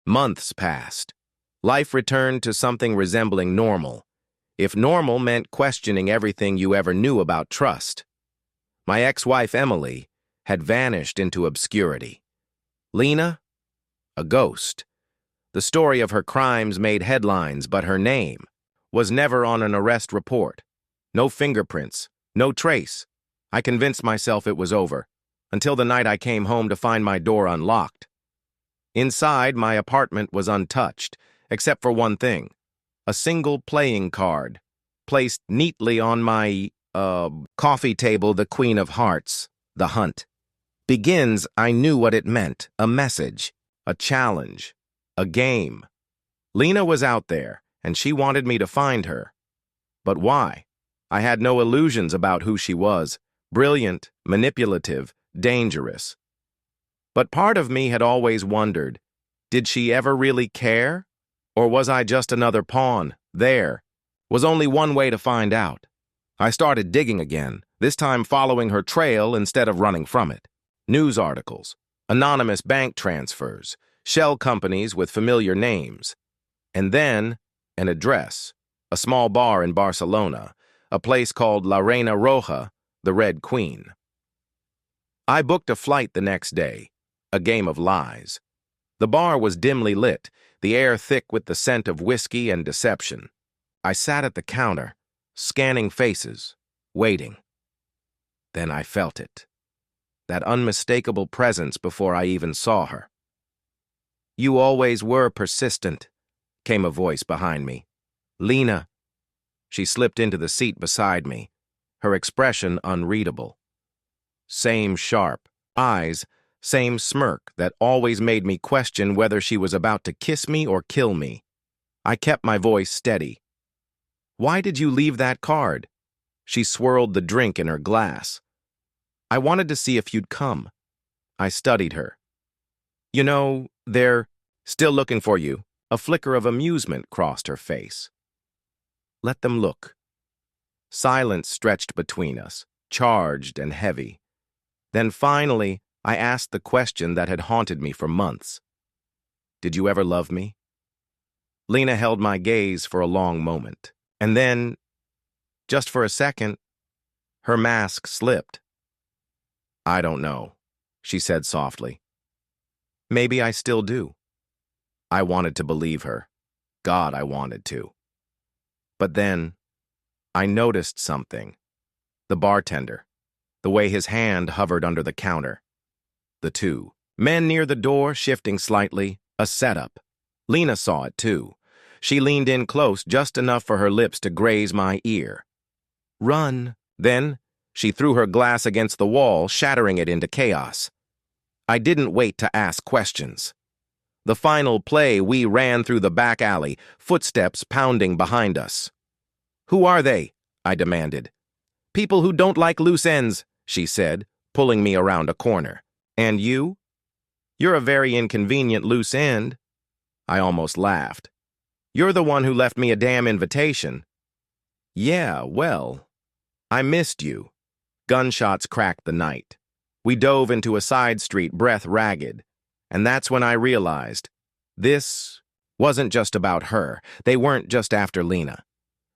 Months passed. Life returned to something resembling normal, if normal meant questioning everything you ever knew about trust. My ex-wife, Emily, had vanished into obscurity. Lena? A ghost. The story of her crimes made headlines, but her name was never on an arrest report. No fingerprints, no trace. I convinced myself it was over, until the night I came home to find my door unlocked. Inside, my apartment was untouched, except for one thing: a single playing card, placed neatly on my, coffee table, the Queen of Hearts, the hunt. Begins, I knew what it meant: a message, a challenge, a game. Lena was out there, and she wanted me to find her. But why? I had no illusions about who she was: brilliant, manipulative, dangerous. But part of me had always wondered, did she ever really care? Or was I just another pawn? There was only one way to find out. I started digging again, this time following her trail instead of running from it. News articles, anonymous bank transfers, shell companies with familiar names. And then an address, a small bar in Barcelona, a place called La Reina Roja, the Red Queen. I booked a flight the next day, a game of lies. The bar was dimly lit, the air thick with the scent of whiskey and deception. I sat at the counter, scanning faces, waiting. Then I felt it. That unmistakable presence before I even saw her. "You always were persistent," came a voice behind me. "Lena." She slipped into the seat beside me, her expression unreadable. Same sharp eyes, same smirk that always made me question whether she was about to kiss me or kill me. I kept my voice steady. "Why did you leave that card?" She swirled the drink in her glass. "I wanted to see if you'd come." I studied her. "You know, they're still looking for you." A flicker of amusement crossed her face. "Let them look." Silence stretched between us, charged and heavy. Then finally, I asked the question that had haunted me for months. "Did you ever love me?" Lena held my gaze for a long moment. And then, just for a second, her mask slipped. "I don't know," she said softly. "Maybe I still do." I wanted to believe her. God, I wanted to. But then, I noticed something. The bartender. The way his hand hovered under the counter. The two men near the door shifting slightly, a setup. Lena saw it too. She leaned in close, just enough for her lips to graze my ear. "Run." Then, she threw her glass against the wall, shattering it into chaos. I didn't wait to ask questions. The final play, we ran through the back alley, footsteps pounding behind us. "Who are they?" I demanded. "People who don't like loose ends," she said, pulling me around a corner. "And you?" "You're a very inconvenient loose end." I almost laughed. "You're the one who left me a damn invitation." "Yeah, well, I missed you." Gunshots cracked the night. We dove into a side street, breath ragged. And that's when I realized this wasn't just about her. They weren't just after Lena.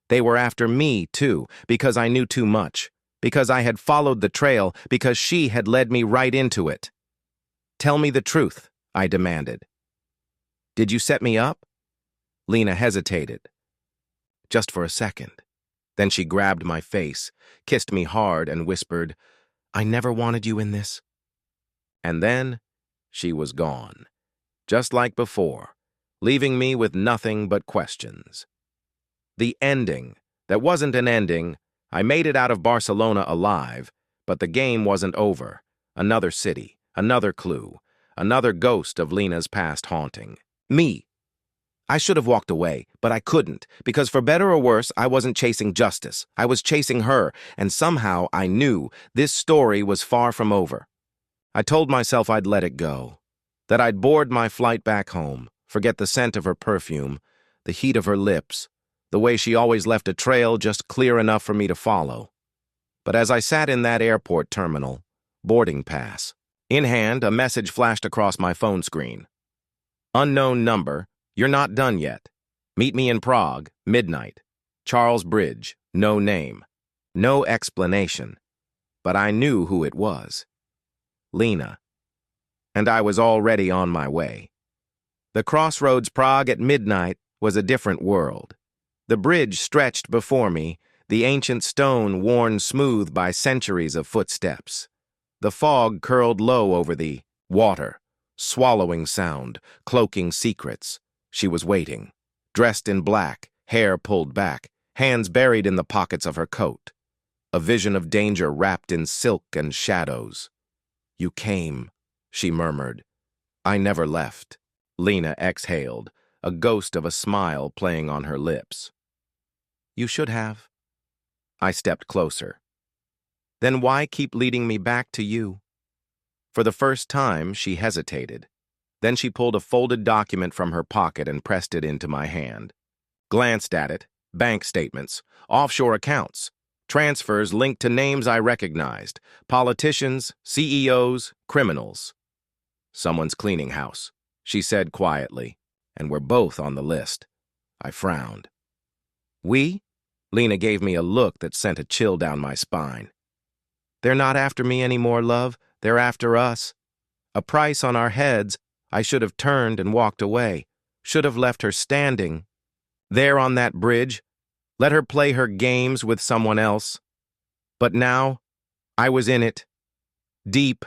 They were after me, too, because I knew too much, because I had followed the trail, because she had led me right into it. "Tell me the truth," I demanded. "Did you set me up?" Lena hesitated. Just for a second. Then she grabbed my face, kissed me hard, and whispered, "I never wanted you in this." And then she was gone, just like before, leaving me with nothing but questions. The ending. That wasn't an ending. I made it out of Barcelona alive, but the game wasn't over. Another city, another clue, another ghost of Lena's past haunting. Me. I should have walked away, but I couldn't, because for better or worse, I wasn't chasing justice. I was chasing her, and somehow I knew this story was far from over. I told myself I'd let it go, that I'd board my flight back home, forget the scent of her perfume, the heat of her lips, the way she always left a trail just clear enough for me to follow. But as I sat in that airport terminal, boarding pass, in hand, a message flashed across my phone screen. Unknown number. You're not done yet. Meet me in Prague, midnight. Charles Bridge. No name. No explanation. But I knew who it was. Lena. And I was already on my way. The crossroads Prague at midnight was a different world. The bridge stretched before me, the ancient stone worn smooth by centuries of footsteps. The fog curled low over the water, swallowing sound, cloaking secrets. She was waiting, dressed in black, hair pulled back, hands buried in the pockets of her coat. A vision of danger wrapped in silk and shadows. "You came," she murmured. "I never left." Lena exhaled, a ghost of a smile playing on her lips. "You should have." I stepped closer. "Then why keep leading me back to you?" For the first time, she hesitated. Then she pulled a folded document from her pocket and pressed it into my hand. Glanced at it. Bank statements, offshore accounts, transfers linked to names I recognized, politicians, CEOs, criminals. "Someone's cleaning house," she said quietly, "and we're both on the list." I frowned. "We?" Lena gave me a look that sent a chill down my spine. "They're not after me anymore, love. They're after us. A price on our heads. I should have turned and walked away. Should have left her standing there on that bridge. Let her play her games with someone else. But now, I was in it. Deep.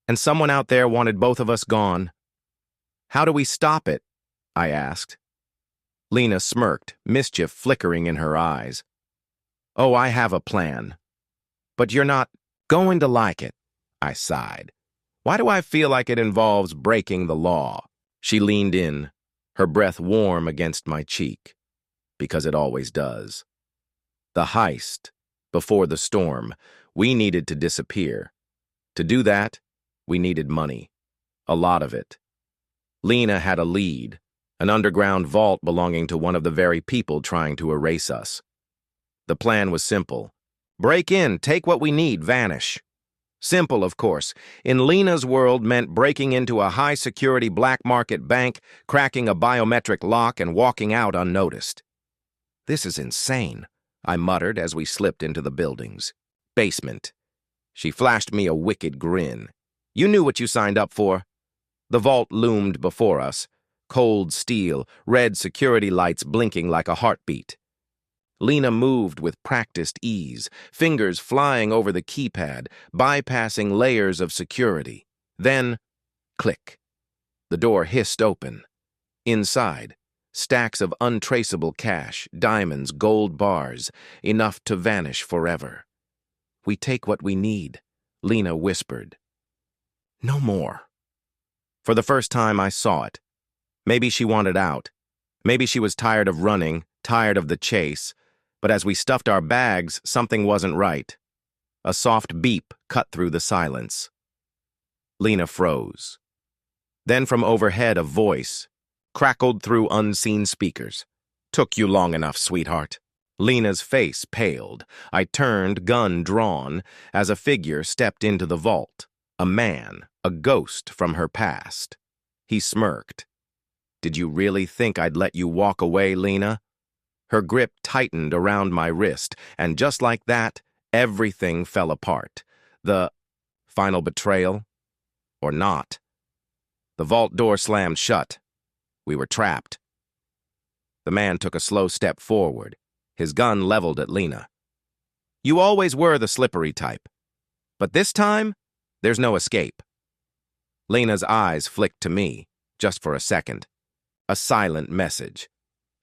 And someone out there wanted both of us gone. How do we stop it?" I asked. Lena smirked, mischief flickering in her eyes. "Oh, I have a plan. But you're not going to like it," I sighed. "Why do I feel like it involves breaking the law?" She leaned in, her breath warm against my cheek, because it always does. The heist, before the storm, we needed to disappear. To do that, we needed money. A lot of it. Lena had a lead, an underground vault belonging to one of the very people trying to erase us. The plan was simple. Break in, take what we need, vanish. Simple, of course. In Lena's world meant breaking into a high-security black market bank, cracking a biometric lock, and walking out unnoticed. "This is insane," I muttered as we slipped into the building's basement. She flashed me a wicked grin. "You knew what you signed up for." The vault loomed before us, cold steel, red security lights blinking like a heartbeat. Lena moved with practiced ease, fingers flying over the keypad, bypassing layers of security. Then, click. The door hissed open. Inside, stacks of untraceable cash, diamonds, gold bars, enough to vanish forever. "We take what we need," Lena whispered. "No more." For the first time, I saw it. Maybe she wanted out. Maybe she was tired of running, tired of the chase. But as we stuffed our bags, something wasn't right. A soft beep cut through the silence. Lena froze. Then from overhead, a voice crackled through unseen speakers. "Took you long enough, sweetheart." Lena's face paled. I turned, gun drawn, as a figure stepped into the vault. A man, a ghost from her past. He smirked. "Did you really think I'd let you walk away, Lena?" Her grip tightened around my wrist, and just like that, everything fell apart. The final betrayal? Or not? The vault door slammed shut. We were trapped. The man took a slow step forward, his gun leveled at Lena. "You always were the slippery type. But this time, there's no escape." Lena's eyes flicked to me, just for a second. A silent message.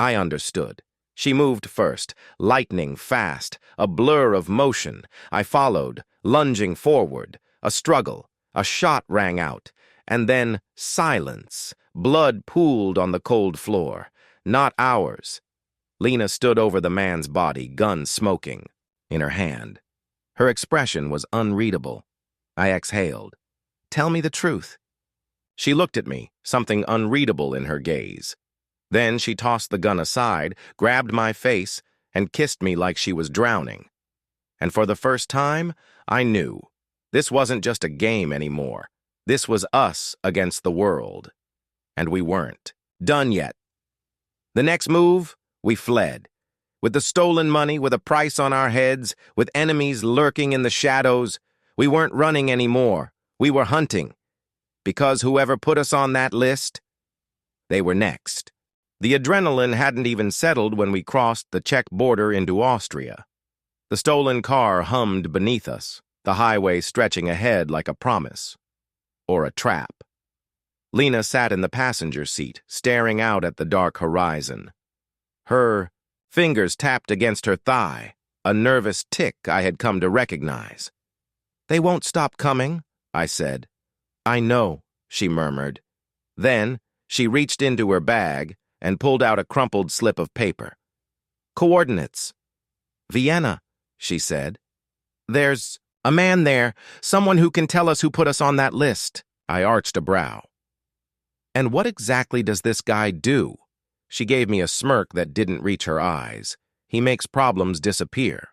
I understood. She moved first, lightning fast, a blur of motion. I followed, lunging forward. A struggle, a shot rang out, and then silence. Blood pooled on the cold floor. Not ours. Lena stood over the man's body, gun smoking, in her hand. Her expression was unreadable. I exhaled. "Tell me the truth." She looked at me, something unreadable in her gaze. Then she tossed the gun aside, grabbed my face, and kissed me like she was drowning. And for the first time, I knew. This wasn't just a game anymore. This was us against the world. And we weren't done yet. The next move, we fled. With the stolen money, with a price on our heads, with enemies lurking in the shadows, we weren't running anymore. We were hunting. Because whoever put us on that list, they were next. The adrenaline hadn't even settled when we crossed the Czech border into Austria. The stolen car hummed beneath us, the highway stretching ahead like a promise. Or a trap. Lena sat in the passenger seat, staring out at the dark horizon. Her fingers tapped against her thigh, a nervous tick I had come to recognize. "They won't stop coming," I said. "I know," she murmured. Then she reached into her bag and pulled out a crumpled slip of paper. "Coordinates." "Vienna," she said. "There's a man there, someone who can tell us who put us on that list." I arched a brow. "And what exactly does this guy do?" She gave me a smirk that didn't reach her eyes. "He makes problems disappear."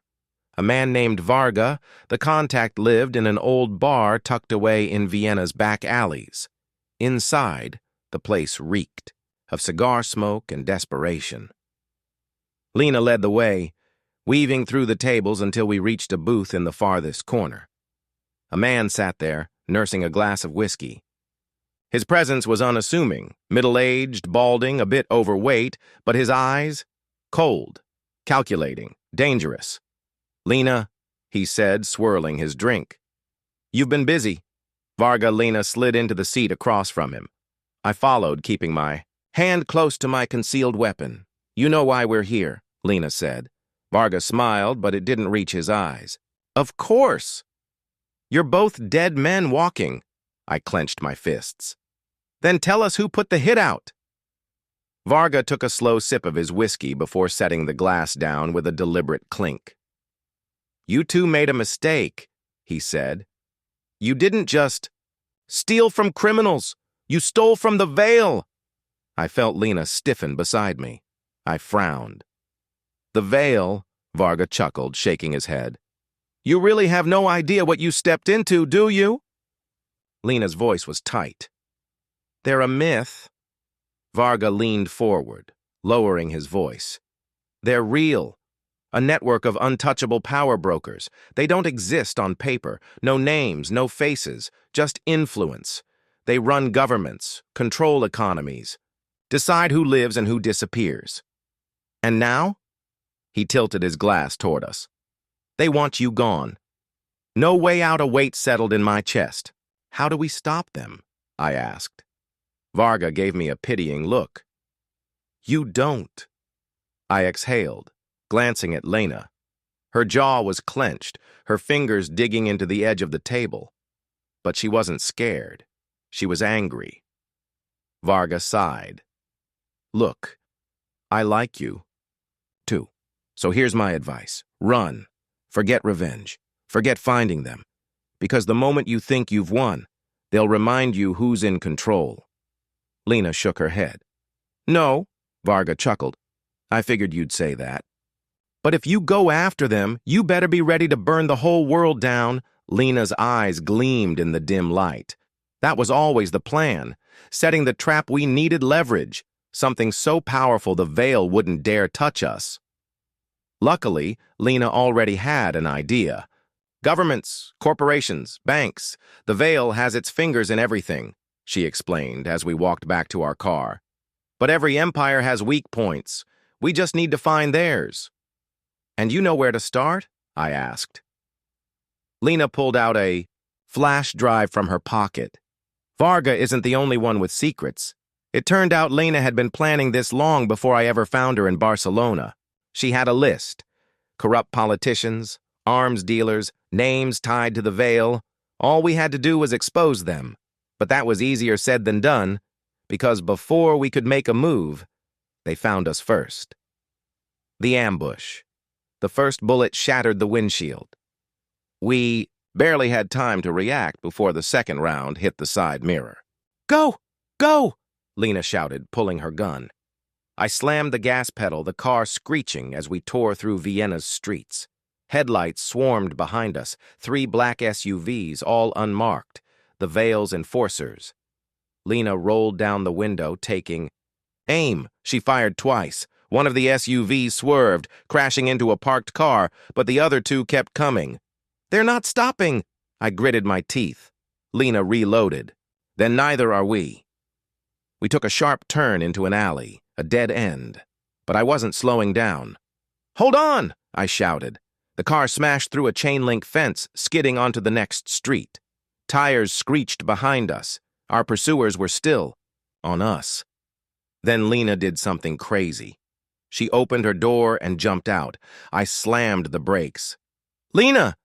A man named Varga, the contact lived in an old bar tucked away in Vienna's back alleys. Inside, the place reeked of cigar smoke and desperation. Lena led the way, weaving through the tables until we reached a booth in the farthest corner. A man sat there, nursing a glass of whiskey. His presence was unassuming, middle-aged, balding, a bit overweight, but his eyes, cold, calculating, dangerous. "Lena," he said, swirling his drink. "You've been busy." Lena slid into the seat across from him. I followed, keeping my hand close to my concealed weapon. "You know why we're here," Lena said. Varga smiled, but it didn't reach his eyes. "Of course! You're both dead men walking." I clenched my fists. "Then tell us who put the hit out." Varga took a slow sip of his whiskey before setting the glass down with a deliberate clink. "You two made a mistake," he said. "You didn't just steal from criminals. You stole from the Veil." I felt Lena stiffen beside me. I frowned. "The Veil," Varga chuckled, shaking his head. "You really have no idea what you stepped into, do you?" Lena's voice was tight. "They're a myth." Varga leaned forward, lowering his voice. "They're real. A network of untouchable power brokers. They don't exist on paper. No names, no faces, just influence. They run governments, control economies, decide who lives and who disappears. And now?" He tilted his glass toward us. "They want you gone. No way out awaits settled in my chest. How do we stop them?" I asked. Varga gave me a pitying look. "You don't." I exhaled, glancing at Lena. Her jaw was clenched, her fingers digging into the edge of the table. But she wasn't scared. She was angry. Varga sighed. "Look, I like you, too. So here's my advice. Run. Forget revenge. Forget finding them. Because the moment you think you've won, they'll remind you who's in control." Lena shook her head. "No," Varga chuckled. "I figured you'd say that. But if you go after them, you better be ready to burn the whole world down." Lena's eyes gleamed in the dim light. "That was always the plan, setting the trap we needed leverage, something so powerful the Veil wouldn't dare touch us." Luckily, Lena already had an idea. "Governments, corporations, banks, the Veil has its fingers in everything," she explained as we walked back to our car. "But every empire has weak points. We just need to find theirs." "And you know where to start?" I asked. Lena pulled out a flash drive from her pocket. Varga isn't the only one with secrets. It turned out Lena had been planning this long before I ever found her in Barcelona. She had a list. Corrupt politicians, arms dealers, names tied to the Veil. All we had to do was expose them. But that was easier said than done, because before we could make a move, they found us first. The ambush. The first bullet shattered the windshield. We barely had time to react before the second round hit the side mirror. "Go! Go!" Lena shouted, pulling her gun. I slammed the gas pedal, the car screeching as we tore through Vienna's streets. Headlights swarmed behind us, 3 black SUVs, all unmarked, the Veil's enforcers. Lena rolled down the window, taking aim. She fired twice. One of the SUVs swerved, crashing into a parked car, but the other two kept coming. They're not stopping. I gritted my teeth. Lena reloaded. Then neither are we. We took a sharp turn into an alley, a dead end. But I wasn't slowing down. Hold on, I shouted. The car smashed through a chain-link fence, skidding onto the next street. Tires screeched behind us. Our pursuers were still on us. Then Lena did something crazy. She opened her door and jumped out. I slammed the brakes. Lena!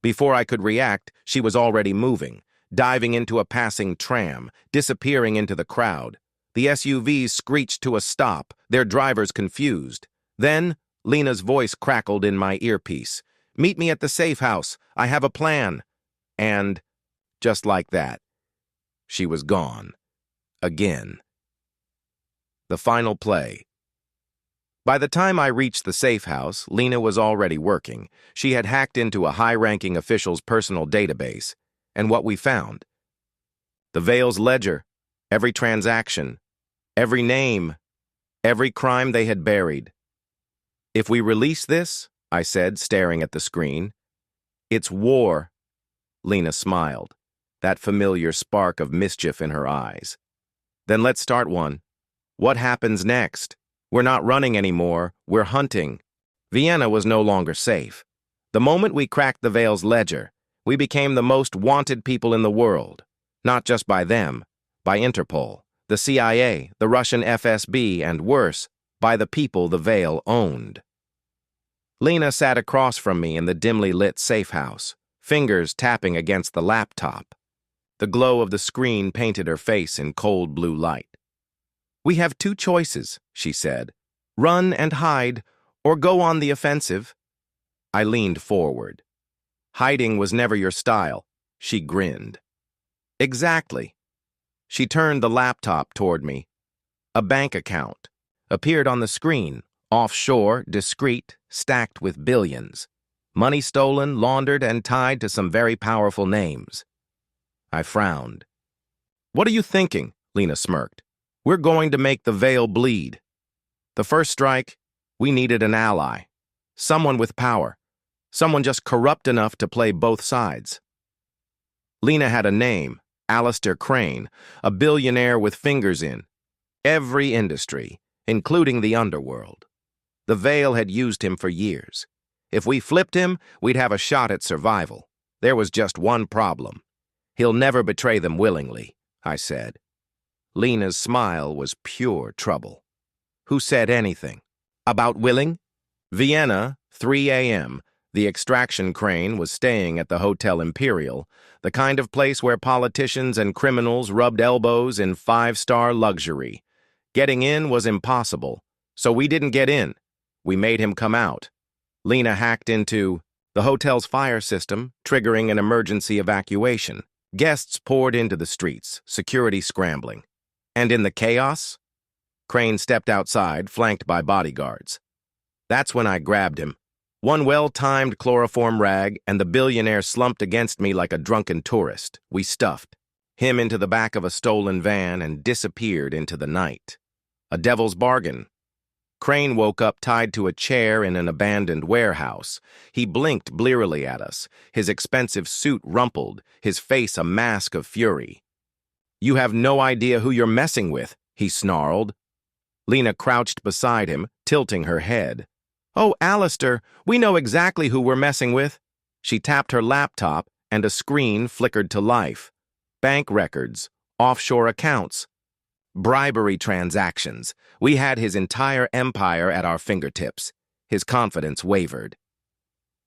Before I could react, she was already moving, diving into a passing tram, disappearing into the crowd. The SUVs screeched to a stop, their drivers confused. Then, Lena's voice crackled in my earpiece. Meet me at the safe house. I have a plan. And, just like that, she was gone. Again. The final play. By the time I reached the safe house, Lena was already working. She had hacked into a high-ranking official's personal database. And what we found? The Vale's ledger, every transaction, every name, every crime they had buried. If we release this, I said, staring at the screen, it's war. Lena smiled, that familiar spark of mischief in her eyes. Then let's start one. What happens next? We're not running anymore, we're hunting. Vienna was no longer safe. The moment we cracked the Vale's ledger, we became the most wanted people in the world. Not just by them, by Interpol, the CIA, the Russian FSB, and worse, by the people the Vale owned. Lena sat across from me in the dimly lit safe house, fingers tapping against the laptop. The glow of the screen painted her face in cold blue light. We have two choices, she said. Run and hide, or go on the offensive. I leaned forward. Hiding was never your style, she grinned. Exactly. She turned the laptop toward me. A bank account appeared on the screen, offshore, discreet, stacked with billions. Money stolen, laundered, and tied to some very powerful names. I frowned. What are you thinking? Lena smirked. We're going to make the Vale bleed. The first strike, we needed an ally. Someone with power. Someone just corrupt enough to play both sides. Lena had a name, Alistair Crane, a billionaire with fingers in every industry, including the underworld. The Vale had used him for years. If we flipped him, we'd have a shot at survival. There was just one problem. He'll never betray them willingly, I said. Lena's smile was pure trouble. Who said anything? About willing? Vienna, 3 a.m. The extraction crane was staying at the Hotel Imperial, the kind of place where politicians and criminals rubbed elbows in five-star luxury. Getting in was impossible, so we didn't get in. We made him come out. Lena hacked into the hotel's fire system, triggering an emergency evacuation. Guests poured into the streets, security scrambling. And in the chaos, Crane stepped outside, flanked by bodyguards. That's when I grabbed him. One well-timed chloroform rag, and the billionaire slumped against me like a drunken tourist. We stuffed him into the back of a stolen van and disappeared into the night. A devil's bargain. Crane woke up tied to a chair in an abandoned warehouse. He blinked blearily at us, his expensive suit rumpled, his face a mask of fury. You have no idea who you're messing with, he snarled. Lena crouched beside him, tilting her head. Oh, Alistair, we know exactly who we're messing with. She tapped her laptop, and a screen flickered to life. Bank records, offshore accounts, bribery transactions. We had his entire empire at our fingertips. His confidence wavered.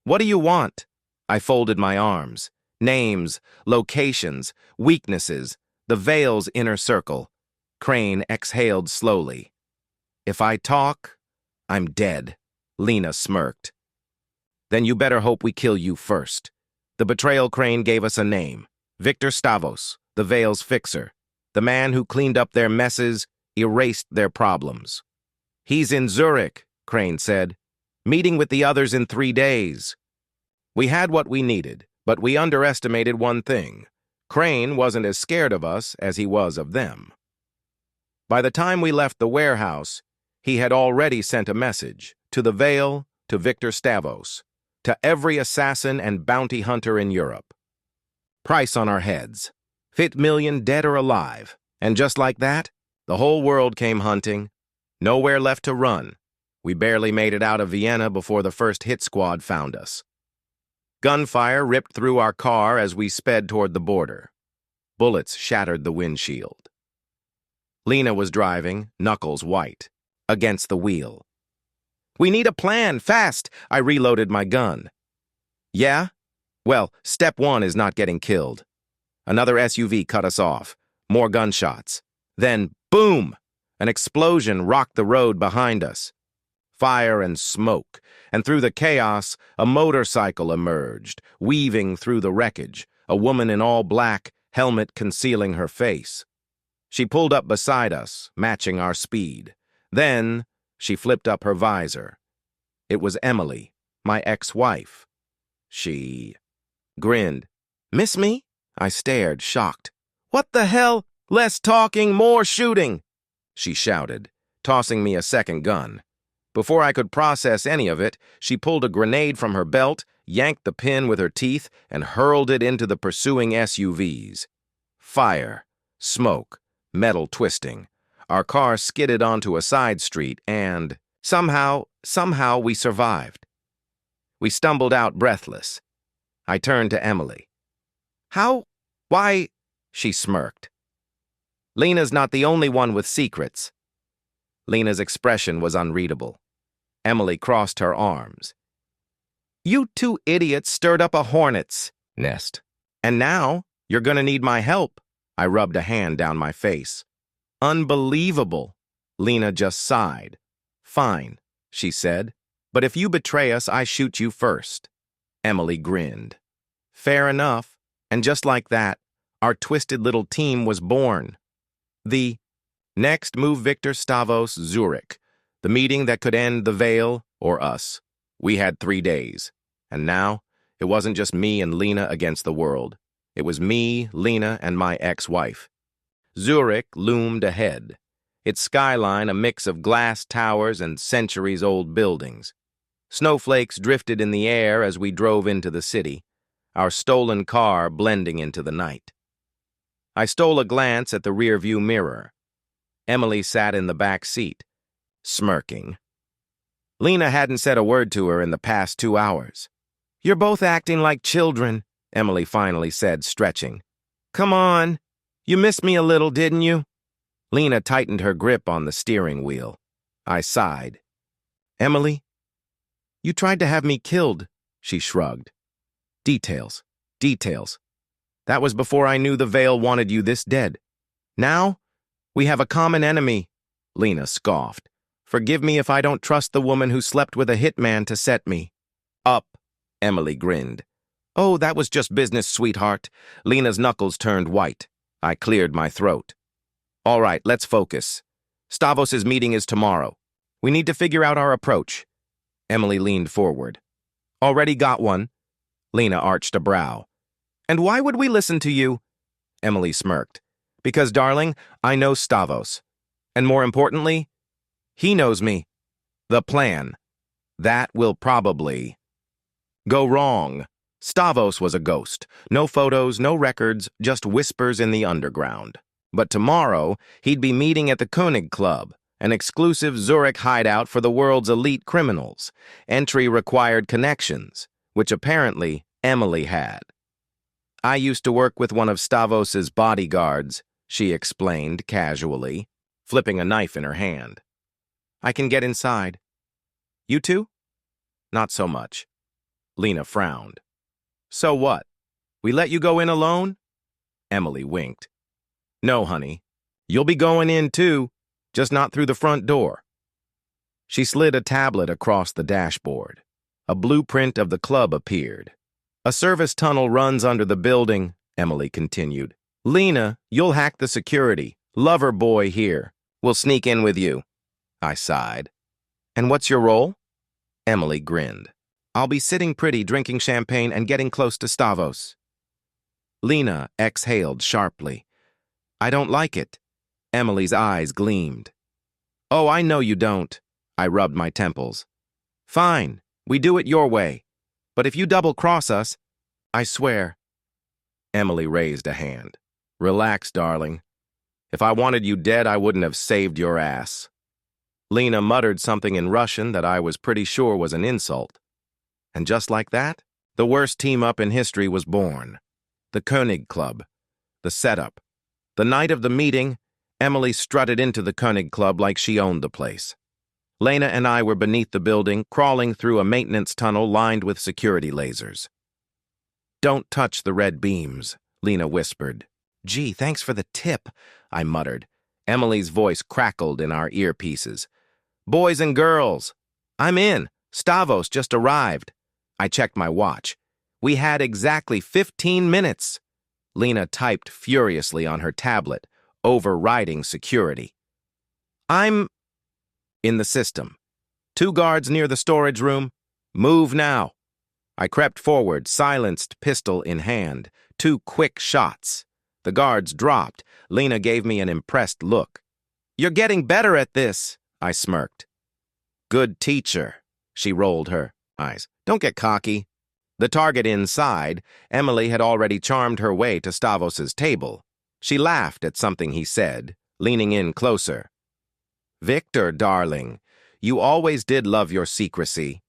What do you want? I folded my arms. Names, locations, weaknesses, the Vale's inner circle. Crane exhaled slowly. If I talk, I'm dead. Lena smirked. Then you better hope we kill you first. The Betrayal Crane gave us a name. Victor Stavos, the Vale's fixer. The man who cleaned up their messes, erased their problems. He's in Zurich, Crane said. Meeting with the others in 3 days. We had what we needed, but we underestimated one thing. Crane wasn't as scared of us as he was of them. By the time we left the warehouse, he had already sent a message to the Vale, to Victor Stavros, to every assassin and bounty hunter in Europe. Price on our heads. 50 million dead or alive. And just like that, the whole world came hunting. Nowhere left to run. We barely made it out of Vienna before the first hit squad found us. Gunfire ripped through our car as we sped toward the border. Bullets shattered the windshield. Lena was driving, knuckles white, against the wheel. "We need a plan, fast!" I reloaded my gun. "Yeah? Well, step one is not getting killed." Another SUV cut us off. More gunshots. Then, boom! An explosion rocked the road behind us. Fire and smoke, and through the chaos, a motorcycle emerged, weaving through the wreckage, a woman in all black, helmet concealing her face. She pulled up beside us, matching our speed. Then, she flipped up her visor. It was Emily, my ex-wife. She grinned. "Miss me?" I stared, shocked. "What the hell? Less talking, more shooting!" she shouted, tossing me a second gun. Before I could process any of it, she pulled a grenade from her belt, yanked the pin with her teeth, and hurled it into the pursuing SUVs. Fire, smoke, metal twisting. Our car skidded onto a side street and, somehow we survived. We stumbled out breathless. I turned to Emily. "How? Why?" she smirked. "Lena's not the only one with secrets." Lena's expression was unreadable. Emily crossed her arms. "You two idiots stirred up a hornet's nest. And now you're gonna need my help." I rubbed a hand down my face. "Unbelievable." Lena just sighed. "Fine," she said. "But if you betray us, I shoot you first." Emily grinned. "Fair enough." And just like that, our twisted little team was born. The next move Victor Stavros Zurich, the meeting that could end the Vale or us. We had 3 days. And now, it wasn't just me and Lena against the world. It was me, Lena, and my ex-wife. Zurich loomed ahead, its skyline a mix of glass towers and centuries-old buildings. Snowflakes drifted in the air as we drove into the city, our stolen car blending into the night. I stole a glance at the rearview mirror. Emily sat in the back seat, smirking. Lena hadn't said a word to her in the past 2 hours. "You're both acting like children," Emily finally said, stretching. "Come on. You missed me a little, didn't you?" Lena tightened her grip on the steering wheel. I sighed. "Emily, you tried to have me killed," she shrugged. Details. That was before I knew the Vale wanted you this dead. Now, we have a common enemy," Lena scoffed. "Forgive me if I don't trust the woman who slept with a hitman to set me up," Emily grinned. "Oh, that was just business, sweetheart." Lena's knuckles turned white. I cleared my throat. "All right, let's focus. Stavos's meeting is tomorrow. We need to figure out our approach." Emily leaned forward. "Already got one." Lena arched a brow. "And why would we listen to you?" Emily smirked. "Because, darling, I know Stavros. And more importantly, he knows me. The plan. That will probably go wrong." Stavros was a ghost. No photos, no records, just whispers in the underground. But tomorrow, he'd be meeting at the König Club, an exclusive Zurich hideout for the world's elite criminals. Entry required connections, which apparently Emily had. "I used to work with one of Stavos's bodyguards," she explained casually, flipping a knife in her hand. "I can get inside." "You too?" "Not so much." Lena frowned. "So what? We let you go in alone?" Emily winked. "No, honey. You'll be going in too, just not through the front door." She slid a tablet across the dashboard. A blueprint of the club appeared. "A service tunnel runs under the building," Emily continued. "Lena, you'll hack the security. Lover boy here. We'll sneak in with you." I sighed. "And what's your role?" Emily grinned. "I'll be sitting pretty, drinking champagne, and getting close to Stavros." Lena exhaled sharply. I don't like it. Emily's eyes gleamed. Oh, I know you don't. I rubbed my temples. Fine, we do it your way. But if you double-cross us, I swear. Emily raised a hand. Relax, darling. If I wanted you dead, I wouldn't have saved your ass. Lena muttered something in Russian that I was pretty sure was an insult. And just like that, the worst team-up in history was born. The König Club. The setup. The night of the meeting, Emily strutted into the König Club like she owned the place. Lena and I were beneath the building, crawling through a maintenance tunnel lined with security lasers. Don't touch the red beams, Lena whispered. Gee, thanks for the tip, I muttered. Emily's voice crackled in our earpieces. Boys and girls, I'm in. Stavros just arrived. I checked my watch. We had exactly 15 minutes. Lena typed furiously on her tablet, overriding security. I'm in the system. 2 guards near the storage room. Move now. I crept forward, silenced pistol in hand. 2 quick shots. The guards dropped. Lena gave me an impressed look. You're getting better at this, I smirked. Good teacher. She rolled her eyes. Don't get cocky. The target inside, Emily had already charmed her way to Stavos's table. She laughed at something he said, leaning in closer. Victor, darling, you always did love your secrecy.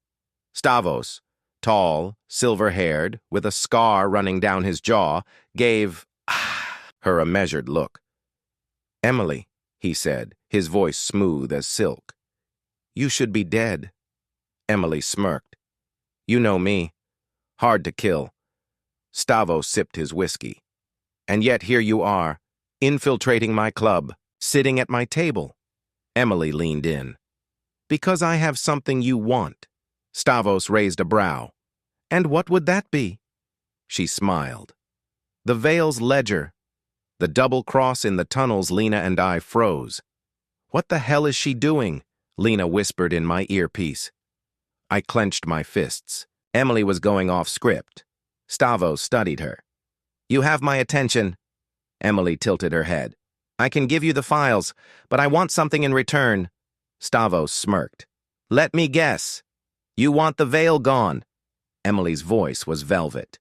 Stavros, tall, silver-haired, with a scar running down his jaw, gave her a measured look. Emily, he said, his voice smooth as silk. You should be dead. Emily smirked. You know me. Hard to kill. Stavros sipped his whiskey. And yet here you are, infiltrating my club, sitting at my table. Emily leaned in. Because I have something you want. Stavros raised a brow. And what would that be? She smiled. The Veil's ledger. The double cross in the tunnels. Lena and I froze. What the hell is she doing? Lena whispered in my earpiece. I clenched my fists. Emily was going off script. Stavros studied her. You have my attention. Emily tilted her head. I can give you the files, but I want something in return. Stavros smirked. Let me guess. You want the Veil gone. Emily's voice was velvet.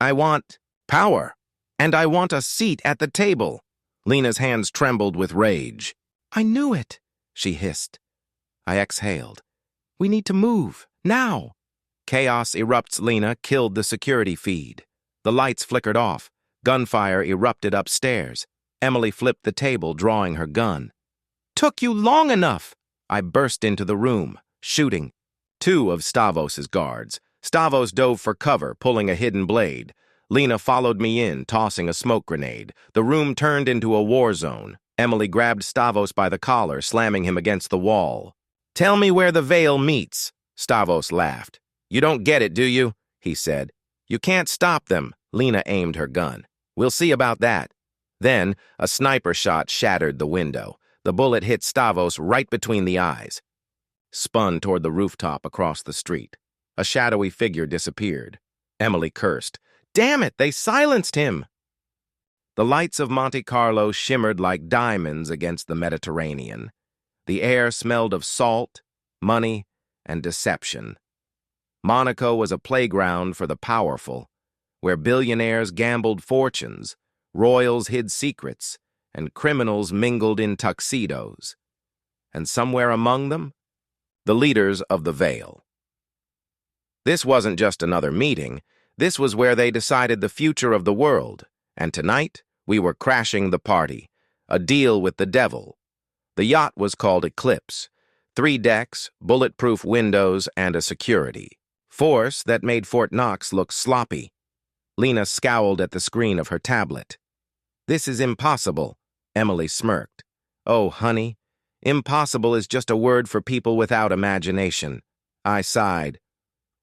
I want power, and I want a seat at the table. Lena's hands trembled with rage. I knew it, she hissed. I exhaled. We need to move, now. Chaos erupts. Lena killed the security feed. The lights flickered off. Gunfire erupted upstairs. Emily flipped the table, drawing her gun. Took you long enough! I burst into the room, shooting. 2 of Stavos's guards. Stavros dove for cover, pulling a hidden blade. Lena followed me in, tossing a smoke grenade. The room turned into a war zone. Emily grabbed Stavros by the collar, slamming him against the wall. Tell me where the Veil meets. Stavros laughed. You don't get it, do you? He said. You can't stop them. Lena aimed her gun. We'll see about that. Then, a sniper shot shattered the window. The bullet hit Stavros right between the eyes. Spun toward the rooftop across the street. A shadowy figure disappeared. Emily cursed. Damn it, they silenced him! The lights of Monte Carlo shimmered like diamonds against the Mediterranean. The air smelled of salt, money, and deception. Monaco was a playground for the powerful, where billionaires gambled fortunes, royals hid secrets, and criminals mingled in tuxedos. And somewhere among them, the leaders of the Veil. This wasn't just another meeting. This was where they decided the future of the world. And tonight, we were crashing the party, a deal with the devil. The yacht was called Eclipse. 3 decks, bulletproof windows, and a security force that made Fort Knox look sloppy. Lena scowled at the screen of her tablet. This is impossible, Emily smirked. Oh, honey, impossible is just a word for people without imagination. I sighed.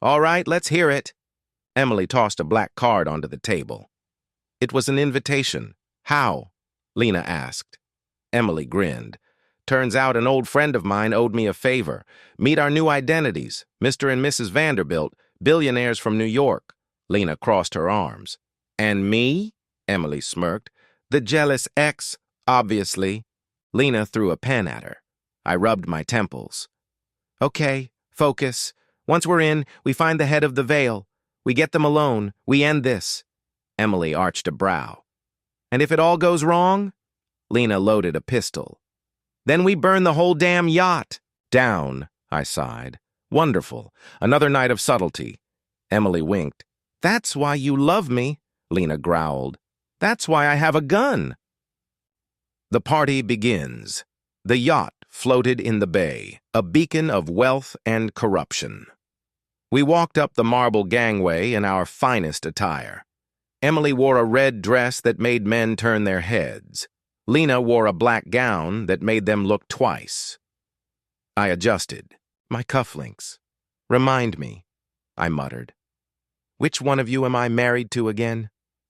All right, let's hear it. Emily tossed a black card onto the table. It was an invitation. How? Lena asked. Emily grinned. Turns out an old friend of mine owed me a favor. Meet our new identities, Mr. and Mrs. Vanderbilt, billionaires from New York. Lena crossed her arms. And me? Emily smirked. The jealous ex, obviously. Lena threw a pen at her. I rubbed my temples. Okay, focus. Once we're in, we find the head of the veil. We get them alone. We end this. Emily arched a brow. And if it all goes wrong? Lena loaded a pistol. Then we burn the whole damn yacht. Down, I sighed. Wonderful. Another night of subtlety. Emily winked. That's why you love me, Lena growled. That's why I have a gun. The party begins. The yacht floated in the bay, a beacon of wealth and corruption. We walked up the marble gangway in our finest attire. Emily wore a red dress that made men turn their heads. Lena wore a black gown that made them look twice. I adjusted. My cufflinks. Remind me, I muttered. Which one of you am I married to again?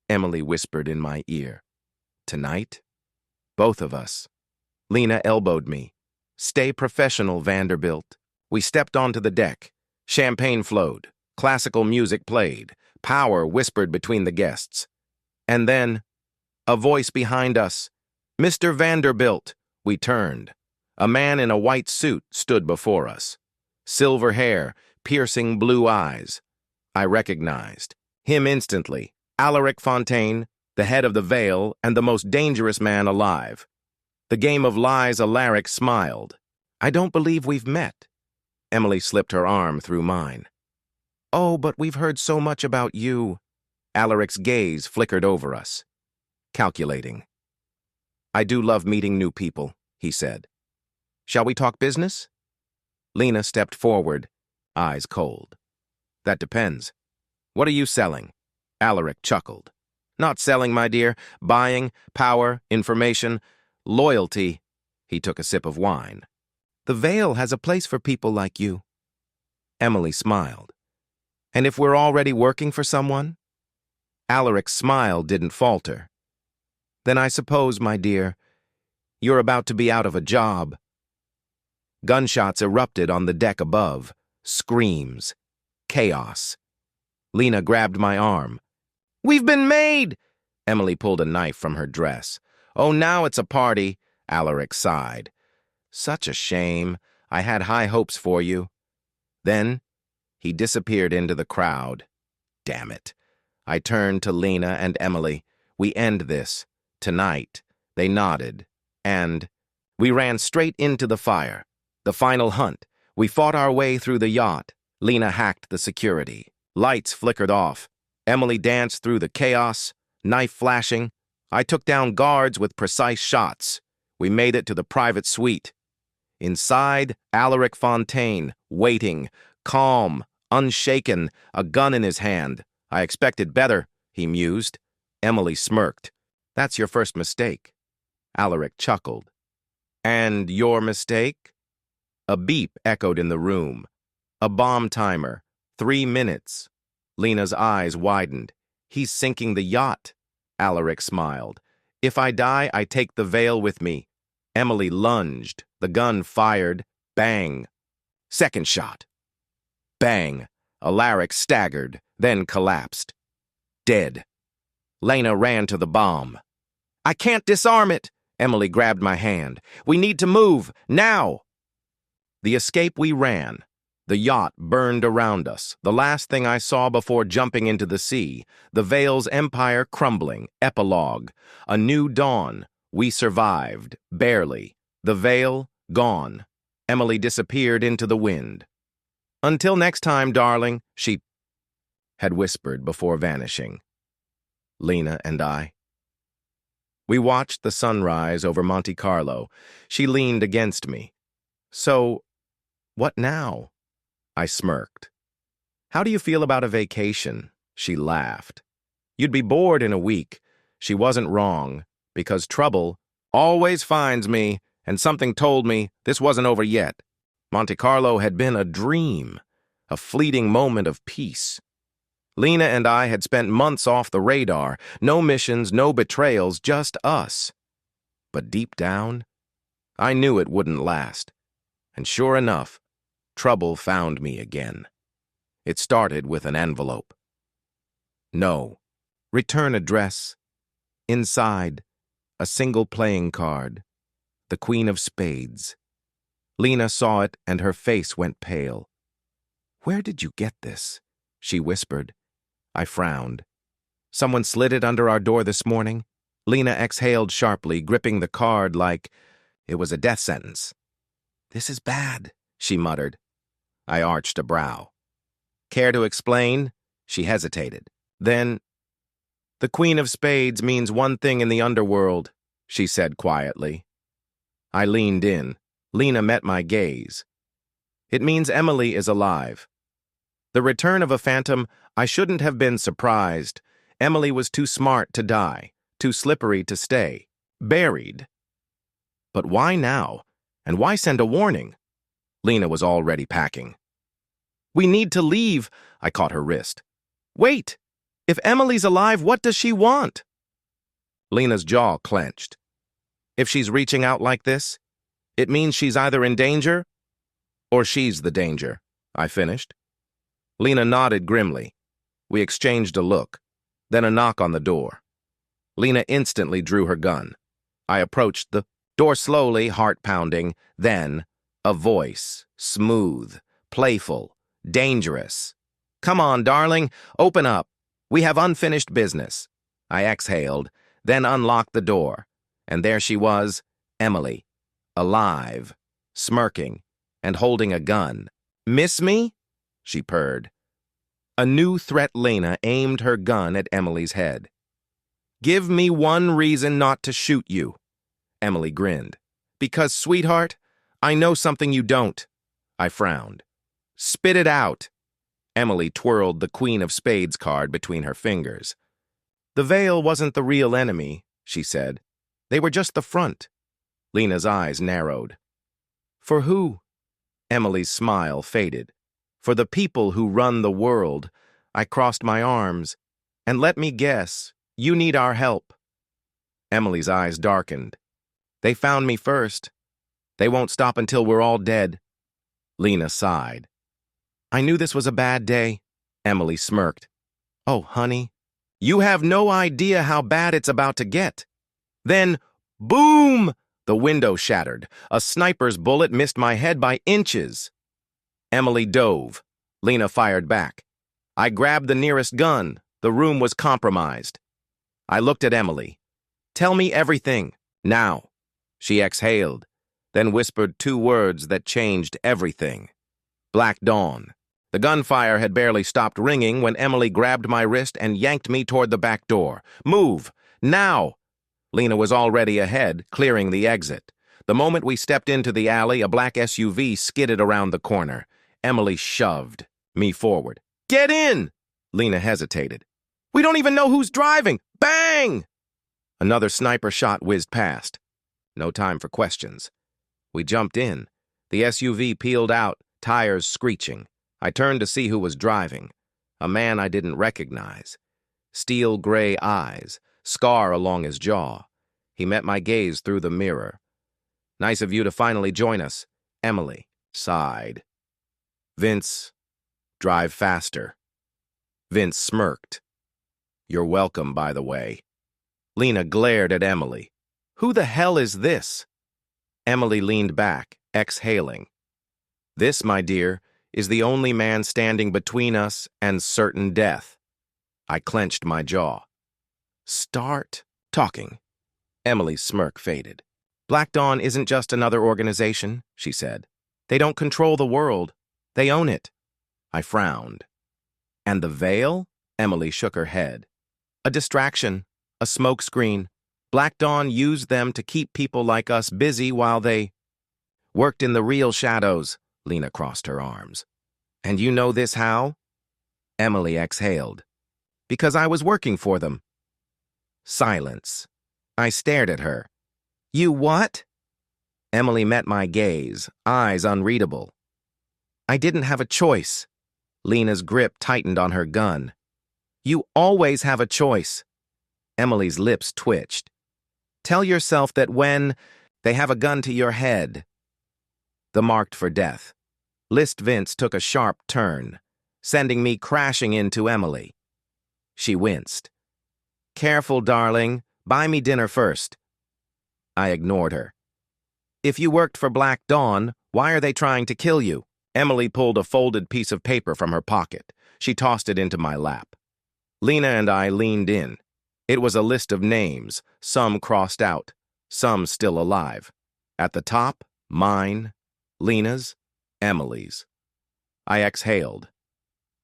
Emily whispered in my ear. Tonight? Both of us. Lena elbowed me. Stay professional, Vanderbilt. We stepped onto the deck. Champagne flowed. Classical music played. Power whispered between the guests. And then, a voice behind us. Mr. Vanderbilt. We turned. A man in a white suit stood before us. Silver hair, piercing blue eyes. I recognized him instantly. Alaric Fontaine, the head of the Veil, and the most dangerous man alive. The game of lies Alaric smiled. I don't believe we've met. Emily slipped her arm through mine. Oh, but we've heard so much about you. Alaric's gaze flickered over us. Calculating. I do love meeting new people, he said. Shall we talk business? Lena stepped forward, eyes cold. That depends. What are you selling? Alaric chuckled. Not selling, my dear. Buying, power, information, loyalty. He took a sip of wine. The Veil has a place for people like you. Emily smiled. And if we're already working for someone? Alaric's smile didn't falter. Then I suppose, my dear, you're about to be out of a job. Gunshots erupted on the deck above. Screams. Chaos. Lena grabbed my arm. We've been made! Emily pulled a knife from her dress. Oh, now it's a party, Alaric sighed. Such a shame. I had high hopes for you. Then he disappeared into the crowd. Damn it. I turned to Lena and Emily. We end this. Tonight. They nodded. And we ran straight into the fire. The final hunt. We fought our way through the yacht. Lena hacked the security. Lights flickered off. Emily danced through the chaos, knife flashing. I took down guards with precise shots. We made it to the private suite. Inside, Alaric Fontaine, waiting, calm, unshaken, a gun in his hand. I expected better, he mused. Emily smirked. That's your first mistake. Alaric chuckled. And your mistake? A beep echoed in the room. A bomb timer. 3 minutes. Lena's eyes widened. He's sinking the yacht. Alaric smiled. If I die, I take the Veil with me. Emily lunged. The gun fired. Bang. Second shot. Bang. Alaric staggered, then collapsed. Dead. Lena ran to the bomb. I can't disarm it. Emily grabbed my hand. We need to move, now. The escape we ran. The yacht burned around us, the last thing I saw before jumping into the sea. The Veil's empire crumbling. Epilogue. A new dawn. We survived. Barely. The Veil, gone. Emily disappeared into the wind. Until next time, darling, she had whispered before vanishing. Lena and I. We watched the sunrise over Monte Carlo. She leaned against me. So, what now? I smirked. How do you feel about a vacation? She laughed. You'd be bored in a week. She wasn't wrong, because trouble always finds me, and something told me this wasn't over yet. Monte Carlo had been a dream, a fleeting moment of peace. Lena and I had spent months off the radar, no missions, no betrayals, just us. But deep down, I knew it wouldn't last. And sure enough, trouble found me again. It started with an envelope. No. Return address. Inside, a single playing card, the Queen of Spades. Lena saw it and her face went pale. "Where did you get this?" she whispered. I frowned. "Someone slid it under our door this morning?" Lena exhaled sharply, gripping the card like it was a death sentence. "This is bad," she muttered. I arched a brow. "Care to explain?" She hesitated. Then, "The Queen of Spades means one thing in the underworld," she said quietly. I leaned in. Lena met my gaze. "It means Emily is alive." The return of a phantom, I shouldn't have been surprised. Emily was too smart to die, too slippery to stay. Buried. But why now? And why send a warning? Lena was already packing. "We need to leave," I caught her wrist. "Wait! If Emily's alive, what does she want?" Lena's jaw clenched. "If she's reaching out like this, it means she's either in danger or she's the danger," I finished. Lena nodded grimly. We exchanged a look, then a knock on the door. Lena instantly drew her gun. I approached the door slowly, heart pounding, then a voice, smooth, playful, dangerous. "Come on, darling, open up. We have unfinished business." I exhaled, then unlocked the door, and there she was, Emily, alive, smirking, and holding a gun. "Miss me?" she purred. A new threat. Lena aimed her gun at Emily's head. "Give me one reason not to shoot you." Emily grinned. "Because, sweetheart, I know something you don't." I frowned. "Spit it out." Emily twirled the Queen of Spades card between her fingers. "The veil wasn't the real enemy," she said. "They were just the front." Lena's eyes narrowed. "For who?" Emily's smile faded. "For the people who run the world." I crossed my arms. "And let me guess, you need our help." Emily's eyes darkened. "They found me first. They won't stop until we're all dead." Lena sighed. "I knew this was a bad day." Emily smirked. "Oh, honey, you have no idea how bad it's about to get." Then, boom! The window shattered. A sniper's bullet missed my head by inches. Emily dove. Lena fired back. I grabbed the nearest gun. The room was compromised. I looked at Emily. "Tell me everything, now." She exhaled, then whispered two words that changed everything. Black Dawn. The gunfire had barely stopped ringing when Emily grabbed my wrist and yanked me toward the back door. "Move! Now!" Lena was already ahead, clearing the exit. The moment we stepped into the alley, a black SUV skidded around the corner. Emily shoved me forward. "Get in!" Lena hesitated. "We don't even know who's driving!" Bang! Another sniper shot whizzed past. No time for questions. We jumped in. The SUV peeled out, tires screeching. I turned to see who was driving. A man I didn't recognize. Steel gray eyes, scar along his jaw. He met my gaze through the mirror. "Nice of you to finally join us," Emily sighed. "Vince, drive faster." Vince smirked. "You're welcome, by the way." Lena glared at Emily. "Who the hell is this?" Emily leaned back, exhaling. "This, my dear, is the only man standing between us and certain death." I clenched my jaw. "Start talking." Emily's smirk faded. "Black Dawn isn't just another organization," she said. "They don't control the world. They own it." I frowned. "And the veil?" Emily shook her head. "A distraction, a smokescreen. Black Dawn used them to keep people like us busy while they worked in the real shadows." Lena crossed her arms. "And you know this how?" Emily exhaled. "Because I was working for them." Silence. I stared at her. "You what?" Emily met my gaze, eyes unreadable. "I didn't have a choice." Lena's grip tightened on her gun. "You always have a choice." Emily's lips twitched. "Tell yourself that when they have a gun to your head." The marked for death. List Vince took a sharp turn, sending me crashing into Emily. She winced. "Careful, darling. Buy me dinner first. I ignored her. If you worked for Black Dawn, why are they trying to kill you? Emily pulled a folded piece of paper from her pocket. She tossed it into my lap. Lena and I leaned in. It was a list of names, some crossed out, some still alive. At the top, mine, Lena's, Emily's. I exhaled.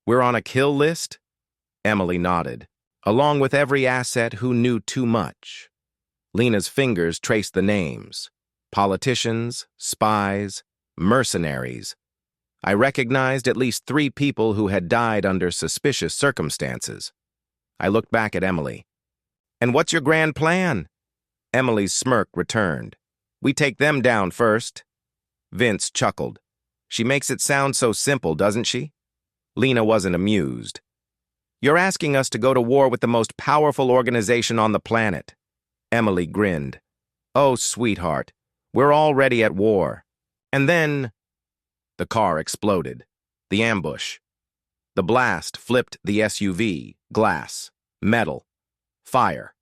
We're on a kill list? Emily nodded. Along with every asset who knew too much. Lena's fingers traced the names. Politicians, spies, mercenaries. I recognized at least 3 people who had died under suspicious circumstances. I looked back at Emily. And what's your grand plan? Emily's smirk returned. We take them down first. Vince chuckled. She makes it sound so simple, doesn't she? Lena wasn't amused. You're asking us to go to war with the most powerful organization on the planet. Emily grinned. Oh, sweetheart, we're already at war. And then... The car exploded. The ambush. The blast flipped the SUV, glass, metal, fire.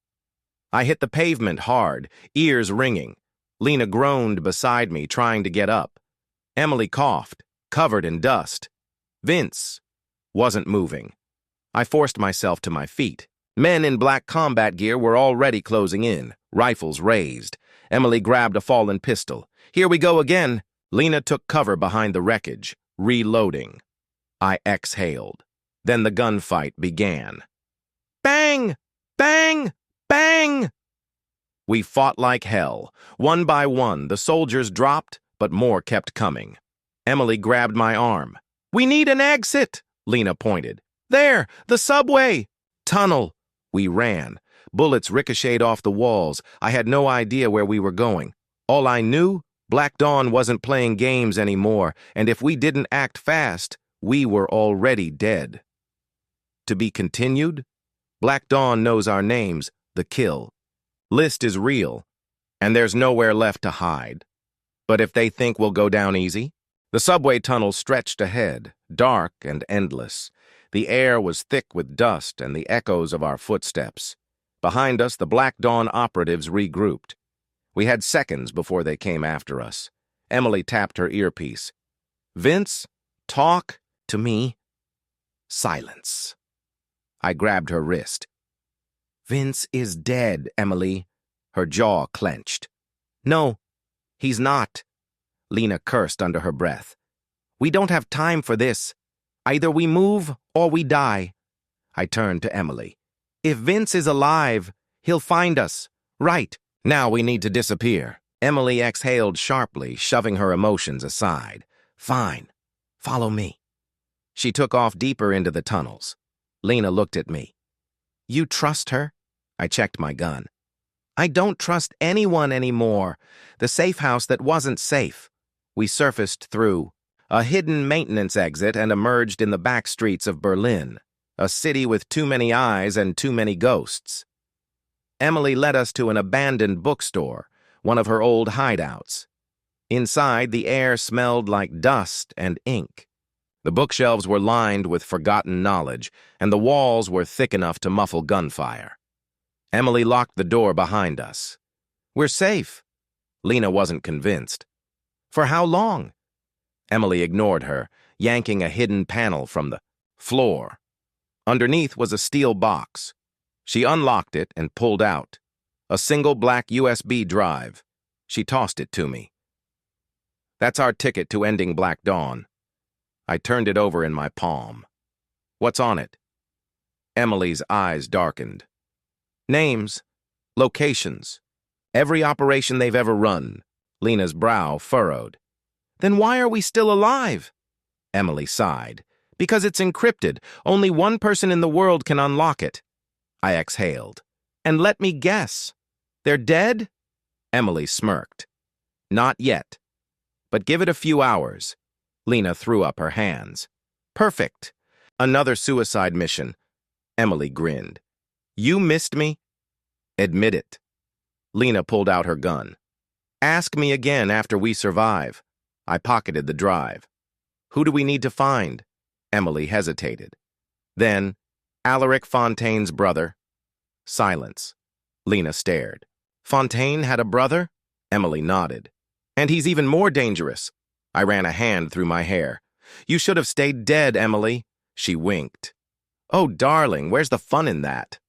I hit the pavement hard, ears ringing. Lena groaned beside me, trying to get up. Emily coughed, covered in dust. Vince wasn't moving. I forced myself to my feet. Men in black combat gear were already closing in, rifles raised. Emily grabbed a fallen pistol. Here we go again. Lena took cover behind the wreckage, reloading. I exhaled. Then the gunfight began. Bang! Bang! Bang! We fought like hell. One by one, the soldiers dropped, but more kept coming. Emily grabbed my arm. We need an exit, Lena pointed. There, the subway! Tunnel! We ran. Bullets ricocheted off the walls. I had no idea where we were going. All I knew, Black Dawn wasn't playing games anymore, and if we didn't act fast, we were already dead. To be continued? Black Dawn knows our names, the kill. List is real, and there's nowhere left to hide. But if they think we'll go down easy? The subway tunnel stretched ahead, dark and endless. The air was thick with dust and the echoes of our footsteps. Behind us, the Black Dawn operatives regrouped. We had seconds before they came after us. Emily tapped her earpiece. Vince, talk to me. Silence. I grabbed her wrist. Vince is dead, Emily. Her jaw clenched. No, he's not. Lena cursed under her breath. We don't have time for this. Either we move or we die. I turned to Emily. If Vince is alive, he'll find us. Right. Now we need to disappear. Emily exhaled sharply, shoving her emotions aside. Fine. Follow me. She took off deeper into the tunnels. Lena looked at me. You trust her? I checked my gun. I don't trust anyone anymore. The safe house that wasn't safe. We surfaced through a hidden maintenance exit and emerged in the back streets of Berlin, a city with too many eyes and too many ghosts. Emily led us to an abandoned bookstore, one of her old hideouts. Inside, the air smelled like dust and ink. The bookshelves were lined with forgotten knowledge, and the walls were thick enough to muffle gunfire. Emily locked the door behind us. We're safe. Lena wasn't convinced. For how long? Emily ignored her, yanking a hidden panel from the floor. Underneath was a steel box. She unlocked it and pulled out a single black USB drive. She tossed it to me. That's our ticket to ending Black Dawn. I turned it over in my palm. What's on it? Emily's eyes darkened. Names, locations, every operation they've ever run. Lena's brow furrowed. Then why are we still alive? Emily sighed. Because it's encrypted. Only one person in the world can unlock it. I exhaled. And let me guess. They're dead? Emily smirked. Not yet. But give it a few hours. Lena threw up her hands. Perfect. Another suicide mission. Emily grinned. You missed me? Admit it. Lena pulled out her gun. Ask me again after we survive. I pocketed the drive. Who do we need to find? Emily hesitated. Then, Alaric Fontaine's brother. Silence. Lena stared. Fontaine had a brother? Emily nodded. And he's even more dangerous. I ran a hand through my hair. You should have stayed dead, Emily. She winked. Oh, darling, where's the fun in that?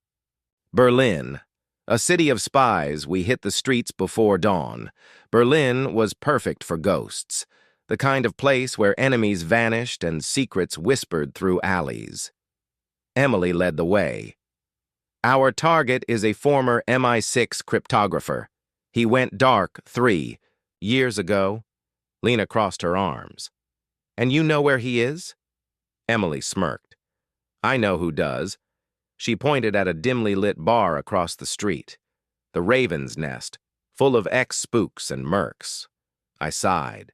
Berlin. A city of spies, we hit the streets before dawn. Berlin was perfect for ghosts, the kind of place where enemies vanished and secrets whispered through alleys. Emily led the way. Our target is a former MI6 cryptographer. He went dark 3 years ago. Lena crossed her arms. And you know where he is? Emily smirked. I know who does. She pointed at a dimly lit bar across the street. The Raven's Nest, full of ex-spooks and mercs. I sighed.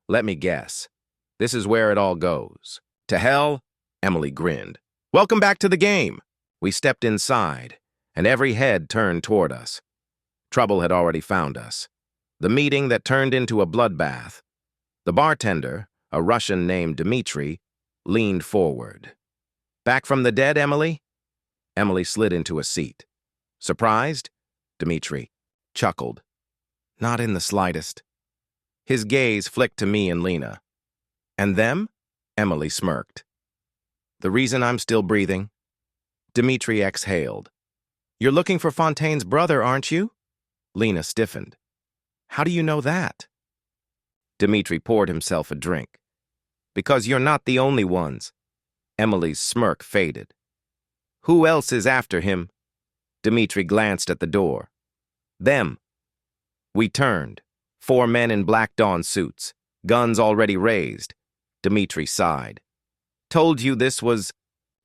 Let me guess. This is where it all goes. To hell? Emily grinned. Welcome back to the game. We stepped inside, and every head turned toward us. Trouble had already found us. The meeting that turned into a bloodbath. The bartender, a Russian named Dmitri, leaned forward. Back from the dead, Emily? Emily slid into a seat. Surprised? Dmitri chuckled. Not in the slightest. His gaze flicked to me and Lena. And them? Emily smirked. The reason I'm still breathing? Dmitri exhaled. You're looking for Fontaine's brother, aren't you? Lena stiffened. How do you know that? Dmitri poured himself a drink. Because you're not the only ones. Emily's smirk faded. Who else is after him? Dmitri glanced at the door. Them. We turned. 4 men in Black Dawn suits, guns already raised. Dmitri sighed. Told you this was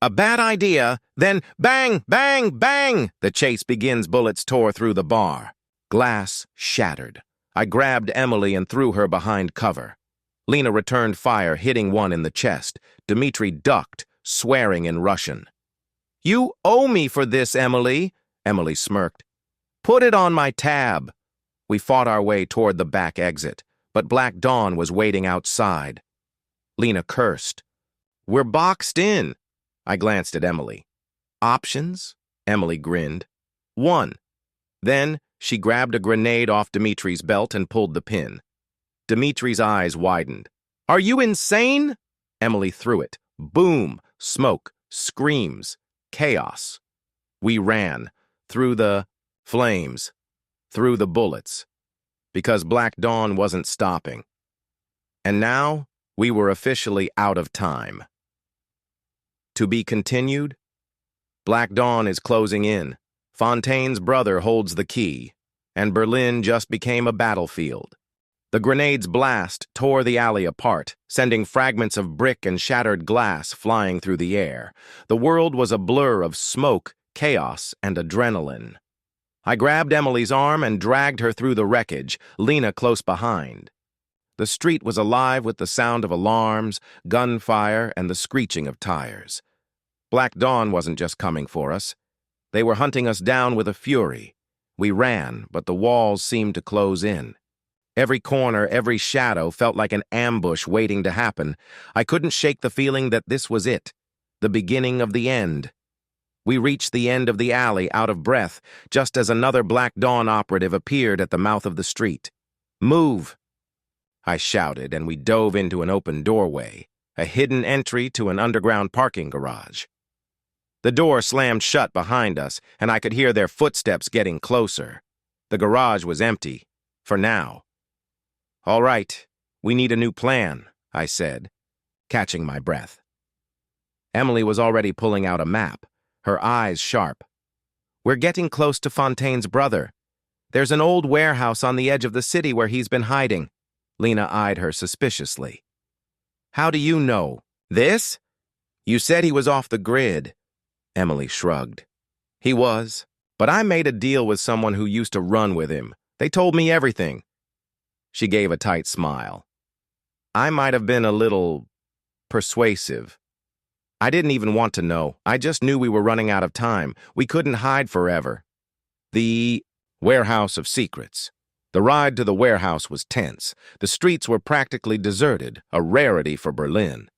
a bad idea, then bang, bang, bang! The chase begins. Bullets tore through the bar. Glass shattered. I grabbed Emily and threw her behind cover. Lena returned fire, hitting one in the chest. Dmitri ducked, swearing in Russian. You owe me for this, Emily, Emily smirked. Put it on my tab. We fought our way toward the back exit, but Black Dawn was waiting outside. Lena cursed. We're boxed in. I glanced at Emily. Options? Emily grinned. 1. Then she grabbed a grenade off Dimitri's belt and pulled the pin. Dimitri's eyes widened. Are you insane? Emily threw it. Boom, smoke, screams, chaos. We ran, through the flames, through the bullets, because Black Dawn wasn't stopping. And now we were officially out of time. To be continued? Black Dawn is closing in. Fontaine's brother holds the key, and Berlin just became a battlefield. The grenade's blast tore the alley apart, sending fragments of brick and shattered glass flying through the air. The world was a blur of smoke, chaos, and adrenaline. I grabbed Emily's arm and dragged her through the wreckage, Lena close behind. The street was alive with the sound of alarms, gunfire, and the screeching of tires. Black Dawn wasn't just coming for us. They were hunting us down with a fury. We ran, but the walls seemed to close in. Every corner, every shadow felt like an ambush waiting to happen. I couldn't shake the feeling that this was it, the beginning of the end. We reached the end of the alley, out of breath, just as another Black Dawn operative appeared at the mouth of the street. Move! I shouted, and we dove into an open doorway, a hidden entry to an underground parking garage. The door slammed shut behind us, and I could hear their footsteps getting closer. The garage was empty, for now. All right, we need a new plan, I said, catching my breath. Emily was already pulling out a map, her eyes sharp. We're getting close to Fontaine's brother. There's an old warehouse on the edge of the city where he's been hiding. Lena eyed her suspiciously. How do you know? This? You said he was off the grid. Emily shrugged. He was, but I made a deal with someone who used to run with him. They told me everything. She gave a tight smile. I might have been a little persuasive. I didn't even want to know. I just knew we were running out of time. We couldn't hide forever. The warehouse of secrets. The ride to the warehouse was tense. The streets were practically deserted, a rarity for Berlin.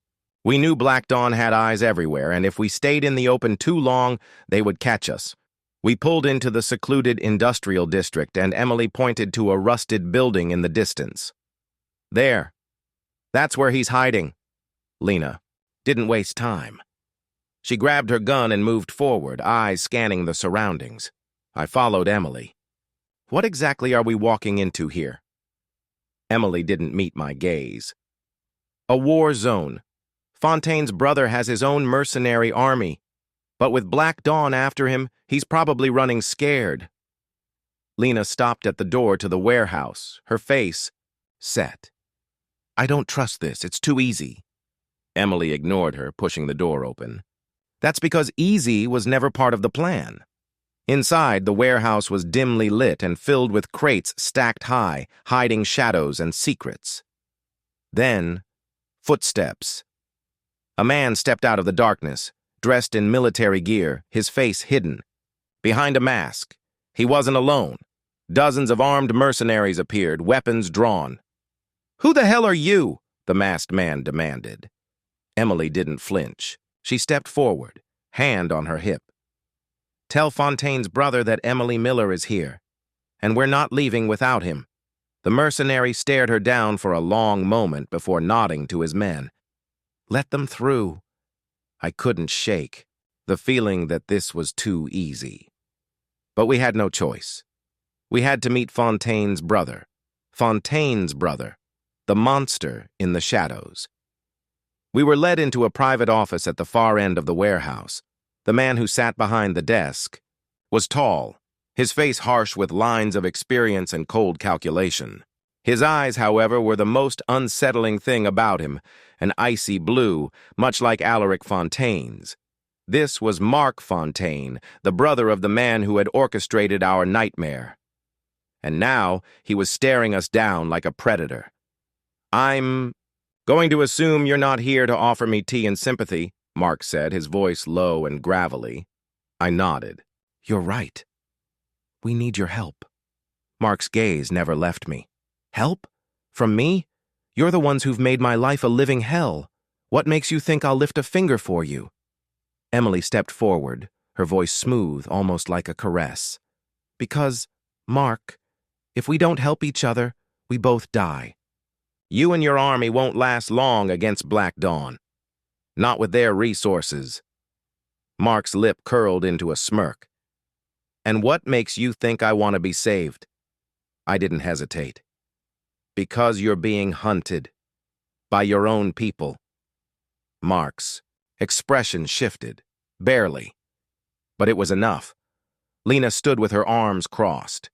We knew Black Dawn had eyes everywhere, and if we stayed in the open too long, they would catch us. We pulled into the secluded industrial district, and Emily pointed to a rusted building in the distance. There. That's where he's hiding. Lena didn't waste time. She grabbed her gun and moved forward, eyes scanning the surroundings. I followed Emily. What exactly are we walking into here? Emily didn't meet my gaze. A war zone. Fontaine's brother has his own mercenary army, but with Black Dawn after him, he's probably running scared. Lena stopped at the door to the warehouse, her face set. I don't trust this. It's too easy. Emily ignored her, pushing the door open. That's because easy was never part of the plan. Inside, the warehouse was dimly lit and filled with crates stacked high, hiding shadows and secrets. Then, footsteps. A man stepped out of the darkness, dressed in military gear, his face hidden. Behind a mask, he wasn't alone. Dozens of armed mercenaries appeared, weapons drawn. Who the hell are you? The masked man demanded. Emily didn't flinch. She stepped forward, hand on her hip. Tell Fontaine's brother that Emily Miller is here, and we're not leaving without him. The mercenary stared her down for a long moment before nodding to his men. Let them through. I couldn't shake the feeling that this was too easy. But we had no choice. We had to meet Fontaine's brother. Fontaine's brother, the monster in the shadows. We were led into a private office at the far end of the warehouse. The man who sat behind the desk was tall, his face harsh with lines of experience and cold calculation. His eyes, however, were the most unsettling thing about him, an icy blue, much like Alaric Fontaine's. This was Mark Fontaine, the brother of the man who had orchestrated our nightmare. And now he was staring us down like a predator. I'm going to assume you're not here to offer me tea and sympathy, Mark said, his voice low and gravelly. I nodded. You're right. We need your help. Mark's gaze never left me. Help? From me? You're the ones who've made my life a living hell. What makes you think I'll lift a finger for you? Emily stepped forward, her voice smooth, almost like a caress. Because, Mark, if we don't help each other, we both die. You and your army won't last long against Black Dawn. Not with their resources. Mark's lip curled into a smirk. And what makes you think I want to be saved? I didn't hesitate. Because you're being hunted. By your own people. Mark's expression shifted. Barely. But it was enough. Lena stood with her arms crossed.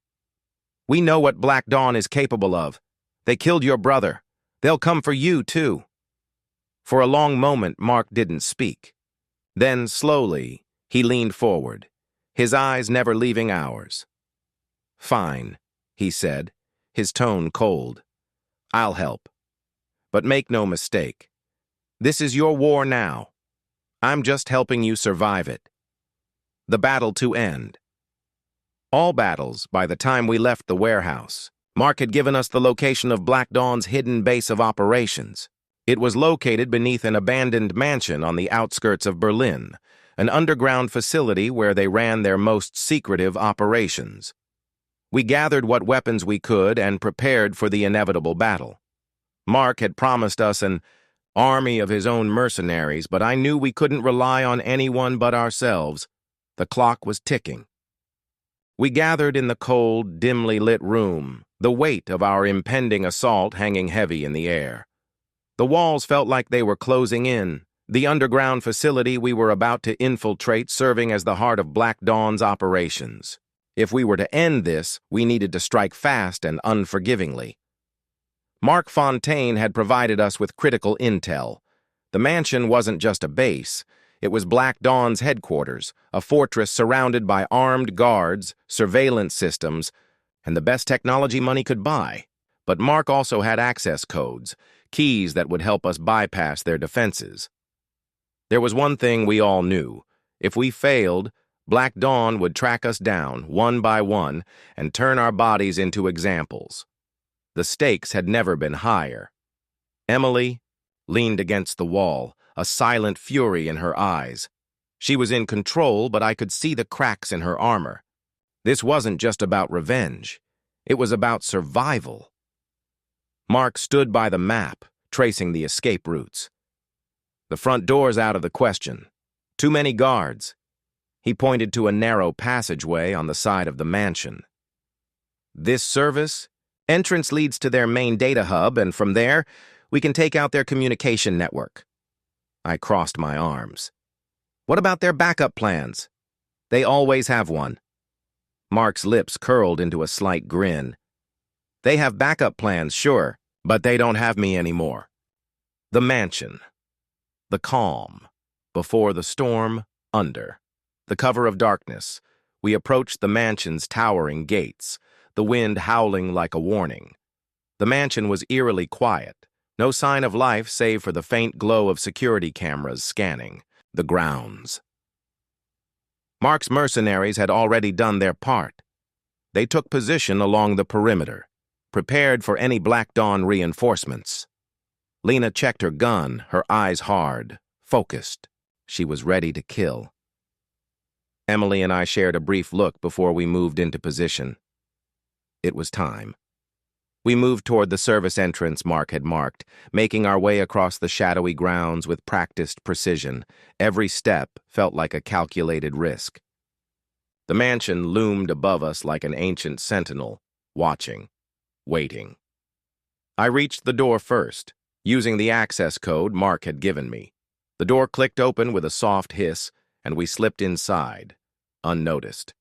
We know what Black Dawn is capable of. They killed your brother. They'll come for you, too. For a long moment, Mark didn't speak. Then, slowly, he leaned forward, his eyes never leaving ours. Fine, he said, his tone cold. I'll help. But make no mistake. This is your war now. I'm just helping you survive it. The battle to end. All battles, by the time we left the warehouse. Mark had given us the location of Black Dawn's hidden base of operations. It was located beneath an abandoned mansion on the outskirts of Berlin, an underground facility where they ran their most secretive operations. We gathered what weapons we could and prepared for the inevitable battle. Mark had promised us an army of his own mercenaries, but I knew we couldn't rely on anyone but ourselves. The clock was ticking. We gathered in the cold, dimly lit room, the weight of our impending assault hanging heavy in the air. The walls felt like they were closing in, the underground facility we were about to infiltrate serving as the heart of Black Dawn's operations. If we were to end this, we needed to strike fast and unforgivingly. Mark Fontaine had provided us with critical intel. The mansion wasn't just a base. It was Black Dawn's headquarters, a fortress surrounded by armed guards, surveillance systems, and the best technology money could buy. But Mark also had access codes, keys that would help us bypass their defenses. There was one thing we all knew. If we failed, Black Dawn would track us down, one by one, and turn our bodies into examples. The stakes had never been higher. Emily leaned against the wall, a silent fury in her eyes. She was in control, but I could see the cracks in her armor. This wasn't just about revenge. It was about survival. Mark stood by the map, tracing the escape routes. The front door's out of the question. Too many guards. He pointed to a narrow passageway on the side of the mansion. This service? Entrance leads to their main data hub, and from there, we can take out their communication network. I crossed my arms. What about their backup plans? They always have one. Mark's lips curled into a slight grin. They have backup plans, sure, but they don't have me anymore. The mansion. The calm. Before the storm, under. The cover of darkness. We approached the mansion's towering gates, the wind howling like a warning. The mansion was eerily quiet, no sign of life save for the faint glow of security cameras scanning the grounds. Mark's mercenaries had already done their part. They took position along the perimeter, prepared for any Black Dawn reinforcements. Lena checked her gun, her eyes hard, focused. She was ready to kill. Emily and I shared a brief look before we moved into position. It was time. We moved toward the service entrance Mark had marked, making our way across the shadowy grounds with practiced precision. Every step felt like a calculated risk. The mansion loomed above us like an ancient sentinel, watching, waiting. I reached the door first, using the access code Mark had given me. The door clicked open with a soft hiss, and we slipped inside, unnoticed.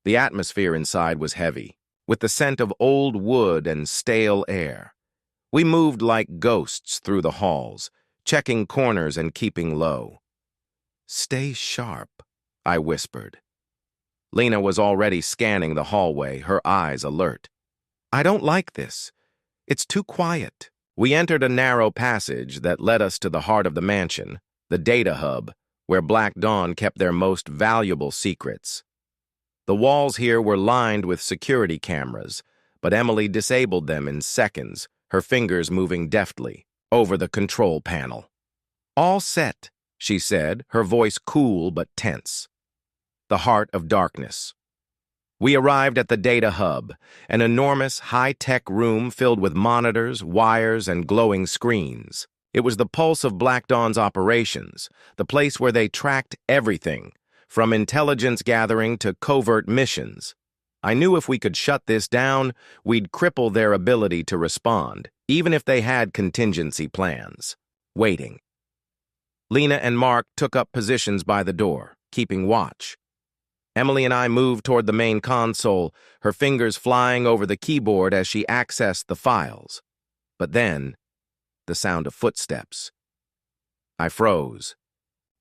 The atmosphere inside was heavy, with the scent of old wood and stale air. We moved like ghosts through the halls, checking corners and keeping low. "Stay sharp," I whispered. Lena was already scanning the hallway, her eyes alert. "I don't like this. It's too quiet." We entered a narrow passage that led us to the heart of the mansion, the data hub, where Black Dawn kept their most valuable secrets. The walls here were lined with security cameras, but Emily disabled them in seconds, her fingers moving deftly over the control panel. "All set," she said, her voice cool but tense. The heart of darkness. We arrived at the data hub, an enormous, high-tech room filled with monitors, wires, and glowing screens. It was the pulse of Black Dawn's operations, the place where they tracked everything, from intelligence gathering to covert missions. I knew if we could shut this down, we'd cripple their ability to respond, even if they had contingency plans. Waiting. Lena and Mark took up positions by the door, keeping watch. Emily and I moved toward the main console, her fingers flying over the keyboard as she accessed the files. But then, the sound of footsteps. I froze.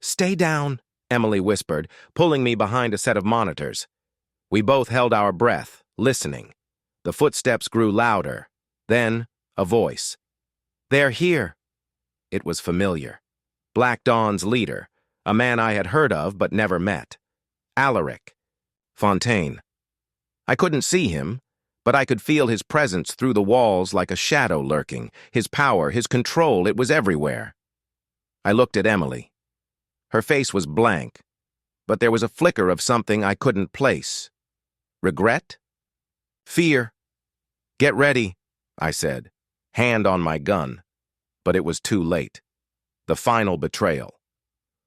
"Stay down," Emily whispered, pulling me behind a set of monitors. We both held our breath, listening. The footsteps grew louder. Then, a voice. "They're here." It was familiar. Black Dawn's leader, a man I had heard of but never met. Alaric. Fontaine. I couldn't see him, but I could feel his presence through the walls like a shadow lurking. His power, his control, it was everywhere. I looked at Emily. Her face was blank, but there was a flicker of something I couldn't place. Regret? Fear? "Get ready," I said, hand on my gun. But it was too late. The final betrayal.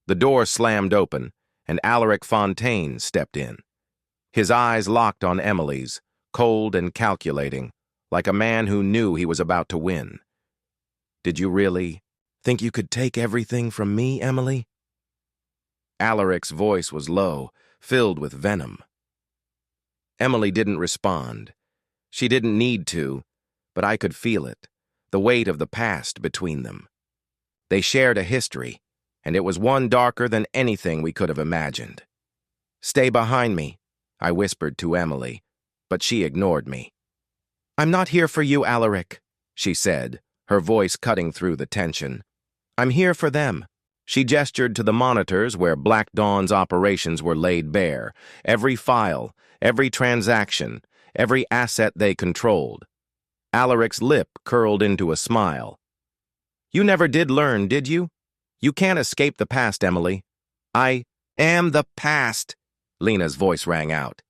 The door slammed open, and Alaric Fontaine stepped in. His eyes locked on Emily's, cold and calculating, like a man who knew he was about to win. "Did you really think you could take everything from me, Emily?" Alaric's voice was low, filled with venom. Emily didn't respond. She didn't need to, but I could feel it, the weight of the past between them. They shared a history, and it was one darker than anything we could have imagined. "Stay behind me," I whispered to Emily, but she ignored me. "I'm not here for you, Alaric," she said, her voice cutting through the tension. "I'm here for them." She gestured to the monitors where Black Dawn's operations were laid bare, every file, every transaction, every asset they controlled. Alaric's lip curled into a smile. "You never did learn, did you? You can't escape the past, Emily. Am the past, Lena's voice rang out.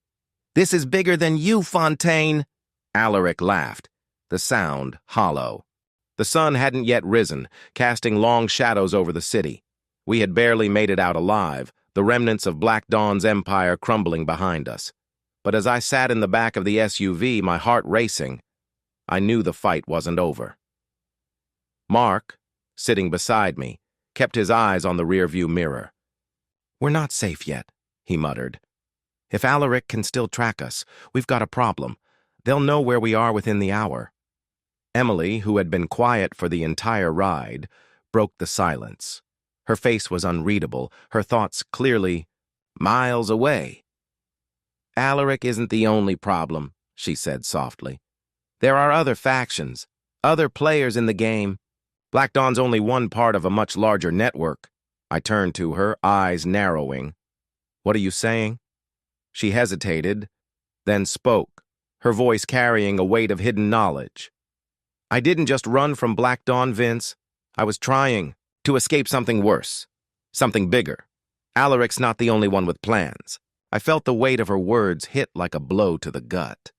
This is bigger than you, Fontaine. Alaric laughed, the sound hollow. The sun hadn't yet risen, casting long shadows over the city. We had barely made it out alive, the remnants of Black Dawn's empire crumbling behind us. But as I sat in the back of the SUV, my heart racing, I knew the fight wasn't over. Mark, sitting beside me, kept his eyes on the rearview mirror. We're not safe yet, he muttered. If Alaric can still track us, we've got a problem. They'll know where we are within the hour. Emily, who had been quiet for the entire ride, broke the silence. Her face was unreadable, her thoughts clearly miles away. Alaric isn't the only problem, she said softly. There are other factions, other players in the game. Black Dawn's only one part of a much larger network. I turned to her, eyes narrowing. What are you saying? She hesitated, then spoke, her voice carrying a weight of hidden knowledge. I didn't just run from Black Dawn, Vince. I was trying to escape something worse, something bigger. Alaric's not the only one with plans. I felt the weight of her words hit like a blow to the gut.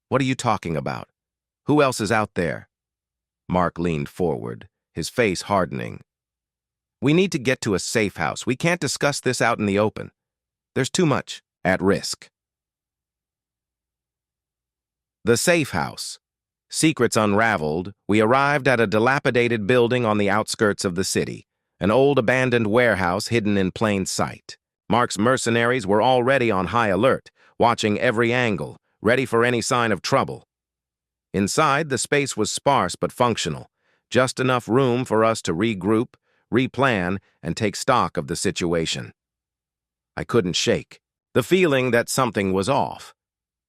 What are you talking about? Who else is out there? Mark leaned forward, his face hardening. We need to get to a safe house. We can't discuss this out in the open. There's too much at risk. The safe house. Secrets unraveled, we arrived at a dilapidated building on the outskirts of the city, an old abandoned warehouse hidden in plain sight. Mark's mercenaries were already on high alert, watching every angle, ready for any sign of trouble. Inside, the space was sparse but functional, just enough room for us to regroup, replan, and take stock of the situation. I couldn't shake the feeling that something was off.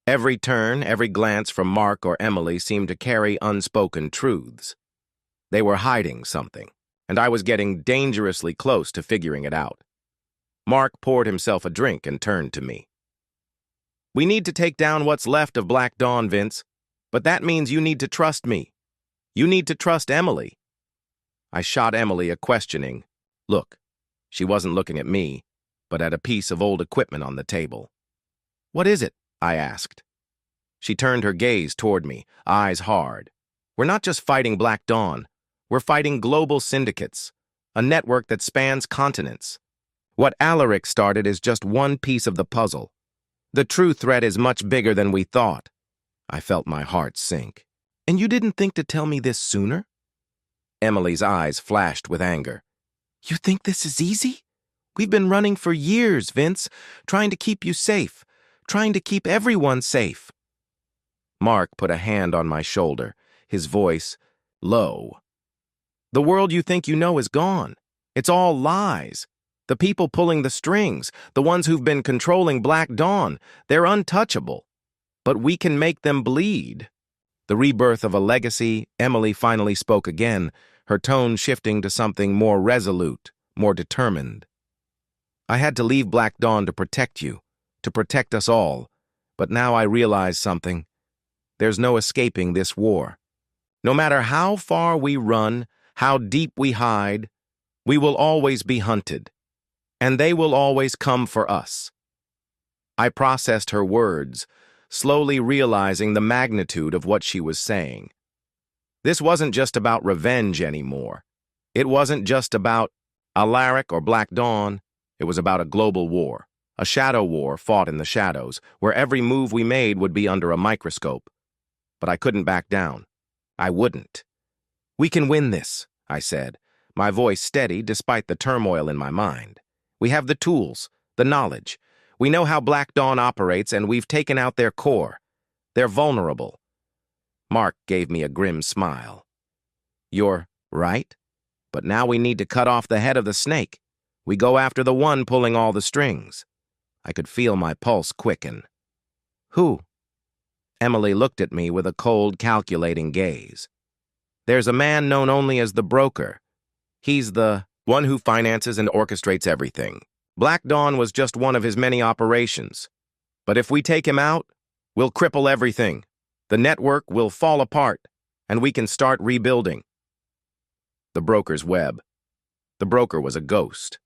Every turn, every glance from Mark or Emily seemed to carry unspoken truths. They were hiding something, and I was getting dangerously close to figuring it out. Mark poured himself a drink and turned to me. We need to take down what's left of Black Dawn, Vince, but that means you need to trust me. You need to trust Emily. I shot Emily a questioning look. She wasn't looking at me, but at a piece of old equipment on the table. What is it? I asked. She turned her gaze toward me, eyes hard. We're not just fighting Black Dawn. We're fighting global syndicates, a network that spans continents. What Alaric started is just one piece of the puzzle. The true threat is much bigger than we thought. I felt my heart sink. And you didn't think to tell me this sooner? Emily's eyes flashed with anger. You think this is easy? We've been running for years, Vince, trying to keep you safe. Trying to keep everyone safe. Mark put a hand on my shoulder, his voice low. The world you think you know is gone. It's all lies. The people pulling the strings, the ones who've been controlling Black Dawn, they're untouchable. But we can make them bleed. The rebirth of a legacy, Emily finally spoke again, her tone shifting to something more resolute, more determined. I had to leave Black Dawn to protect you. To protect us all, but now I realize something. There's no escaping this war. No matter how far we run, how deep we hide, we will always be hunted, and they will always come for us. I processed her words, slowly realizing the magnitude of what she was saying. This wasn't just about revenge anymore. It wasn't just about Alaric or Black Dawn. It was about a global war. A shadow war fought in the shadows, where every move we made would be under a microscope. But I couldn't back down. I wouldn't. We can win this, I said, my voice steady despite the turmoil in my mind. We have the tools, the knowledge. We know how Black Dawn operates, and we've taken out their core. They're vulnerable. Mark gave me a grim smile. You're right, but now we need to cut off the head of the snake. We go after the one pulling all the strings. I could feel my pulse quicken. Who? Emily looked at me with a cold, calculating gaze. There's a man known only as the broker. He's the one who finances and orchestrates everything. Black Dawn was just one of his many operations. But if we take him out, we'll cripple everything. The network will fall apart, and we can start rebuilding. The broker's web. The broker was a ghost.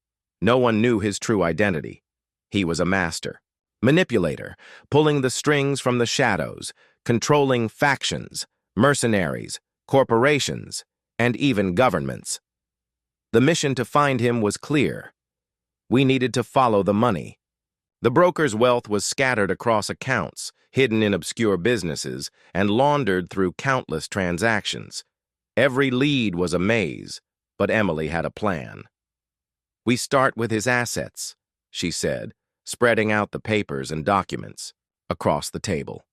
No one knew his true identity. He was a master, manipulator, pulling the strings from the shadows, controlling factions, mercenaries, corporations, and even governments. The mission to find him was clear. We needed to follow the money. The broker's wealth was scattered across accounts, hidden in obscure businesses, and laundered through countless transactions. Every lead was a maze, but Emily had a plan. "We start with his assets," she said, spreading out the papers and documents across the table.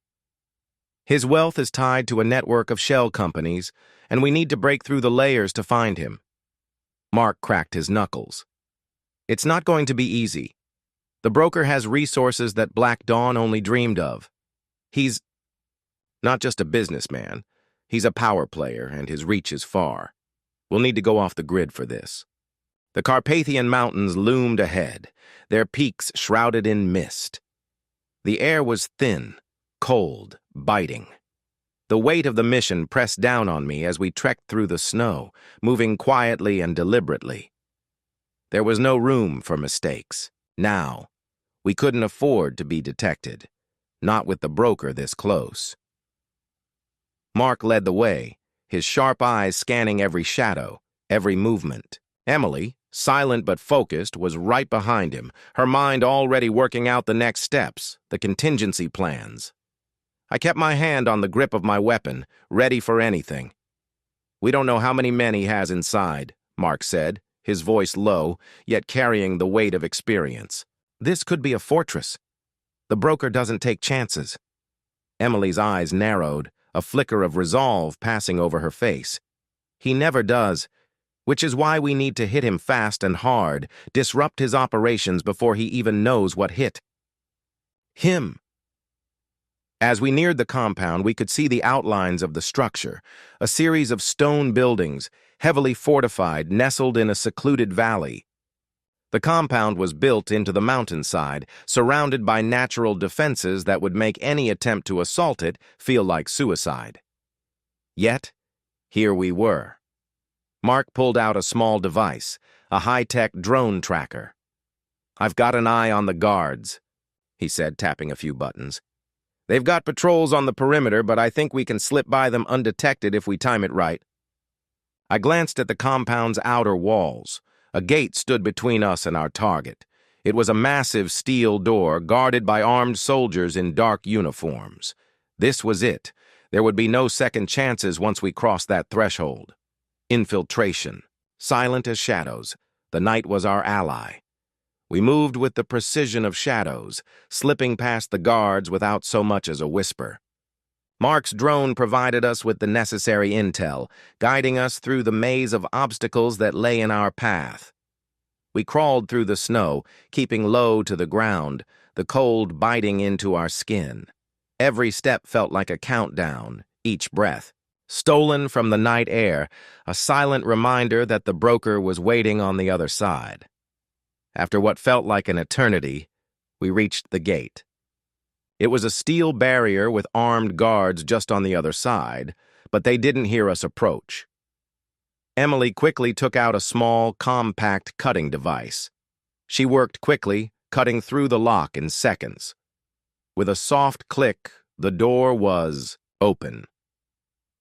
"His wealth is tied to a network of shell companies, and we need to break through the layers to find him." Mark cracked his knuckles. "It's not going to be easy. The broker has resources that Black Dawn only dreamed of. He's not just a businessman. He's a power player, and his reach is far. We'll need to go off the grid for this." The Carpathian Mountains loomed ahead, their peaks shrouded in mist. The air was thin, cold, biting. The weight of the mission pressed down on me as we trekked through the snow, moving quietly and deliberately. There was no room for mistakes. Now, we couldn't afford to be detected, not with the broker this close. Mark led the way, his sharp eyes scanning every shadow, every movement. Emily, silent but focused, was right behind him, her mind already working out the next steps, the contingency plans. I kept my hand on the grip of my weapon, ready for anything. "We don't know how many men he has inside," Mark said, his voice low, yet carrying the weight of experience. "This could be a fortress. The broker doesn't take chances." Emily's eyes narrowed, a flicker of resolve passing over her face. "He never does. Which is why we need to hit him fast and hard, disrupt his operations before he even knows what hit him." As we neared the compound, we could see the outlines of the structure, a series of stone buildings, heavily fortified, nestled in a secluded valley. The compound was built into the mountainside, surrounded by natural defenses that would make any attempt to assault it feel like suicide. Yet, here we were. Mark pulled out a small device, a high-tech drone tracker. "I've got an eye on the guards," he said, tapping a few buttons. "They've got patrols on the perimeter, but I think we can slip by them undetected if we time it right." I glanced at the compound's outer walls. A gate stood between us and our target. It was a massive steel door guarded by armed soldiers in dark uniforms. This was it. There would be no second chances once we crossed that threshold. Infiltration. Silent as shadows, the night was our ally. We moved with the precision of shadows, slipping past the guards without so much as a whisper. Mark's drone provided us with the necessary intel, guiding us through the maze of obstacles that lay in our path. We crawled through the snow, keeping low to the ground, the cold biting into our skin. Every step felt like a countdown, each breath. Stolen from the night air, a silent reminder that the broker was waiting on the other side. After what felt like an eternity, we reached the gate. It was a steel barrier with armed guards just on the other side, but they didn't hear us approach. Emily quickly took out a small, compact cutting device. She worked quickly, cutting through the lock in seconds. With a soft click, the door was open.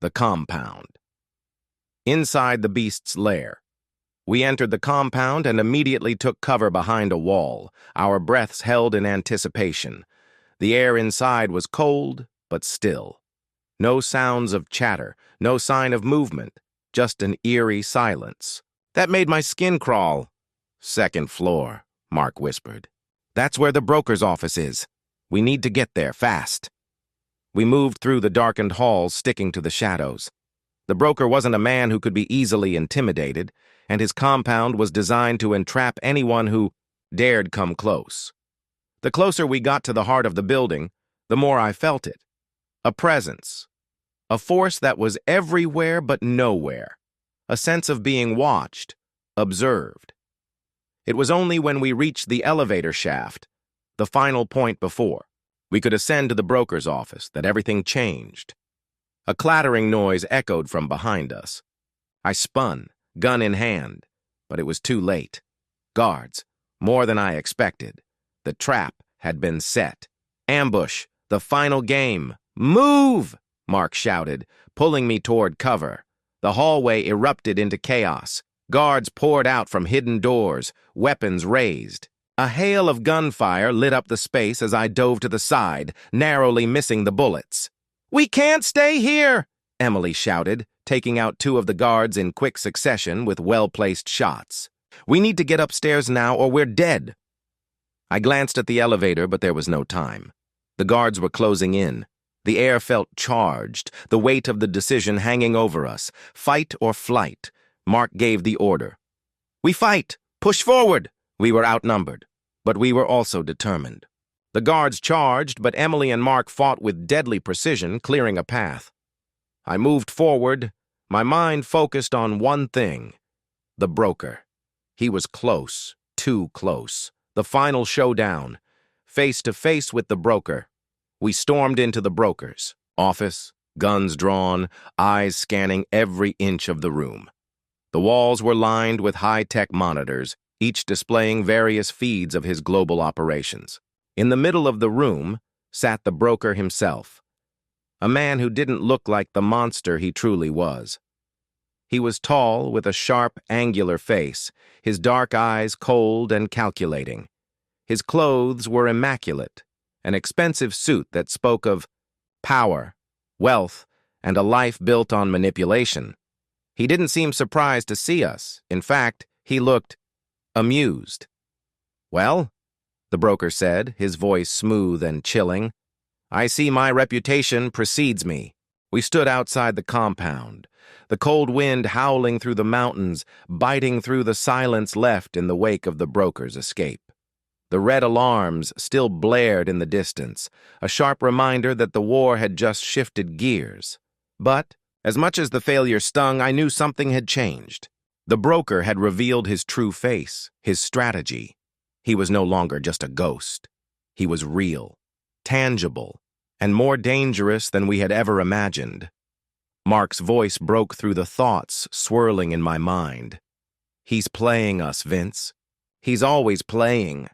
The compound. Inside the beast's lair. We entered the compound and immediately took cover behind a wall, our breaths held in anticipation. The air inside was cold, but still. No sounds of chatter, no sign of movement, just an eerie silence. "That made my skin crawl." "Second floor," Mark whispered. "That's where the broker's office is. We need to get there fast." We moved through the darkened halls, sticking to the shadows. The broker wasn't a man who could be easily intimidated, and his compound was designed to entrap anyone who dared come close. The closer we got to the heart of the building, the more I felt it. A presence. A force that was everywhere but nowhere. A sense of being watched, observed. It was only when we reached the elevator shaft, the final point before we could ascend to the broker's office, that everything changed. A clattering noise echoed from behind us. I spun, gun in hand, but it was too late. Guards, More than I expected. The trap had been set. Ambush, the final game. Move! Mark shouted, pulling me toward cover. The hallway erupted into chaos. Guards poured out from hidden doors, weapons raised. A hail of gunfire lit up the space as I dove to the side, narrowly missing the bullets. "We can't stay here!" Emily shouted, taking out two of the guards in quick succession with well-placed shots. "We need to get upstairs now or we're dead." I glanced at the elevator, but there was no time. The guards were closing in. The air felt charged, the weight of the decision hanging over us. Fight or flight. Mark gave the order. "We fight! Push forward!" We were outnumbered, but we were also determined. The guards charged, but Emily and Mark fought with deadly precision, clearing a path. I moved forward, my mind focused on one thing: the broker. He was close, too close. The final showdown. Face to face with the broker. We stormed into the broker's office, guns drawn, eyes scanning every inch of the room. The walls were lined with high-tech monitors, each displaying various feeds of his global operations. In the middle of the room sat the broker himself, a man who didn't look like the monster he truly was. He was tall, with a sharp, angular face, his dark eyes cold and calculating. His clothes were immaculate, an expensive suit that spoke of power, wealth, and a life built on manipulation. He didn't seem surprised to see us. In fact, he looked amused. "Well," the broker said, his voice smooth and chilling, "I see my reputation precedes me." We stood outside the compound, the cold wind howling through the mountains, biting through the silence left in the wake of the broker's escape. The red alarms still blared in the distance, a sharp reminder that the war had just shifted gears. But, as much as the failure stung, I knew something had changed. The broker had revealed his true face, his strategy. He was no longer just a ghost. He was real, tangible, and more dangerous than we had ever imagined. Mark's voice broke through the thoughts swirling in my mind. "He's playing us, Vince. He's always playing."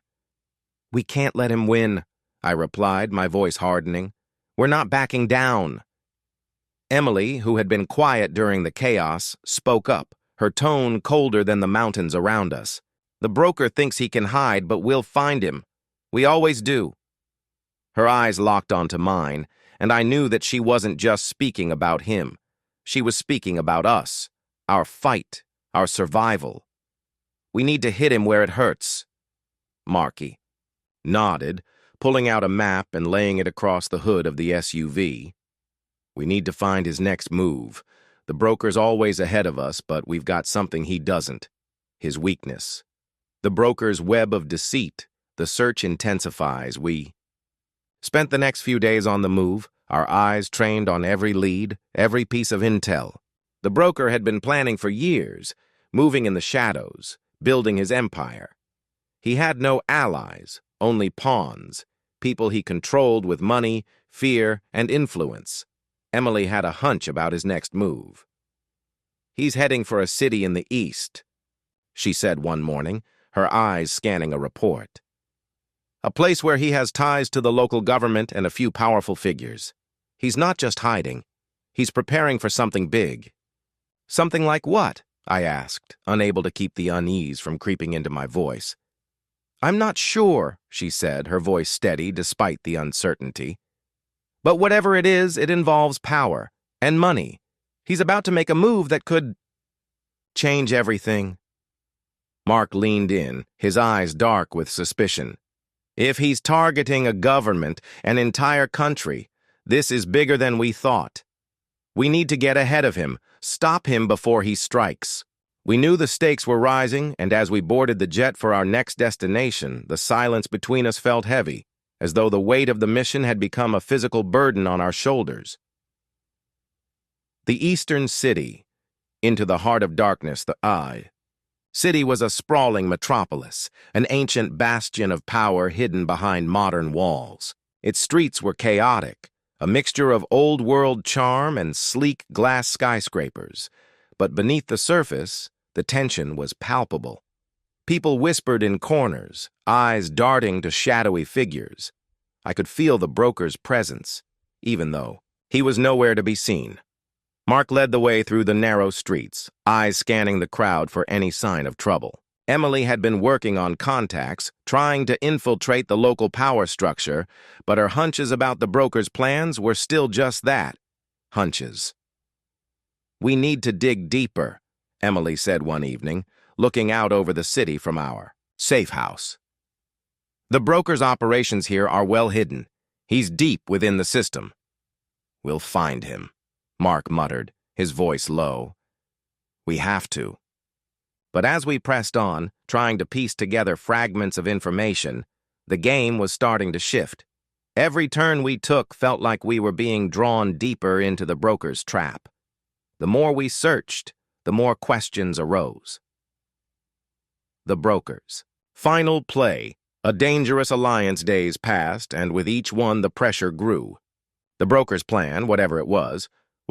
"We can't let him win," I replied, my voice hardening. "We're not backing down." Emily, who had been quiet during the chaos, spoke up, her tone colder than the mountains around us. "The broker thinks he can hide, but we'll find him. We always do." Her eyes locked onto mine, and I knew that she wasn't just speaking about him. She was speaking about us, our fight, our survival. "We need to hit him where it hurts." Marky nodded, pulling out a map and laying it across the hood of the SUV. "We need to find his next move. The broker's always ahead of us, but we've got something he doesn't: his weakness. The broker's web of deceit. The search intensifies. We spent the next few days on the move, our eyes trained on every lead, every piece of intel. The broker had been planning for years, moving in the shadows, building his empire. He had no allies, only pawns, people he controlled with money, fear, and influence. Emily had a hunch about his next move. "He's heading for a city in the east," she said one morning, her eyes scanning a report. "A place where he has ties to the local government and a few powerful figures. He's not just hiding. He's preparing for something big." "Something like what?" I asked, unable to keep the unease from creeping into my voice. "I'm not sure," she said, her voice steady despite the uncertainty. "But whatever it is, it involves power and money. He's about to make a move that could change everything." Mark leaned in, his eyes dark with suspicion. "If he's targeting a government, an entire country, this is bigger than we thought. We need to get ahead of him, stop him before he strikes." We knew the stakes were rising, and as we boarded the jet for our next destination, the silence between us felt heavy, as though the weight of the mission had become a physical burden on our shoulders. The eastern city, into the heart of darkness, the city was a sprawling metropolis, an ancient bastion of power hidden behind modern walls. Its streets were chaotic, a mixture of old-world charm and sleek glass skyscrapers. But beneath the surface, the tension was palpable. People whispered in corners, eyes darting to shadowy figures. I could feel the broker's presence, even though he was nowhere to be seen. Mark led the way through the narrow streets, eyes scanning the crowd for any sign of trouble. Emily had been working on contacts, trying to infiltrate the local power structure, but her hunches about the broker's plans were still just that, hunches. "We need to dig deeper," Emily said one evening, looking out over the city from our safe house. "The broker's operations here are well hidden. He's deep within the system." "We'll find him," Mark muttered, his voice low. "We have to." But as we pressed on, trying to piece together fragments of information, the game was starting to shift. Every turn we took felt like we were being drawn deeper into the broker's trap. The more we searched, the more questions arose. The brokers. Final play. A dangerous alliance days passed, and with each one the pressure grew. The broker's plan, whatever it was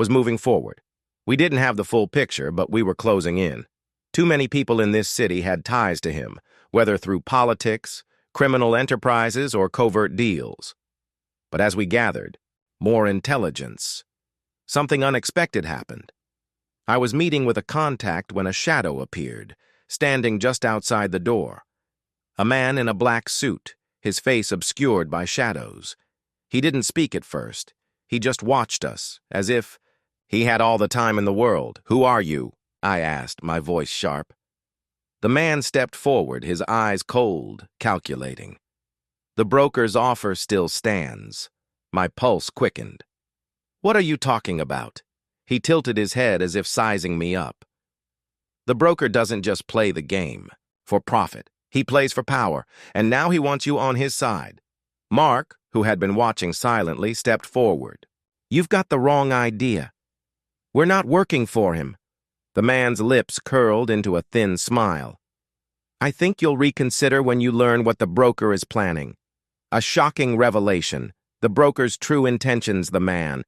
moving forward. We didn't have the full picture, but we were closing in. Too many people in this city had ties to him, whether through politics, criminal enterprises, or covert deals. But as we gathered, more intelligence. Something unexpected happened. I was meeting with a contact when a shadow appeared, standing just outside the door. A man in a black suit, his face obscured by shadows. He didn't speak at first. He just watched us, as if he had all the time in the world. "Who are you?" I asked, my voice sharp. The man stepped forward, his eyes cold, calculating. "The broker's offer still stands." My pulse quickened. "What are you talking about?" He tilted his head as if sizing me up. "The broker doesn't just play the game for profit. He plays for power, and now he wants you on his side." Mark, who had been watching silently, stepped forward. "You've got the wrong idea. We're not working for him." The man's lips curled into a thin smile. "I think you'll reconsider when you learn what the broker is planning." A shocking revelation. The broker's true intentions. The man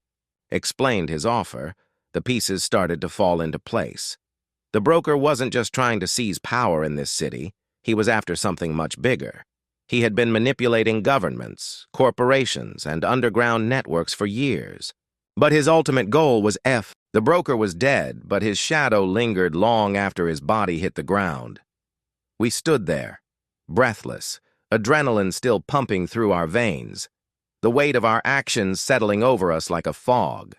explained his offer. The pieces started to fall into place. The broker wasn't just trying to seize power in this city. He was after something much bigger. He had been manipulating governments, corporations, and underground networks for years. But his ultimate goal was The broker was dead, but his shadow lingered long after his body hit the ground. We stood there, breathless, adrenaline still pumping through our veins, the weight of our actions settling over us like a fog.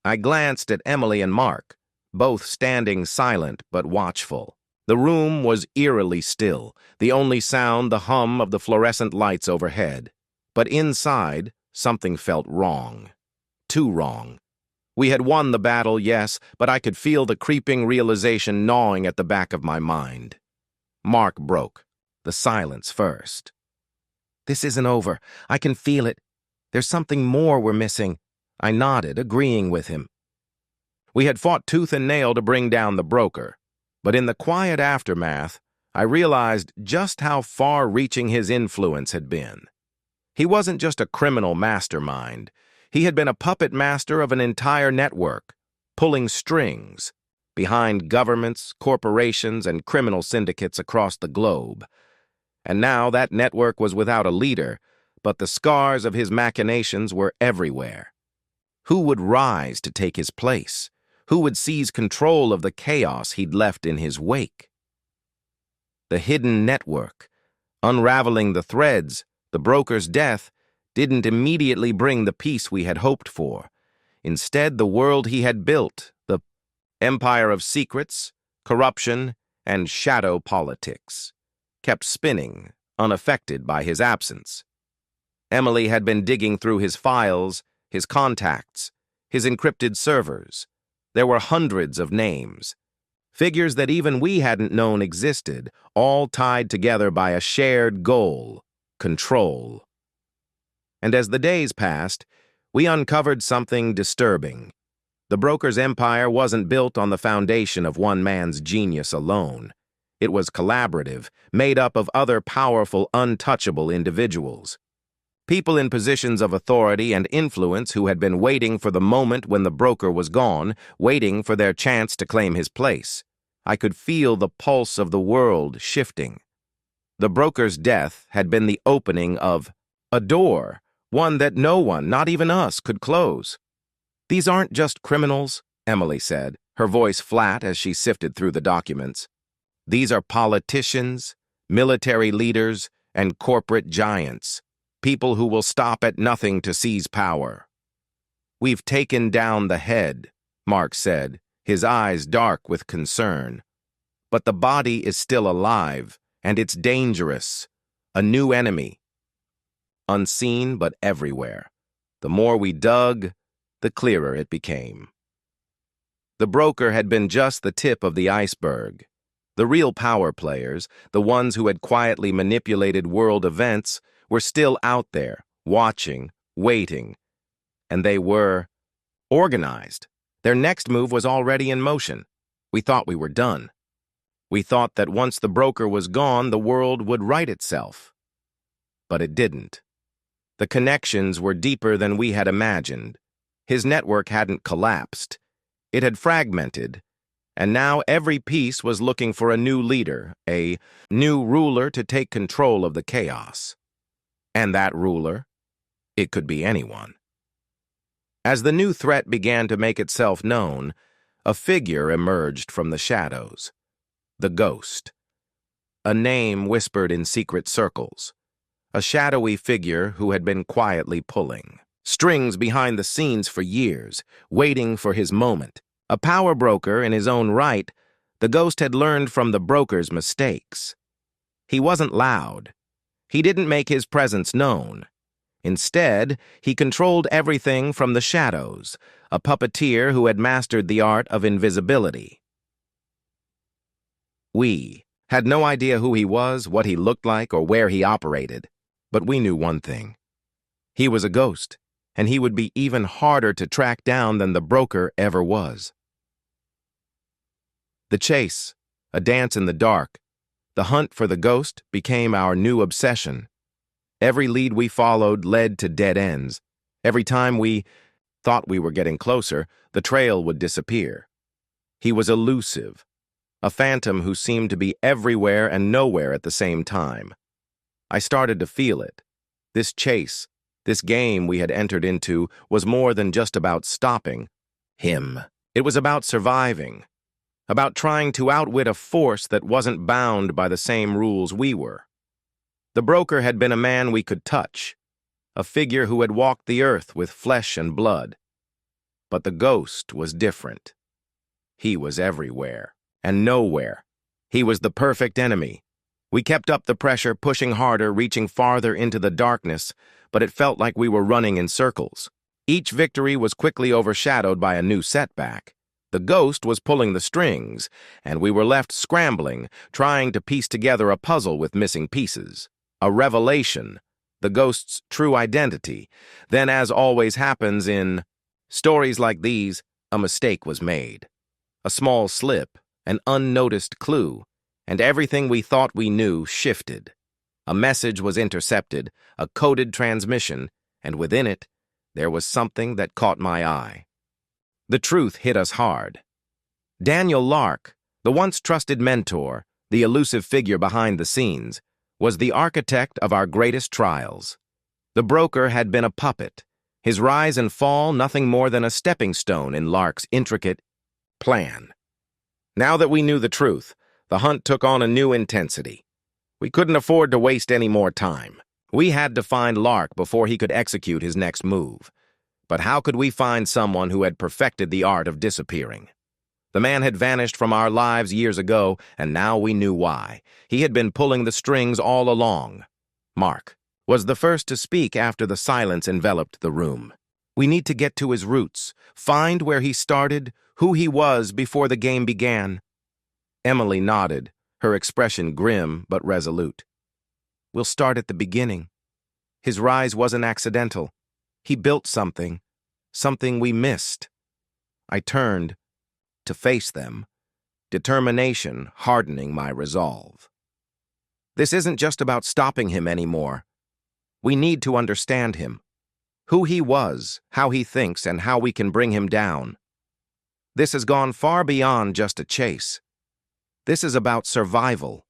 I glanced at Emily and Mark, both standing silent but watchful. The room was eerily still, the only sound the hum of the fluorescent lights overhead. But inside, something felt wrong. Too wrong. We had won the battle, yes, but I could feel the creeping realization gnawing at the back of my mind. Mark broke, the silence first. "This isn't over. I can feel it. There's something more we're missing." I nodded, agreeing with him. We had fought tooth and nail to bring down the broker, but in the quiet aftermath, I realized just how far-reaching his influence had been. He wasn't just a criminal mastermind. He had been a puppet master of an entire network, pulling strings behind governments, corporations, and criminal syndicates across the globe. And now that network was without a leader, but the scars of his machinations were everywhere. Who would rise to take his place? Who would seize control of the chaos he'd left in his wake? The hidden network, unraveling the threads, the broker's death, didn't immediately bring the peace we had hoped for. Instead, the world he had built, the empire of secrets, corruption, and shadow politics, kept spinning, unaffected by his absence. Emily had been digging through his files, his contacts, his encrypted servers. There were hundreds of names, figures that even we hadn't known existed, all tied together by a shared goal: control. And as the days passed, we uncovered something disturbing. The broker's empire wasn't built on the foundation of one man's genius alone. It was collaborative, made up of other powerful, untouchable individuals. People in positions of authority and influence who had been waiting for the moment when the broker was gone, waiting for their chance to claim his place. I could feel the pulse of the world shifting. The broker's death had been the opening of a door, one that no one, not even us, could close. "These aren't just criminals," Emily said, her voice flat as she sifted through the documents. "These are politicians, military leaders, and corporate giants, people who will stop at nothing to seize power." "We've taken down the head," Mark said, his eyes dark with concern. "But the body is still alive, and it's dangerous. A new enemy. Unseen but everywhere. The more we dug, the clearer it became." The broker had been just the tip of the iceberg. The real power players, the ones who had quietly manipulated world events, were still out there, watching, waiting. And they were organized. Their next move was already in motion. We thought we were done. We thought that once the broker was gone, the world would right itself. But it didn't. The connections were deeper than we had imagined. His network hadn't collapsed. It had fragmented, and now every piece was looking for a new leader, a new ruler to take control of the chaos. And that ruler, it could be anyone. As the new threat began to make itself known, a figure emerged from the shadows. The ghost. A name whispered in secret circles. A shadowy figure who had been quietly pulling strings behind the scenes for years, waiting for his moment. A power broker in his own right, the ghost had learned from the broker's mistakes. He wasn't loud. He didn't make his presence known. Instead, he controlled everything from the shadows, a puppeteer who had mastered the art of invisibility. We had no idea who he was, what he looked like, or where he operated. But we knew one thing. He was a ghost, and he would be even harder to track down than the broker ever was. The chase, a dance in the dark, the hunt for the ghost became our new obsession. Every lead we followed led to dead ends. Every time we thought we were getting closer, the trail would disappear. He was elusive, a phantom who seemed to be everywhere and nowhere at the same time. I started to feel it. This chase, this game we had entered into, was more than just about stopping him. It was about surviving, about trying to outwit a force that wasn't bound by the same rules we were. The broker had been a man we could touch, a figure who had walked the earth with flesh and blood. But the ghost was different. He was everywhere and nowhere. He was the perfect enemy. We kept up the pressure, pushing harder, reaching farther into the darkness, but it felt like we were running in circles. Each victory was quickly overshadowed by a new setback. The ghost was pulling the strings, and we were left scrambling, trying to piece together a puzzle with missing pieces. A revelation, the ghost's true identity. Then, as always happens in stories like these, a mistake was made. A small slip, an unnoticed clue, and everything we thought we knew shifted. A message was intercepted, a coded transmission, and within it, there was something that caught my eye. The truth hit us hard. Daniel Lark, the once trusted mentor, the elusive figure behind the scenes, was the architect of our greatest trials. The broker had been a puppet, his rise and fall nothing more than a stepping stone in Lark's intricate plan. Now that we knew the truth, the hunt took on a new intensity. We couldn't afford to waste any more time. We had to find Lark before he could execute his next move. But how could we find someone who had perfected the art of disappearing? The man had vanished from our lives years ago, and now we knew why. He had been pulling the strings all along. Mark was the first to speak after the silence enveloped the room. "We need to get to his roots, find where he started, who he was before the game began." Emily nodded, her expression grim but resolute. "We'll start at the beginning. His rise wasn't accidental. He built something we missed." I turned to face them, determination hardening my resolve. This isn't just about stopping him anymore. We need to understand him, who he was, how he thinks, and how we can bring him down. This has gone far beyond just a chase. This is about survival.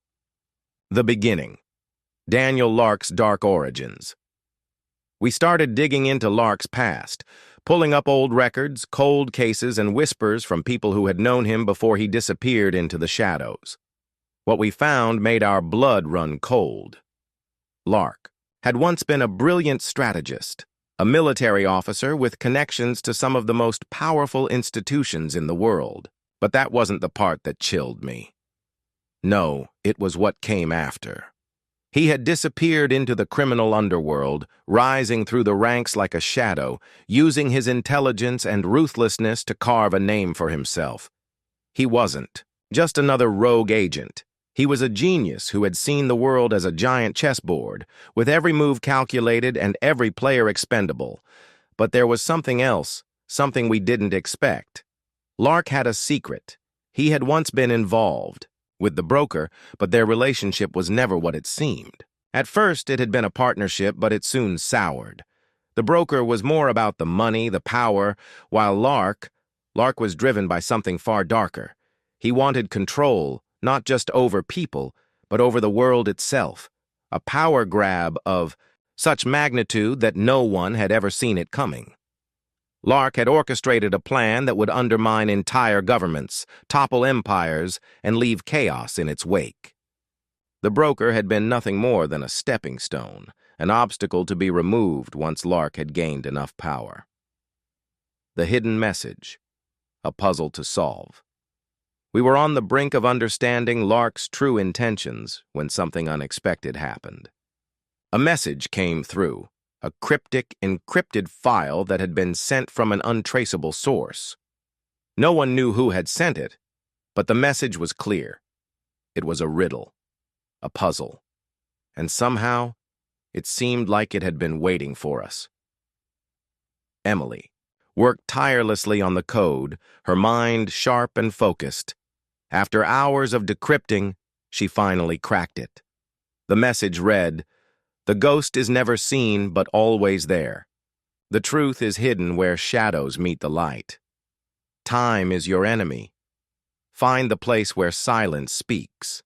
The beginning. Daniel Lark's dark origins. We started digging into Lark's past, pulling up old records, cold cases, and whispers from people who had known him before he disappeared into the shadows. What we found made our blood run cold. Lark had once been a brilliant strategist, a military officer with connections to some of the most powerful institutions in the world. But that wasn't the part that chilled me. No, it was what came after. He had disappeared into the criminal underworld, rising through the ranks like a shadow, using his intelligence and ruthlessness to carve a name for himself. He wasn't just another rogue agent. He was a genius who had seen the world as a giant chessboard, with every move calculated and every player expendable. But there was something else, something we didn't expect. Lark had a secret. He had once been involved with the broker, but their relationship was never what it seemed. At first, it had been a partnership, but it soon soured. The broker was more about the money, the power, while Lark was driven by something far darker. He wanted control, not just over people, but over the world itself. A power grab of such magnitude that no one had ever seen it coming. Lark had orchestrated a plan that would undermine entire governments, topple empires, and leave chaos in its wake. The broker had been nothing more than a stepping stone, an obstacle to be removed once Lark had gained enough power. The hidden message, a puzzle to solve. We were on the brink of understanding Lark's true intentions when something unexpected happened. A message came through. A cryptic, encrypted file that had been sent from an untraceable source. No one knew who had sent it, but the message was clear. It was a riddle, a puzzle, and somehow it seemed like it had been waiting for us. Emily worked tirelessly on the code, her mind sharp and focused. After hours of decrypting, she finally cracked it. The message read, "The ghost is never seen, but always there. The truth is hidden where shadows meet the light. Time is your enemy. Find the place where silence speaks."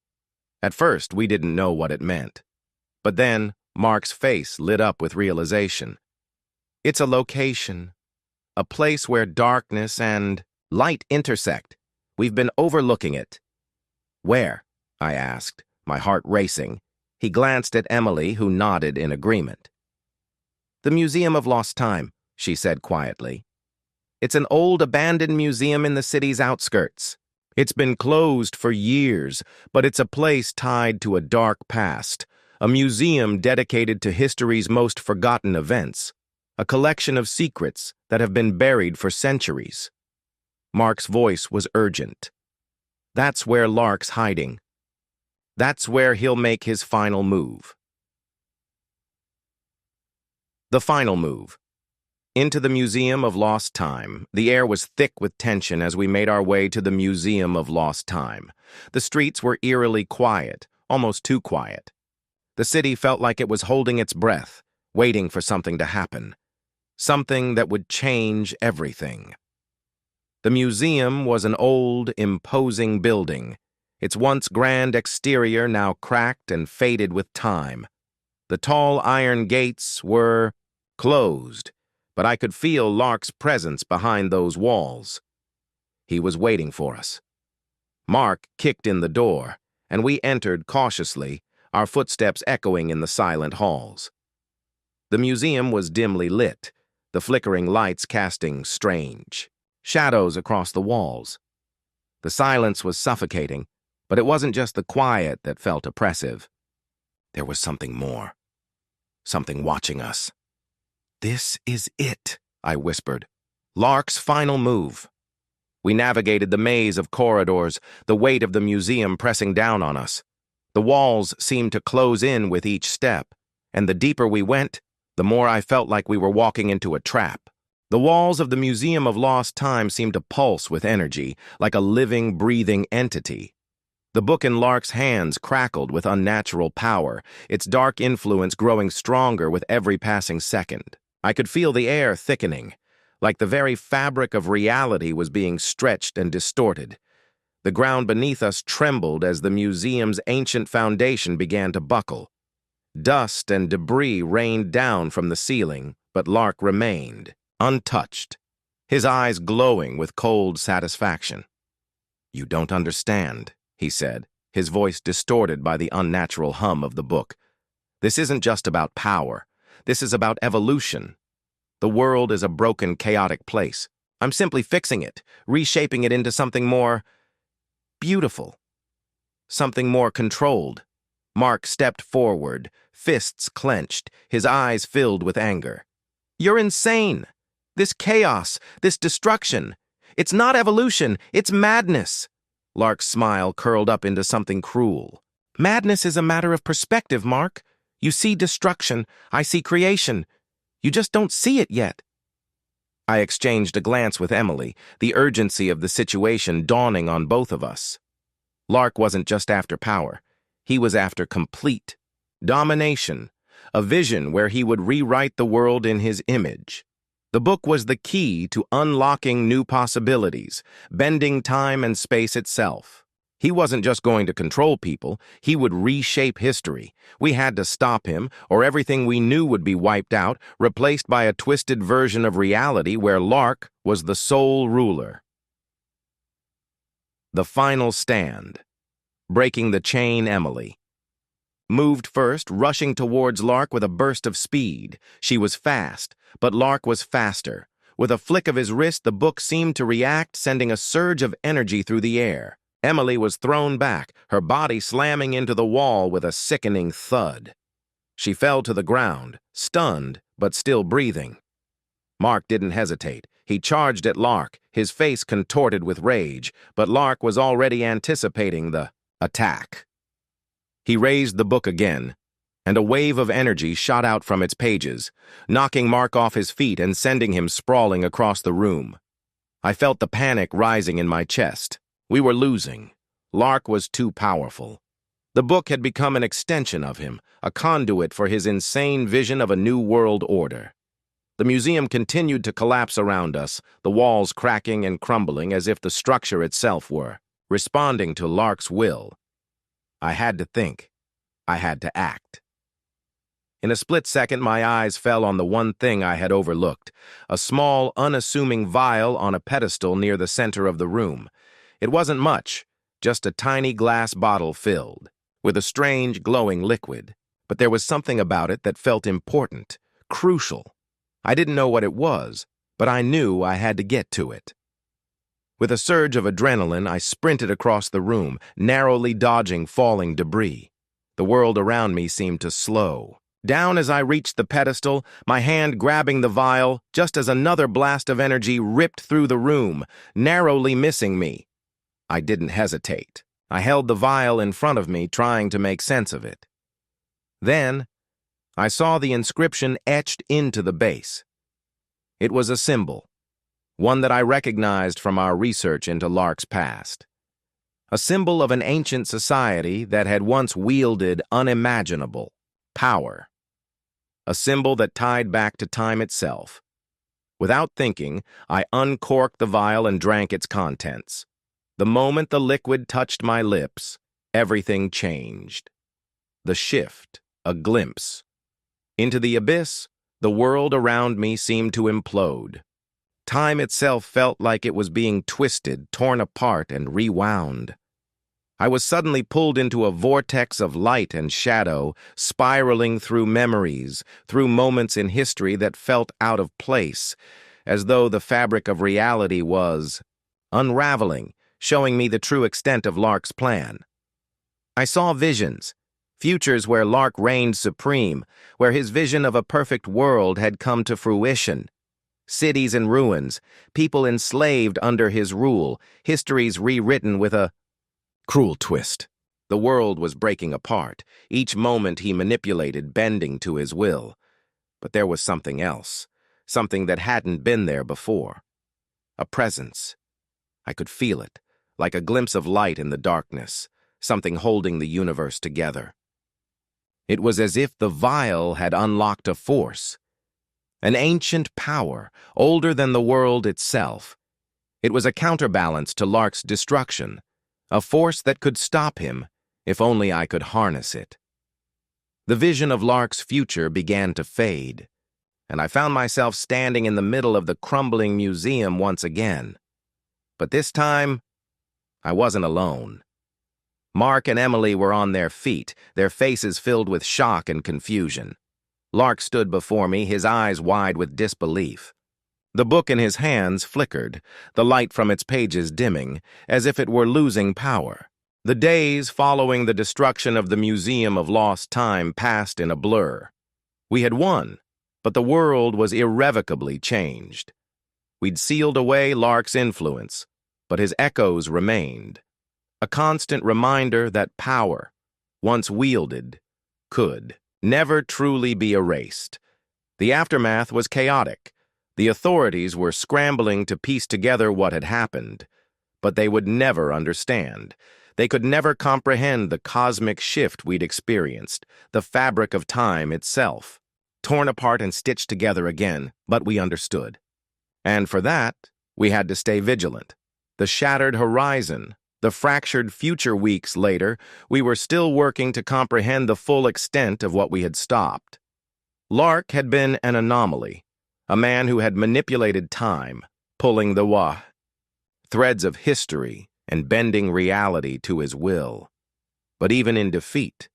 At first, we didn't know what it meant. But then, Mark's face lit up with realization. It's a location, a place where darkness and light intersect. We've been overlooking it. "Where?" I asked, my heart racing. He glanced at Emily, who nodded in agreement. "The Museum of Lost Time," she said quietly. "It's an old abandoned museum in the city's outskirts. It's been closed for years, but it's a place tied to a dark past, a museum dedicated to history's most forgotten events, a collection of secrets that have been buried for centuries." Mark's voice was urgent. "That's where Lark's hiding. That's where he'll make his final move." The final move. Into the Museum of Lost Time. The air was thick with tension as we made our way to the Museum of Lost Time. The streets were eerily quiet, almost too quiet. The city felt like it was holding its breath, waiting for something to happen. Something that would change everything. The museum was an old, imposing building, its once grand exterior now cracked and faded with time. The tall iron gates were closed, but I could feel Lark's presence behind those walls. He was waiting for us. Mark kicked in the door, and we entered cautiously, our footsteps echoing in the silent halls. The museum was dimly lit, the flickering lights casting strange shadows across the walls. The silence was suffocating, but it wasn't just the quiet that felt oppressive. There was something more, something watching us. "This is it," I whispered. "Lark's final move." We navigated the maze of corridors, the weight of the museum pressing down on us. The walls seemed to close in with each step, and the deeper we went, the more I felt like we were walking into a trap. The walls of the Museum of Lost Time seemed to pulse with energy, like a living, breathing entity. The book in Lark's hands crackled with unnatural power, its dark influence growing stronger with every passing second. I could feel the air thickening, like the very fabric of reality was being stretched and distorted. The ground beneath us trembled as the museum's ancient foundation began to buckle. Dust and debris rained down from the ceiling, but Lark remained, untouched, his eyes glowing with cold satisfaction. "You don't understand," he said, his voice distorted by the unnatural hum of the book. "This isn't just about power. This is about evolution. The world is a broken, chaotic place. I'm simply fixing it, reshaping it into something more beautiful, something more controlled." Mark stepped forward, fists clenched, his eyes filled with anger. "You're insane! This chaos, this destruction. It's not evolution, it's madness." Lark's smile curled up into something cruel. "Madness is a matter of perspective, Mark. You see destruction, I see creation. You just don't see it yet." I exchanged a glance with Emily, the urgency of the situation dawning on both of us. Lark wasn't just after power. He was after complete domination, a vision where he would rewrite the world in his image. The book was the key to unlocking new possibilities, bending time and space itself. He wasn't just going to control people, he would reshape history. We had to stop him, or everything we knew would be wiped out, replaced by a twisted version of reality where Lark was the sole ruler. The final stand. Breaking the chain, Emily moved first, rushing towards Lark with a burst of speed. She was fast, but Lark was faster. With a flick of his wrist, the book seemed to react, sending a surge of energy through the air. Emily was thrown back, her body slamming into the wall with a sickening thud. She fell to the ground, stunned, but still breathing. Mark didn't hesitate. He charged at Lark, his face contorted with rage, but Lark was already anticipating the attack. He raised the book again, and a wave of energy shot out from its pages, knocking Mark off his feet and sending him sprawling across the room. I felt the panic rising in my chest. We were losing. Lark was too powerful. The book had become an extension of him, a conduit for his insane vision of a new world order. The museum continued to collapse around us, the walls cracking and crumbling as if the structure itself were responding to Lark's will. I had to think. I had to act. In a split second, my eyes fell on the one thing I had overlooked, a small, unassuming vial on a pedestal near the center of the room. It wasn't much, just a tiny glass bottle filled with a strange, glowing liquid. But there was something about it that felt important, crucial. I didn't know what it was, but I knew I had to get to it. With a surge of adrenaline, I sprinted across the room, narrowly dodging falling debris. The world around me seemed to slow down as I reached the pedestal, my hand grabbing the vial, just as another blast of energy ripped through the room, narrowly missing me. I didn't hesitate. I held the vial in front of me, trying to make sense of it. Then, I saw the inscription etched into the base. It was a symbol, one that I recognized from our research into Lark's past. A symbol of an ancient society that had once wielded unimaginable power. A symbol that tied back to time itself. Without thinking, I uncorked the vial and drank its contents. The moment the liquid touched my lips, everything changed. The shift, a glimpse. Into the abyss, the world around me seemed to implode. Time itself felt like it was being twisted, torn apart, and rewound. I was suddenly pulled into a vortex of light and shadow, spiraling through memories, through moments in history that felt out of place, as though the fabric of reality was unraveling, showing me the true extent of Lark's plan. I saw visions, futures where Lark reigned supreme, where his vision of a perfect world had come to fruition. Cities in ruins, people enslaved under his rule, histories rewritten with a cruel twist. The world was breaking apart, each moment he manipulated bending to his will. But there was something else, something that hadn't been there before. A presence. I could feel it, like a glimpse of light in the darkness, something holding the universe together. It was as if the vial had unlocked a force, an ancient power, older than the world itself. It was a counterbalance to Lark's destruction, a force that could stop him if only I could harness it. The vision of Lark's future began to fade, and I found myself standing in the middle of the crumbling museum once again. But this time, I wasn't alone. Mark and Emily were on their feet, their faces filled with shock and confusion. Lark stood before me, his eyes wide with disbelief. The book in his hands flickered, the light from its pages dimming, as if it were losing power. The days following the destruction of the Museum of Lost Time passed in a blur. We had won, but the world was irrevocably changed. We'd sealed away Lark's influence, but his echoes remained. A constant reminder that power, once wielded, could never truly be erased. The aftermath was chaotic. The authorities were scrambling to piece together what had happened, but they would never understand. They could never comprehend the cosmic shift we'd experienced, the fabric of time itself. Torn apart and stitched together again, but we understood. And for that, we had to stay vigilant. The shattered horizon, the fractured future. Weeks later, we were still working to comprehend the full extent of what we had stopped. Lark had been an anomaly, a man who had manipulated time, pulling the threads of history and bending reality to his will. But even in defeat,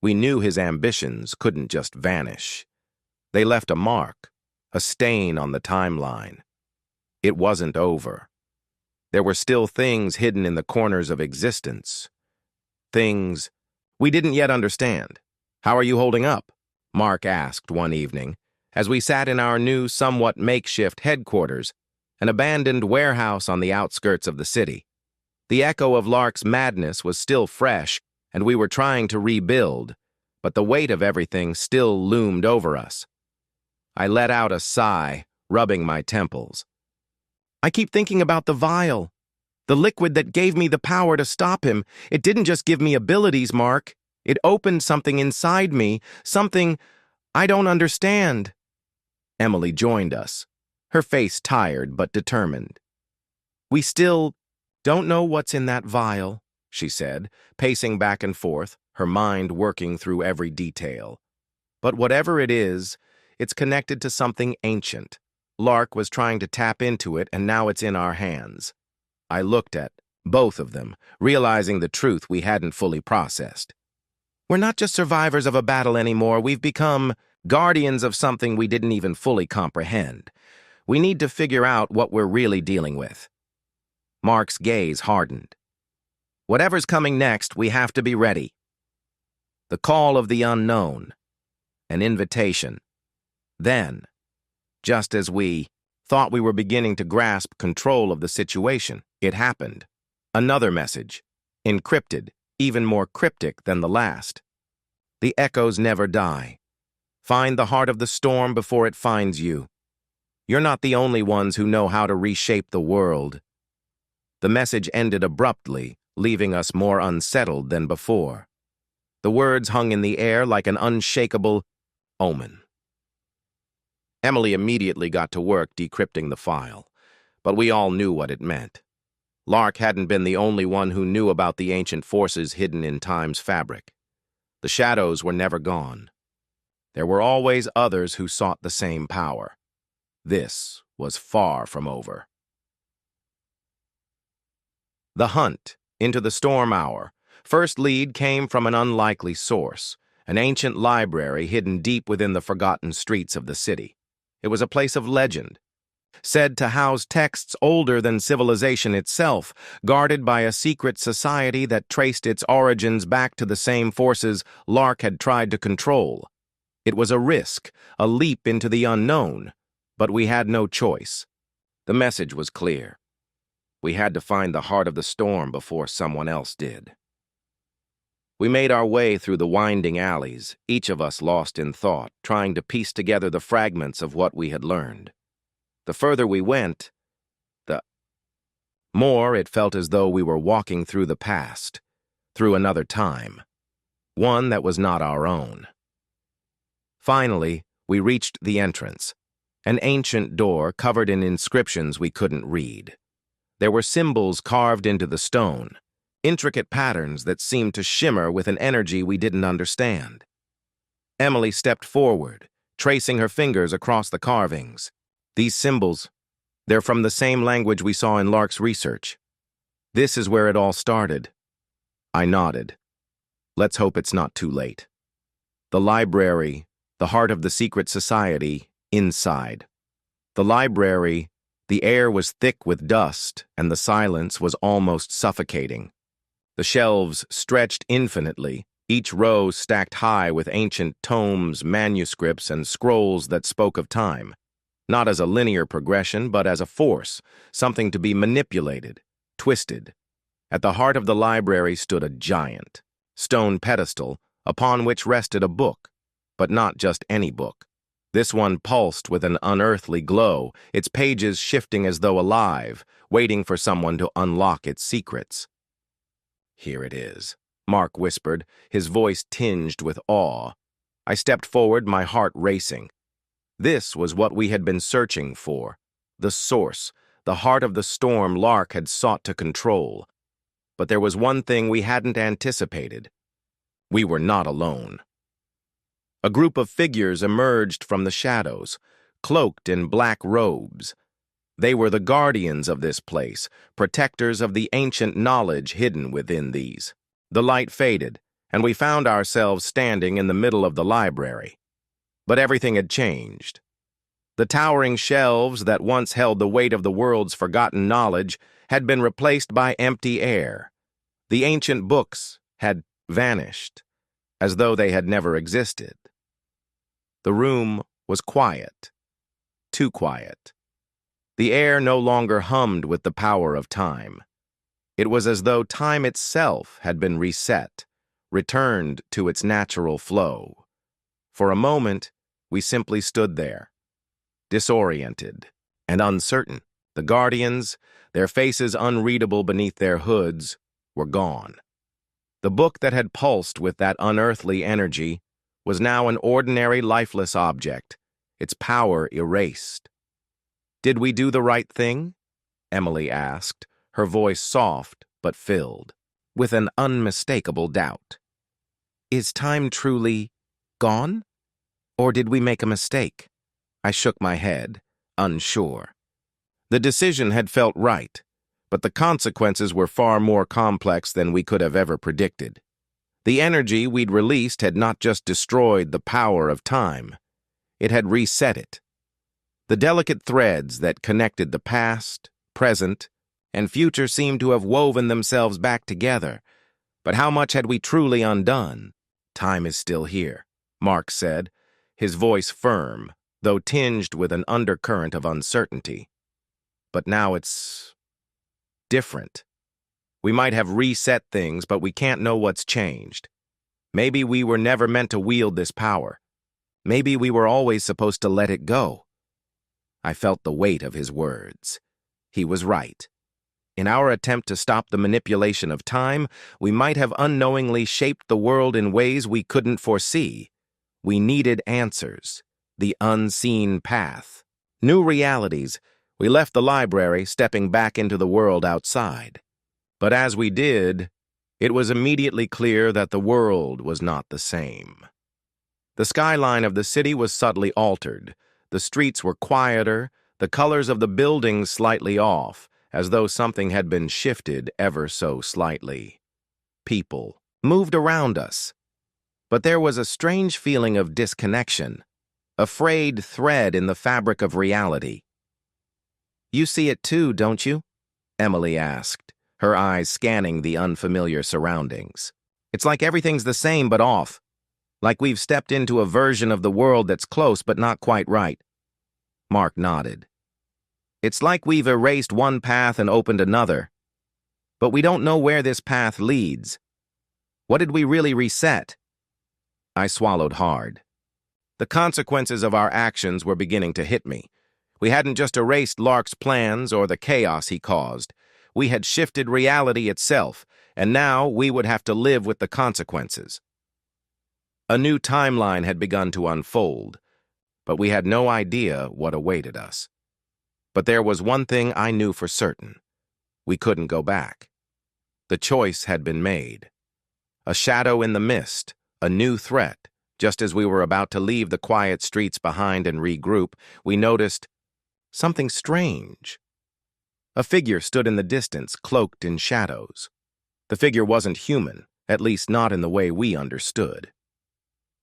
we knew his ambitions couldn't just vanish. They left a mark, a stain on the timeline. It wasn't over. There were still things hidden in the corners of existence. Things we didn't yet understand. "How are you holding up?" Mark asked one evening, as we sat in our new, somewhat makeshift headquarters, an abandoned warehouse on the outskirts of the city. The echo of Lark's madness was still fresh, and we were trying to rebuild, but the weight of everything still loomed over us. I let out a sigh, rubbing my temples. "I keep thinking about the vial. The liquid that gave me the power to stop him. It didn't just give me abilities, Mark. It opened something inside me, something I don't understand." Emily joined us, her face tired but determined. "We still don't know what's in that vial," she said, pacing back and forth, her mind working through every detail. "But whatever it is, it's connected to something ancient. Lark was trying to tap into it, and now it's in our hands." I looked at both of them, realizing the truth we hadn't fully processed. We're not just survivors of a battle anymore. We've become guardians of something we didn't even fully comprehend. We need to figure out what we're really dealing with. Mark's gaze hardened. "Whatever's coming next, we have to be ready." The call of the unknown. An invitation. Then, just as we thought we were beginning to grasp control of the situation, it happened. Another message, encrypted, even more cryptic than the last. "The echoes never die. Find the heart of the storm before it finds you. You're not the only ones who know how to reshape the world." The message ended abruptly, leaving us more unsettled than before. The words hung in the air like an unshakable omen. Emily immediately got to work decrypting the file, but we all knew what it meant. Lark hadn't been the only one who knew about the ancient forces hidden in time's fabric. The shadows were never gone. There were always others who sought the same power. This was far from over. The hunt into the storm hour. First lead came from an unlikely source, an ancient library hidden deep within the forgotten streets of the city. It was a place of legend, said to house texts older than civilization itself, guarded by a secret society that traced its origins back to the same forces Lark had tried to control. It was a risk, a leap into the unknown, but we had no choice. The message was clear. We had to find the heart of the storm before someone else did. We made our way through the winding alleys, each of us lost in thought, trying to piece together the fragments of what we had learned. The further we went, the more it felt as though we were walking through the past, through another time, one that was not our own. Finally, we reached the entrance, an ancient door covered in inscriptions we couldn't read. There were symbols carved into the stone, intricate patterns that seemed to shimmer with an energy we didn't understand. Emily stepped forward, tracing her fingers across the carvings. These symbols, they're from the same language we saw in Lark's research. This is where it all started. I nodded. Let's hope it's not too late. The library, the heart of the secret society, inside. The library, the air was thick with dust, and the silence was almost suffocating. The shelves stretched infinitely, each row stacked high with ancient tomes, manuscripts, and scrolls that spoke of time. Not as a linear progression, but as a force, something to be manipulated, twisted. At the heart of the library stood a giant stone pedestal upon which rested a book, but not just any book. This one pulsed with an unearthly glow, its pages shifting as though alive, waiting for someone to unlock its secrets. Here it is, Mark whispered, his voice tinged with awe. I stepped forward, my heart racing. This was what we had been searching for, the source, the heart of the storm Lark had sought to control. But there was one thing we hadn't anticipated. We were not alone. A group of figures emerged from the shadows, cloaked in black robes. They were the guardians of this place, protectors of the ancient knowledge hidden within these. The light faded, and we found ourselves standing in the middle of the library. But everything had changed. The towering shelves that once held the weight of the world's forgotten knowledge had been replaced by empty air. The ancient books had vanished, as though they had never existed. The room was quiet, too quiet. The air no longer hummed with the power of time. It was as though time itself had been reset, returned to its natural flow. For a moment, we simply stood there, disoriented and uncertain. The guardians, their faces unreadable beneath their hoods, were gone. The book that had pulsed with that unearthly energy was now an ordinary lifeless object, its power erased. Did we do the right thing? Emily asked, her voice soft but filled with an unmistakable doubt. Is time truly gone? Or did we make a mistake? I shook my head, unsure. The decision had felt right, but the consequences were far more complex than we could have ever predicted. The energy we'd released had not just destroyed the power of time, it had reset it. The delicate threads that connected the past, present, and future seemed to have woven themselves back together. But how much had we truly undone? Time is still here, Mark said, his voice firm, though tinged with an undercurrent of uncertainty. But now it's different. We might have reset things, but we can't know what's changed. Maybe we were never meant to wield this power. Maybe we were always supposed to let it go. I felt the weight of his words. He was right. In our attempt to stop the manipulation of time, we might have unknowingly shaped the world in ways we couldn't foresee. We needed answers, the unseen path. New realities. We left the library, stepping back into the world outside. But as we did, it was immediately clear that the world was not the same. The skyline of the city was subtly altered. The streets were quieter, the colors of the buildings slightly off, as though something had been shifted ever so slightly. People moved around us, but there was a strange feeling of disconnection, a frayed thread in the fabric of reality. You see it too, don't you? Emily asked, her eyes scanning the unfamiliar surroundings. It's like everything's the same but off. Like we've stepped into a version of the world that's close but not quite right. Mark nodded. It's like we've erased one path and opened another. But we don't know where this path leads. What did we really reset? I swallowed hard. The consequences of our actions were beginning to hit me. We hadn't just erased Lark's plans or the chaos he caused. We had shifted reality itself, and now we would have to live with the consequences. A new timeline had begun to unfold, but we had no idea what awaited us. But there was one thing I knew for certain. We couldn't go back. The choice had been made. A shadow in the mist, a new threat. Just as we were about to leave the quiet streets behind and regroup, we noticed something strange. A figure stood in the distance, cloaked in shadows. The figure wasn't human, at least not in the way we understood.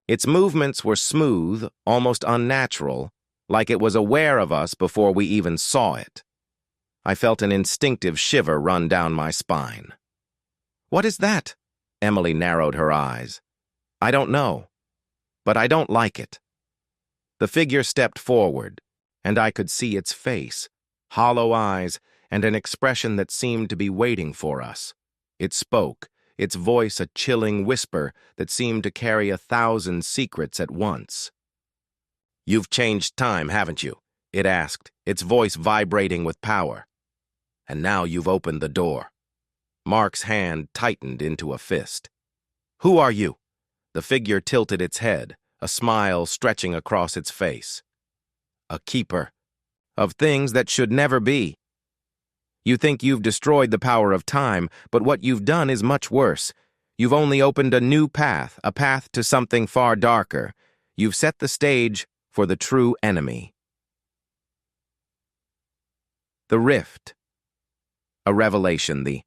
Its movements were smooth, almost unnatural, like it was aware of us before we even saw it. I felt an instinctive shiver run down my spine. "What is that?" Emily narrowed her eyes. "I don't know, but I don't like it." The figure stepped forward, and I could see its face, hollow eyes, and an expression that seemed to be waiting for us. It spoke, its voice a chilling whisper that seemed to carry 1,000 secrets at once. "You've changed time, haven't you?" it asked, its voice vibrating with power. "And now you've opened the door." Mark's hand tightened into a fist. "Who are you?" The figure tilted its head, a smile stretching across its face. "A keeper of things that should never be. You think you've destroyed the power of time, but what you've done is much worse. You've only opened a new path, a path to something far darker. You've set the stage for the true enemy." The Rift. A revelation. The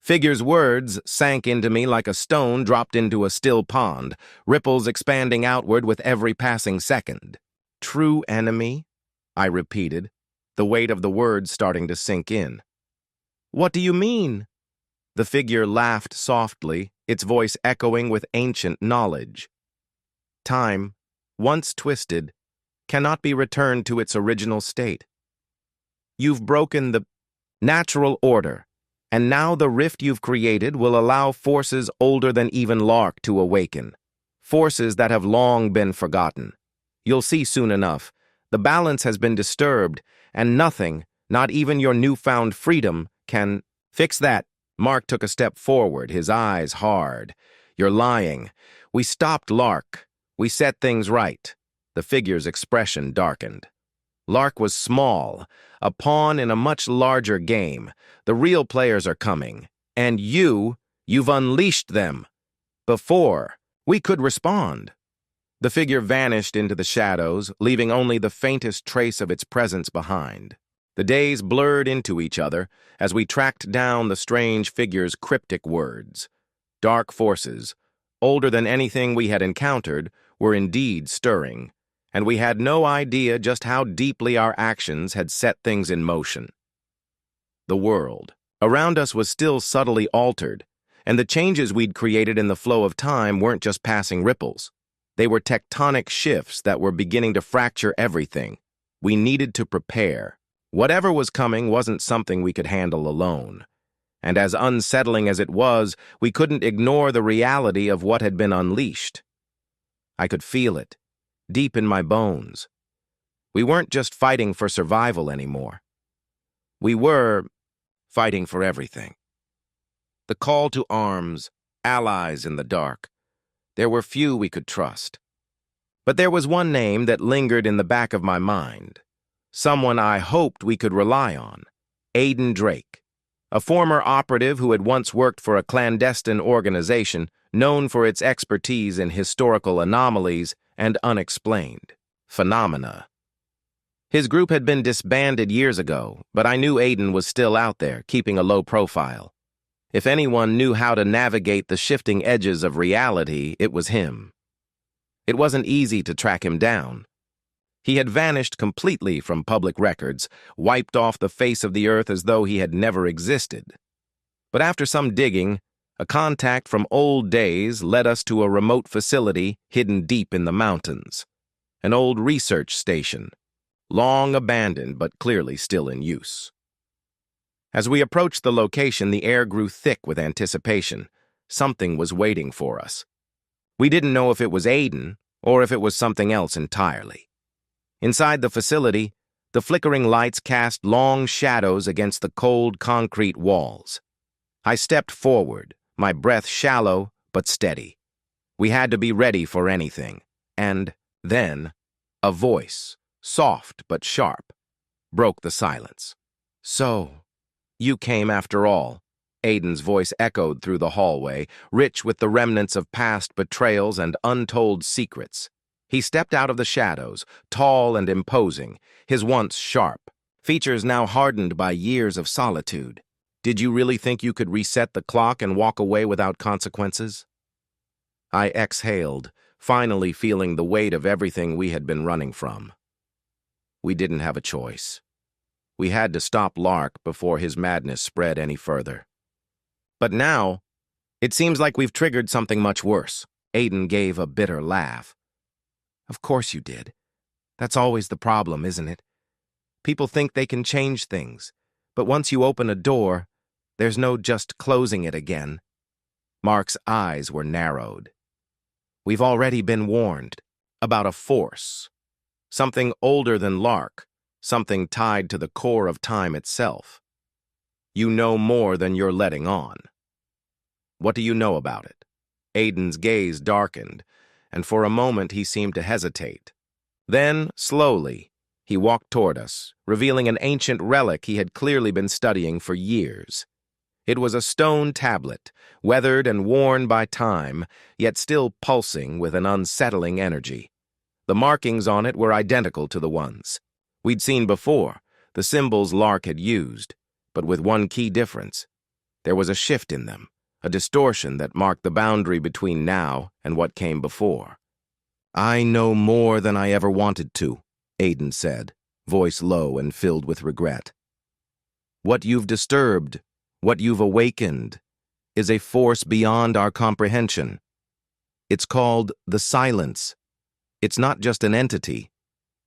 figure's words sank into me like a stone dropped into a still pond, ripples expanding outward with every passing second. "True enemy?" I repeated, the weight of the words starting to sink in. "What do you mean?" The figure laughed softly, its voice echoing with ancient knowledge. "Time, once twisted, cannot be returned to its original state. You've broken the natural order, and now the rift you've created will allow forces older than even Lark to awaken, forces that have long been forgotten. You'll see soon enough. The balance has been disturbed, and nothing, not even your newfound freedom, can fix that." Mark took a step forward, his eyes hard. "You're lying. We stopped Lark. We set things right." The figure's expression darkened. "Lark was small, a pawn in a much larger game. The real players are coming. And you've unleashed them. Before we could respond." The figure vanished into the shadows, leaving only the faintest trace of its presence behind. The days blurred into each other as we tracked down the strange figure's cryptic words. Dark forces, older than anything we had encountered, were indeed stirring, and we had no idea just how deeply our actions had set things in motion. The world around us was still subtly altered, and the changes we'd created in the flow of time weren't just passing ripples. They were tectonic shifts that were beginning to fracture everything. We needed to prepare. Whatever was coming wasn't something we could handle alone. And as unsettling as it was, we couldn't ignore the reality of what had been unleashed. I could feel it, deep in my bones. We weren't just fighting for survival anymore. We were fighting for everything. The call to arms, allies in the dark. There were few we could trust. But there was one name that lingered in the back of my mind. Someone I hoped we could rely on. Aiden Drake, a former operative who had once worked for a clandestine organization known for its expertise in historical anomalies and unexplained phenomena. His group had been disbanded years ago, but I knew Aiden was still out there, keeping a low profile. If anyone knew how to navigate the shifting edges of reality, it was him. It wasn't easy to track him down. He had vanished completely from public records, wiped off the face of the earth as though he had never existed. But after some digging, a contact from old days led us to a remote facility hidden deep in the mountains. An old research station, long abandoned but clearly still in use. As we approached the location, the air grew thick with anticipation. Something was waiting for us. We didn't know if it was Aiden or if it was something else entirely. Inside the facility, the flickering lights cast long shadows against the cold concrete walls. I stepped forward, my breath shallow but steady. We had to be ready for anything. And then, a voice, soft but sharp, broke the silence. "So, you came after all." Aiden's voice echoed through the hallway, rich with the remnants of past betrayals and untold secrets. He stepped out of the shadows, tall and imposing, his once sharp features now hardened by years of solitude. Did you really think you could reset the clock and walk away without consequences? I exhaled, finally feeling the weight of everything we had been running from. We didn't have a choice. We had to stop Lark before his madness spread any further. But now, it seems like we've triggered something much worse. Aiden gave a bitter laugh. Of course you did. That's always the problem, isn't it? People think they can change things, but once you open a door, there's no just closing it again. Mark's eyes were narrowed. We've already been warned about a force, something older than Lark, something tied to the core of time itself. You know more than you're letting on. What do you know about it? Aiden's gaze darkened, and for a moment he seemed to hesitate. Then, slowly, he walked toward us, revealing an ancient relic he had clearly been studying for years. It was a stone tablet, weathered and worn by time, yet still pulsing with an unsettling energy. The markings on it were identical to the ones we'd seen before, the symbols Lark had used, but with one key difference. There was a shift in them, a distortion that marked the boundary between now and what came before. I know more than I ever wanted to, Aiden said, voice low and filled with regret. What you've disturbed, what you've awakened, is a force beyond our comprehension. It's called the silence. It's not just an entity.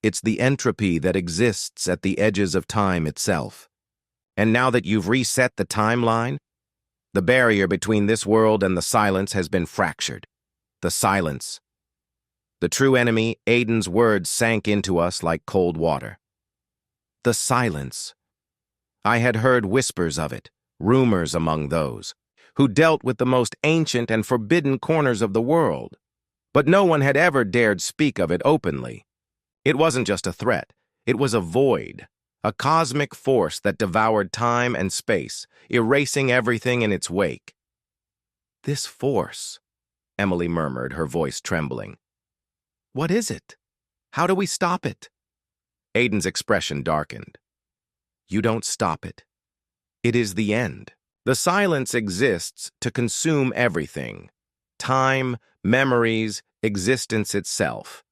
It's the entropy that exists at the edges of time itself. And now that you've reset the timeline, the barrier between this world and the silence has been fractured. The silence. The true enemy, Aiden's words sank into us like cold water. The silence. I had heard whispers of it, rumors among those who dealt with the most ancient and forbidden corners of the world, but no one had ever dared speak of it openly. It wasn't just a threat, it was a void, a cosmic force that devoured time and space, erasing everything in its wake. This force, Emily murmured, her voice trembling. What is it? How do we stop it? Aiden's expression darkened. You don't stop it. It is the end. The silence exists to consume everything. Time, memories, existence itself.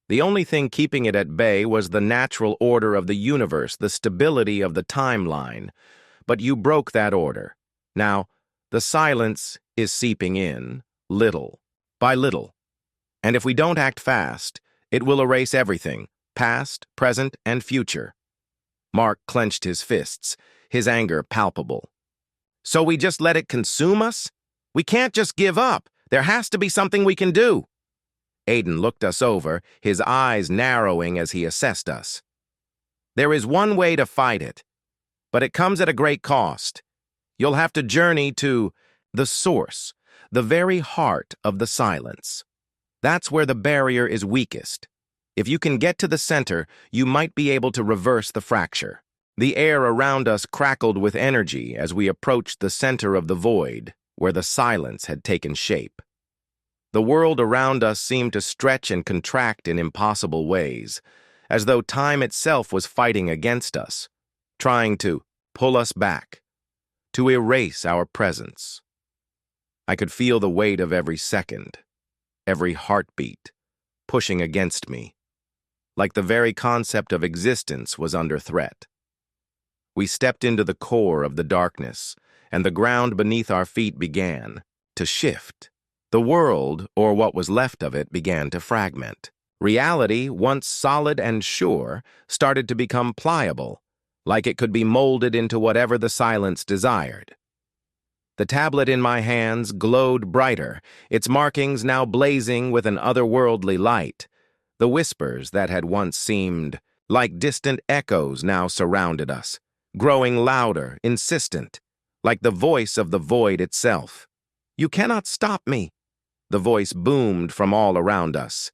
The only thing keeping it at bay was the natural order of the universe, the stability of the timeline. But you broke that order. Now, the silence is seeping in, little by little. And if we don't act fast, it will erase everything, past, present, and future. Mark clenched his fists, his anger palpable. So we just let it consume us? We can't just give up. There has to be something we can do. Aiden looked us over, his eyes narrowing as he assessed us. There is one way to fight it, but it comes at a great cost. You'll have to journey to the source, the very heart of the silence. That's where the barrier is weakest. If you can get to the center, you might be able to reverse the fracture. The air around us crackled with energy as we approached the center of the void, where the silence had taken shape. The world around us seemed to stretch and contract in impossible ways, as though time itself was fighting against us, trying to pull us back, to erase our presence. I could feel the weight of every second, every heartbeat, pushing against me, like the very concept of existence was under threat. We stepped into the core of the darkness, and the ground beneath our feet began to shift. The world, or what was left of it, began to fragment. Reality, once solid and sure, started to become pliable, like it could be molded into whatever the silence desired. The tablet in my hands glowed brighter, its markings now blazing with an otherworldly light. The whispers that had once seemed like distant echoes now surrounded us, growing louder, insistent, like the voice of the void itself. You cannot stop me, the voice boomed from all around us,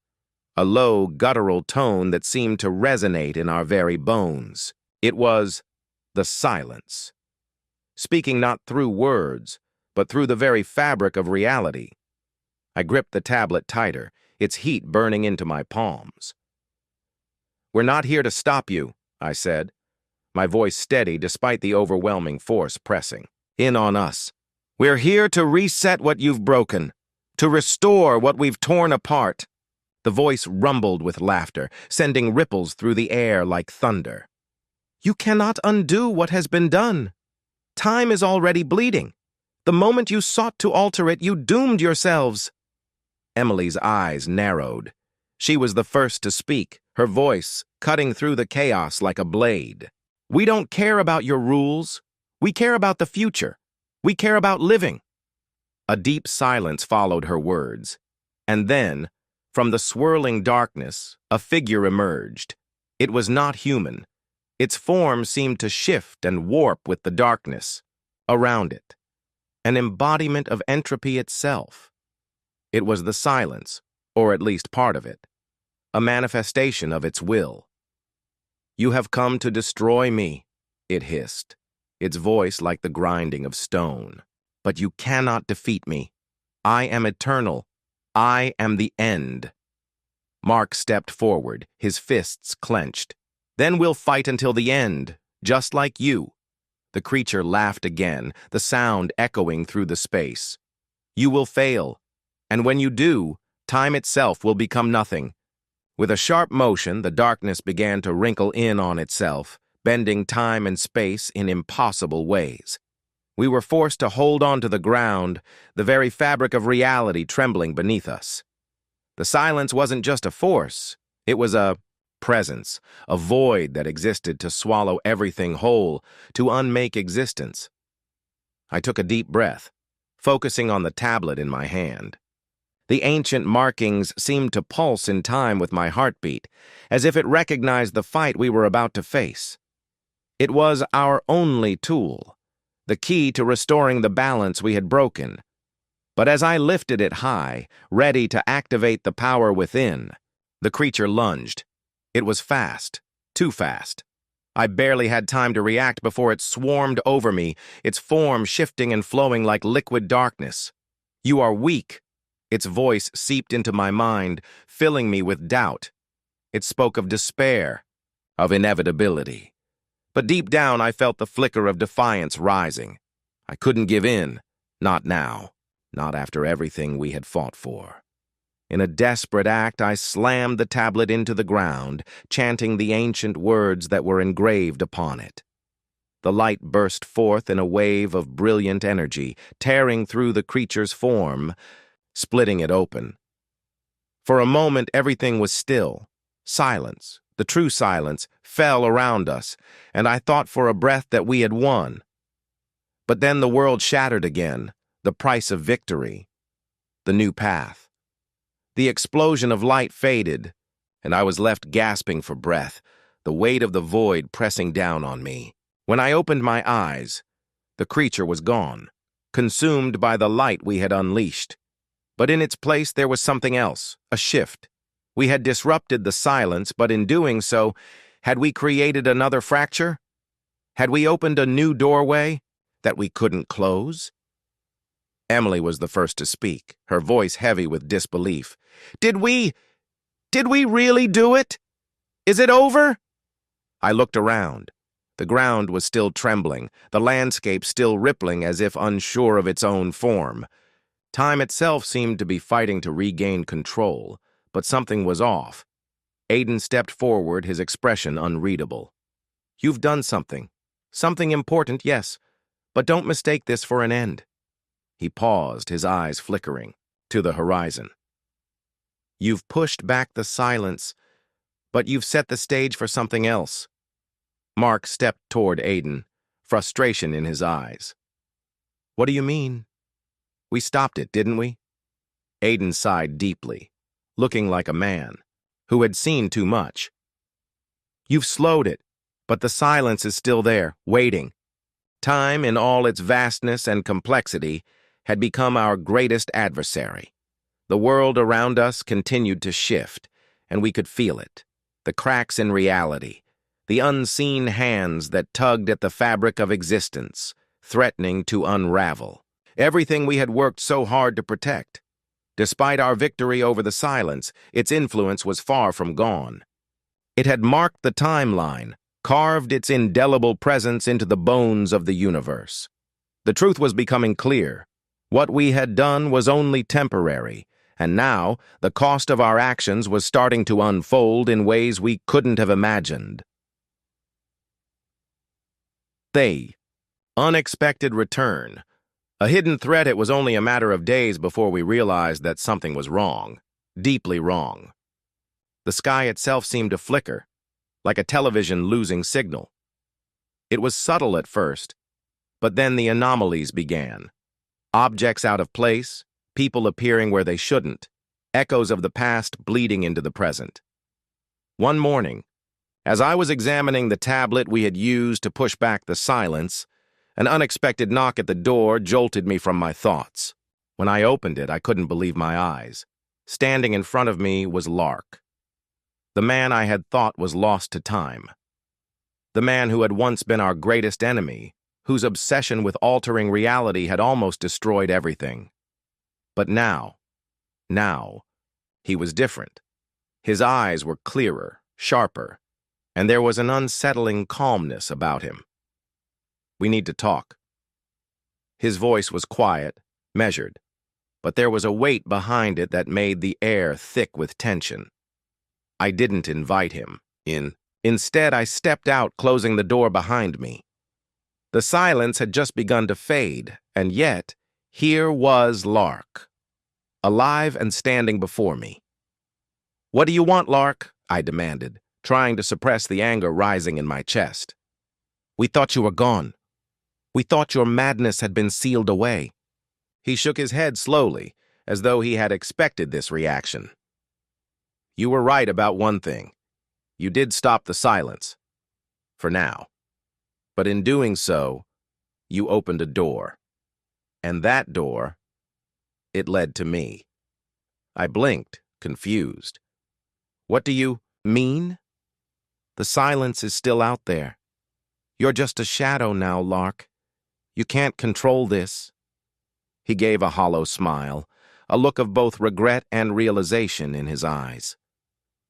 a low, guttural tone that seemed to resonate in our very bones. It was the silence, speaking not through words, but through the very fabric of reality. I gripped the tablet tighter, its heat burning into my palms. "We're not here to stop you," I said, my voice steady despite the overwhelming force pressing in on us. "We're here to reset what you've broken, to restore what we've torn apart." The voice rumbled with laughter, sending ripples through the air like thunder. "You cannot undo what has been done. Time is already bleeding. The moment you sought to alter it, you doomed yourselves." Emily's eyes narrowed. She was the first to speak, her voice cutting through the chaos like a blade. "We don't care about your rules. We care about the future. We care about living." A deep silence followed her words. And then, from the swirling darkness, a figure emerged. It was not human. Its form seemed to shift and warp with the darkness around it. An embodiment of entropy itself. It was the silence, or at least part of it. A manifestation of its will. "You have come to destroy me," it hissed, its voice like the grinding of stone. "But you cannot defeat me. I am eternal. I am the end." Mark stepped forward, his fists clenched. "Then we'll fight until the end, just like you." The creature laughed again, the sound echoing through the space. "You will fail, and when you do, time itself will become nothing." With a sharp motion, the darkness began to wrinkle in on itself, bending time and space in impossible ways. We were forced to hold on to the ground, the very fabric of reality trembling beneath us. The silence wasn't just a force, it was a presence, a void that existed to swallow everything whole, to unmake existence. I took a deep breath, focusing on the tablet in my hand. The ancient markings seemed to pulse in time with my heartbeat, as if it recognized the fight we were about to face. It was our only tool, the key to restoring the balance we had broken. But as I lifted it high, ready to activate the power within, the creature lunged. It was fast, too fast. I barely had time to react before it swarmed over me, its form shifting and flowing like liquid darkness. "You are weak." Its voice seeped into my mind, filling me with doubt. It spoke of despair, of inevitability. But deep down I felt the flicker of defiance rising. I couldn't give in, not now, not after everything we had fought for. In a desperate act, I slammed the tablet into the ground, chanting the ancient words that were engraved upon it. The light burst forth in a wave of brilliant energy, tearing through the creature's form, splitting it open. For a moment, everything was still. Silence, the true silence, fell around us, and I thought for a breath that we had won. But then the world shattered again, the price of victory, the new path. The explosion of light faded, and I was left gasping for breath, the weight of the void pressing down on me. When I opened my eyes, the creature was gone, consumed by the light we had unleashed. But in its place there was something else, a shift. We had disrupted the silence, but in doing so, had we created another fracture? Had we opened a new doorway that we couldn't close? Emily was the first to speak, her voice heavy with disbelief. Did we really do it? Is it over?" I looked around. The ground was still trembling, the landscape still rippling as if unsure of its own form. Time itself seemed to be fighting to regain control, but something was off. Aiden stepped forward, his expression unreadable. "You've done something. Something important, yes, but don't mistake this for an end." He paused, his eyes flickering, to the horizon. "You've pushed back the silence, but you've set the stage for something else." Mark stepped toward Aiden, frustration in his eyes. "What do you mean? We stopped it, didn't we?" Aiden sighed deeply, looking like a man who had seen too much. "You've slowed it, but the silence is still there, waiting." Time, in all its vastness and complexity, had become our greatest adversary. The world around us continued to shift, and we could feel it. The cracks in reality, the unseen hands that tugged at the fabric of existence, threatening to unravel. Everything we had worked so hard to protect. Despite our victory over the silence, its influence was far from gone. It had marked the timeline, carved its indelible presence into the bones of the universe. The truth was becoming clear. What we had done was only temporary, and now the cost of our actions was starting to unfold in ways we couldn't have imagined. The unexpected return. A hidden threat. It was only a matter of days before we realized that something was wrong, deeply wrong. The sky itself seemed to flicker, like a television losing signal. It was subtle at first, but then the anomalies began. Objects out of place, people appearing where they shouldn't, echoes of the past bleeding into the present. One morning, as I was examining the tablet we had used to push back the silence, an unexpected knock at the door jolted me from my thoughts. When I opened it, I couldn't believe my eyes. Standing in front of me was Lark, the man I had thought was lost to time. The man who had once been our greatest enemy, whose obsession with altering reality had almost destroyed everything. But now, he was different. His eyes were clearer, sharper, and there was an unsettling calmness about him. "We need to talk." His voice was quiet, measured, but there was a weight behind it that made the air thick with tension. I didn't invite him in. Instead, I stepped out, closing the door behind me. The silence had just begun to fade, and yet, here was Lark, alive and standing before me. "What do you want, Lark?" I demanded, trying to suppress the anger rising in my chest. "We thought you were gone. We thought your madness had been sealed away." He shook his head slowly, as though he had expected this reaction. "You were right about one thing. You did stop the silence. For now. But in doing so, you opened a door. And that door, it led to me." I blinked, confused. "What do you mean?" "The silence is still out there. You're just a shadow now, Lark. You can't control this." He gave a hollow smile, a look of both regret and realization in his eyes.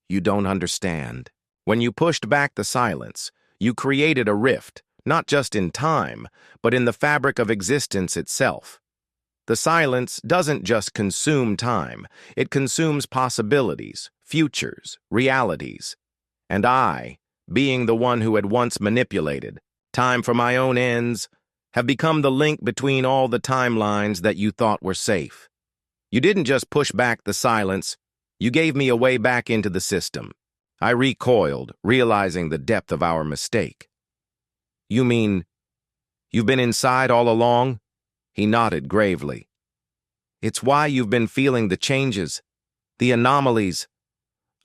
"You don't understand. When you pushed back the silence, you created a rift, not just in time, but in the fabric of existence itself. The silence doesn't just consume time, it consumes possibilities, futures, realities. And I, being the one who had once manipulated time for my own ends, have become the link between all the timelines that you thought were safe. You didn't just push back the silence, you gave me a way back into the system." I recoiled, realizing the depth of our mistake. "You mean, you've been inside all along?" He nodded gravely. "It's why you've been feeling the changes, the anomalies.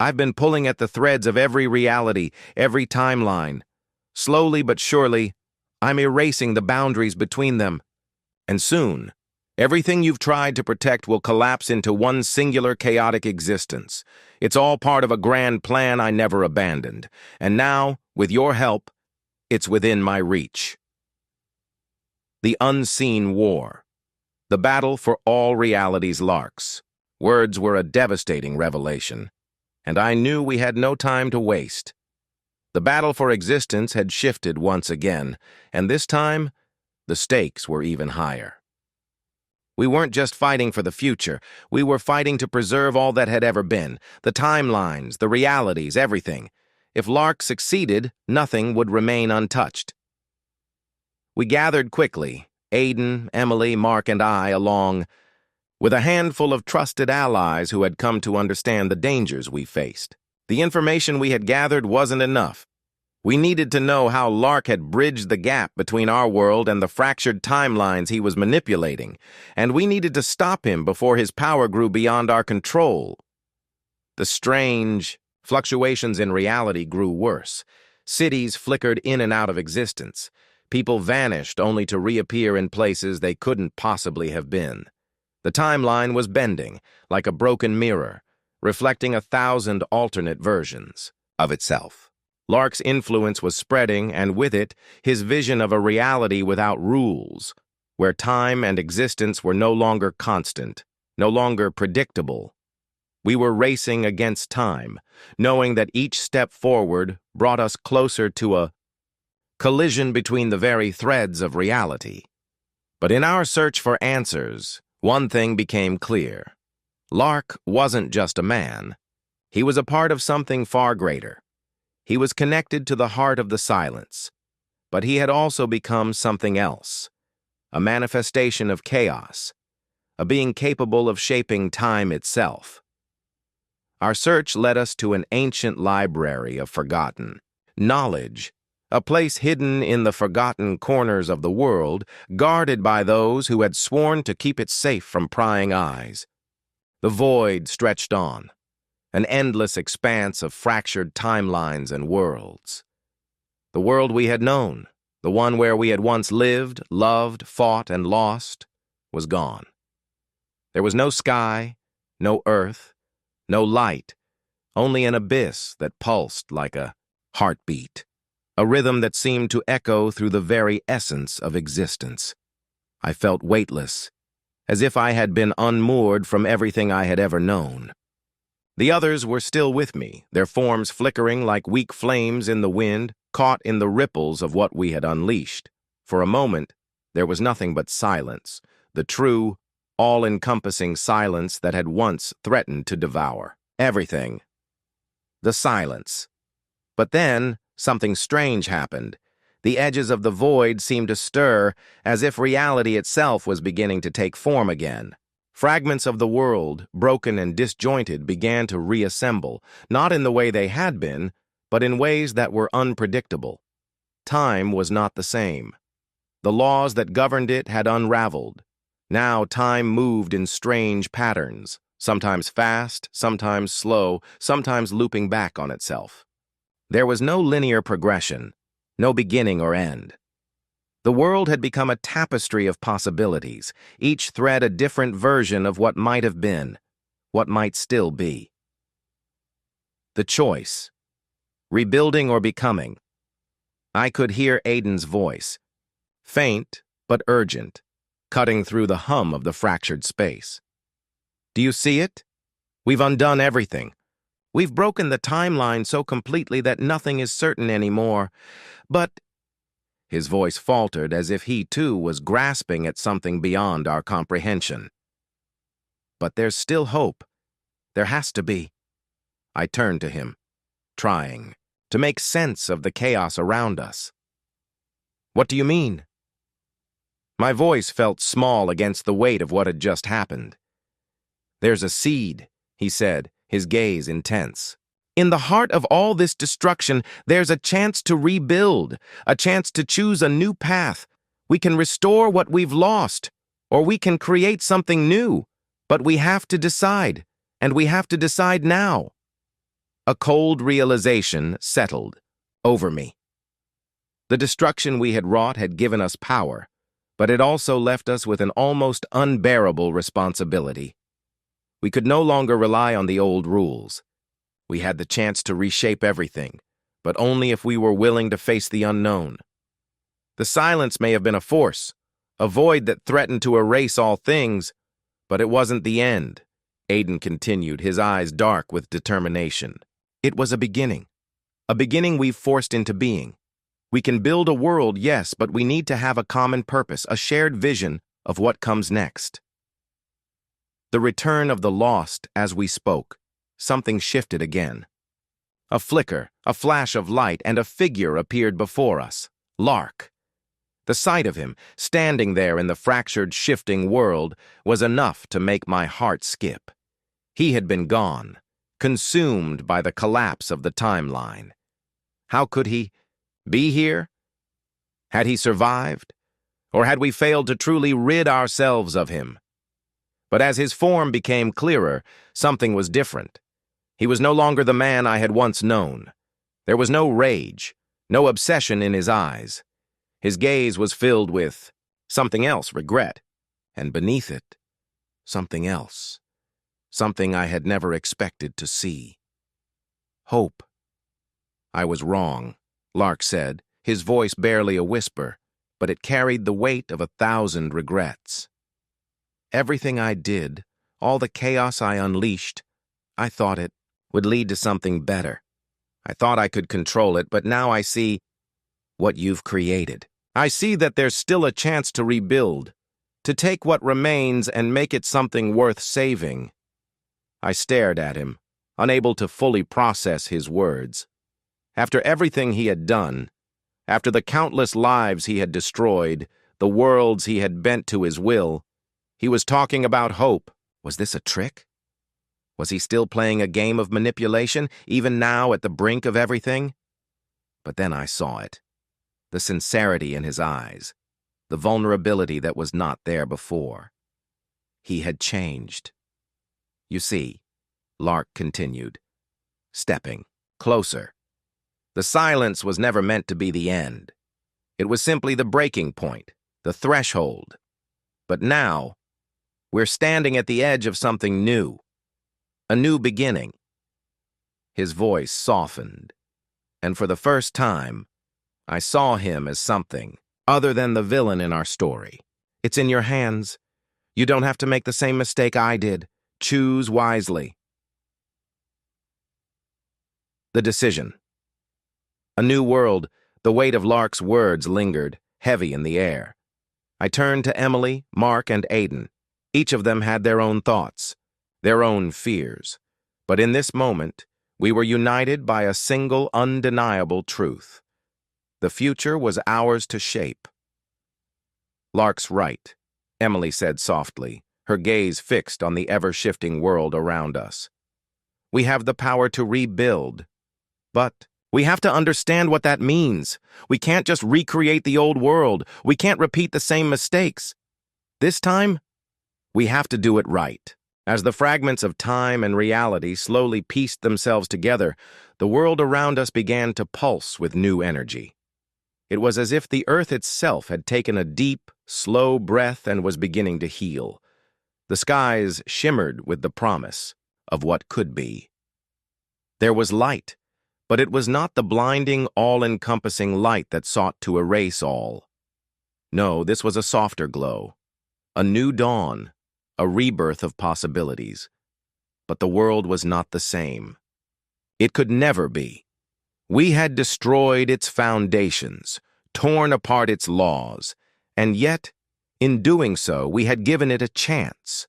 I've been pulling at the threads of every reality, every timeline. Slowly but surely, I'm erasing the boundaries between them. And soon, everything you've tried to protect will collapse into one singular chaotic existence. It's all part of a grand plan I never abandoned. And now, with your help, it's within my reach." The unseen war. The battle for all reality's Larks. Words were a devastating revelation, and I knew we had no time to waste. The battle for existence had shifted once again, and this time, the stakes were even higher. We weren't just fighting for the future, we were fighting to preserve all that had ever been, the timelines, the realities, everything. If Lark succeeded, nothing would remain untouched. We gathered quickly, Aiden, Emily, Mark, and I, along with a handful of trusted allies who had come to understand the dangers we faced. The information we had gathered wasn't enough. We needed to know how Lark had bridged the gap between our world and the fractured timelines he was manipulating, and we needed to stop him before his power grew beyond our control. The strange fluctuations in reality grew worse. Cities flickered in and out of existence. People vanished only to reappear in places they couldn't possibly have been. The timeline was bending, like a broken mirror, reflecting 1,000 alternate versions of itself. Lark's influence was spreading, and with it, his vision of a reality without rules, where time and existence were no longer constant, no longer predictable. We were racing against time, knowing that each step forward brought us closer to a collision between the very threads of reality. But in our search for answers, one thing became clear. Lark wasn't just a man. He was a part of something far greater. He was connected to the heart of the silence, but he had also become something else, a manifestation of chaos, a being capable of shaping time itself. Our search led us to an ancient library of forgotten knowledge, a place hidden in the forgotten corners of the world, guarded by those who had sworn to keep it safe from prying eyes. The void stretched on, an endless expanse of fractured timelines and worlds. The world we had known, the one where we had once lived, loved, fought, and lost, was gone. There was no sky, no earth, no light, only an abyss that pulsed like a heartbeat, a rhythm that seemed to echo through the very essence of existence. I felt weightless, as if I had been unmoored from everything I had ever known. The others were still with me, their forms flickering like weak flames in the wind, caught in the ripples of what we had unleashed. For a moment, there was nothing but silence, the true, all-encompassing silence that had once threatened to devour everything. The silence. But then, something strange happened. The edges of the void seemed to stir, as if reality itself was beginning to take form again. Fragments of the world, broken and disjointed, began to reassemble, not in the way they had been, but in ways that were unpredictable. Time was not the same. The laws that governed it had unraveled. Now time moved in strange patterns, sometimes fast, sometimes slow, sometimes looping back on itself. There was no linear progression, no beginning or end. The world had become a tapestry of possibilities, each thread a different version of what might have been, what might still be. The choice. Rebuilding or becoming. I could hear Aiden's voice, faint but urgent, cutting through the hum of the fractured space. Do you see it? We've undone everything. We've broken the timeline so completely that nothing is certain anymore. But his voice faltered as if he, too, was grasping at something beyond our comprehension. But there's still hope. There has to be. I turned to him, trying to make sense of the chaos around us. What do you mean? My voice felt small against the weight of what had just happened. There's a seed, he said, his gaze intense. In the heart of all this destruction, there's a chance to rebuild, a chance to choose a new path. We can restore what we've lost, or we can create something new. But we have to decide, and we have to decide now. A cold realization settled over me. The destruction we had wrought had given us power, but it also left us with an almost unbearable responsibility. We could no longer rely on the old rules. We had the chance to reshape everything, but only if we were willing to face the unknown. The silence may have been a force, a void that threatened to erase all things, but it wasn't the end, Aiden continued, his eyes dark with determination. It was a beginning we've forced into being. We can build a world, yes, but we need to have a common purpose, a shared vision of what comes next. The return of the lost as we spoke. Something shifted again. A flicker, a flash of light, and a figure appeared before us. Lark. The sight of him, standing there in the fractured, shifting world, was enough to make my heart skip. He had been gone, consumed by the collapse of the timeline. How could he be here? Had he survived? Or had we failed to truly rid ourselves of him? But as his form became clearer, something was different. He was no longer the man I had once known. There was no rage, no obsession in his eyes. His gaze was filled with something else, regret, and beneath it, something else, something I had never expected to see. Hope. I was wrong, Lark said, his voice barely a whisper, but it carried the weight of 1,000 regrets. Everything I did, all the chaos I unleashed, I thought it would lead to something better. I thought I could control it, but now I see what you've created. I see that there's still a chance to rebuild, to take what remains and make it something worth saving. I stared at him, unable to fully process his words. After everything he had done, after the countless lives he had destroyed, the worlds he had bent to his will, he was talking about hope. Was this a trick? Was he still playing a game of manipulation, even now at the brink of everything? But then I saw it. The sincerity in his eyes, the vulnerability that was not there before. He had changed. You see, Lark continued, stepping closer. The silence was never meant to be the end. It was simply the breaking point, the threshold. But now, we're standing at the edge of something new. A new beginning. His voice softened, and for the first time, I saw him as something other than the villain in our story. It's in your hands. You don't have to make the same mistake I did. Choose wisely. The decision. A new world, the weight of Lark's words lingered, heavy in the air. I turned to Emily, Mark, and Aiden. Each of them had their own thoughts, their own fears. But in this moment, we were united by a single undeniable truth. The future was ours to shape. Lark's right, Emily said softly, her gaze fixed on the ever-shifting world around us. We have the power to rebuild, but we have to understand what that means. We can't just recreate the old world. We can't repeat the same mistakes. This time, we have to do it right. As the fragments of time and reality slowly pieced themselves together, the world around us began to pulse with new energy. It was as if the earth itself had taken a deep, slow breath and was beginning to heal. The skies shimmered with the promise of what could be. There was light, but it was not the blinding, all-encompassing light that sought to erase all. No, this was a softer glow, a new dawn, a rebirth of possibilities. But the world was not the same. It could never be. We had destroyed its foundations, torn apart its laws, and yet, in doing so, we had given it a chance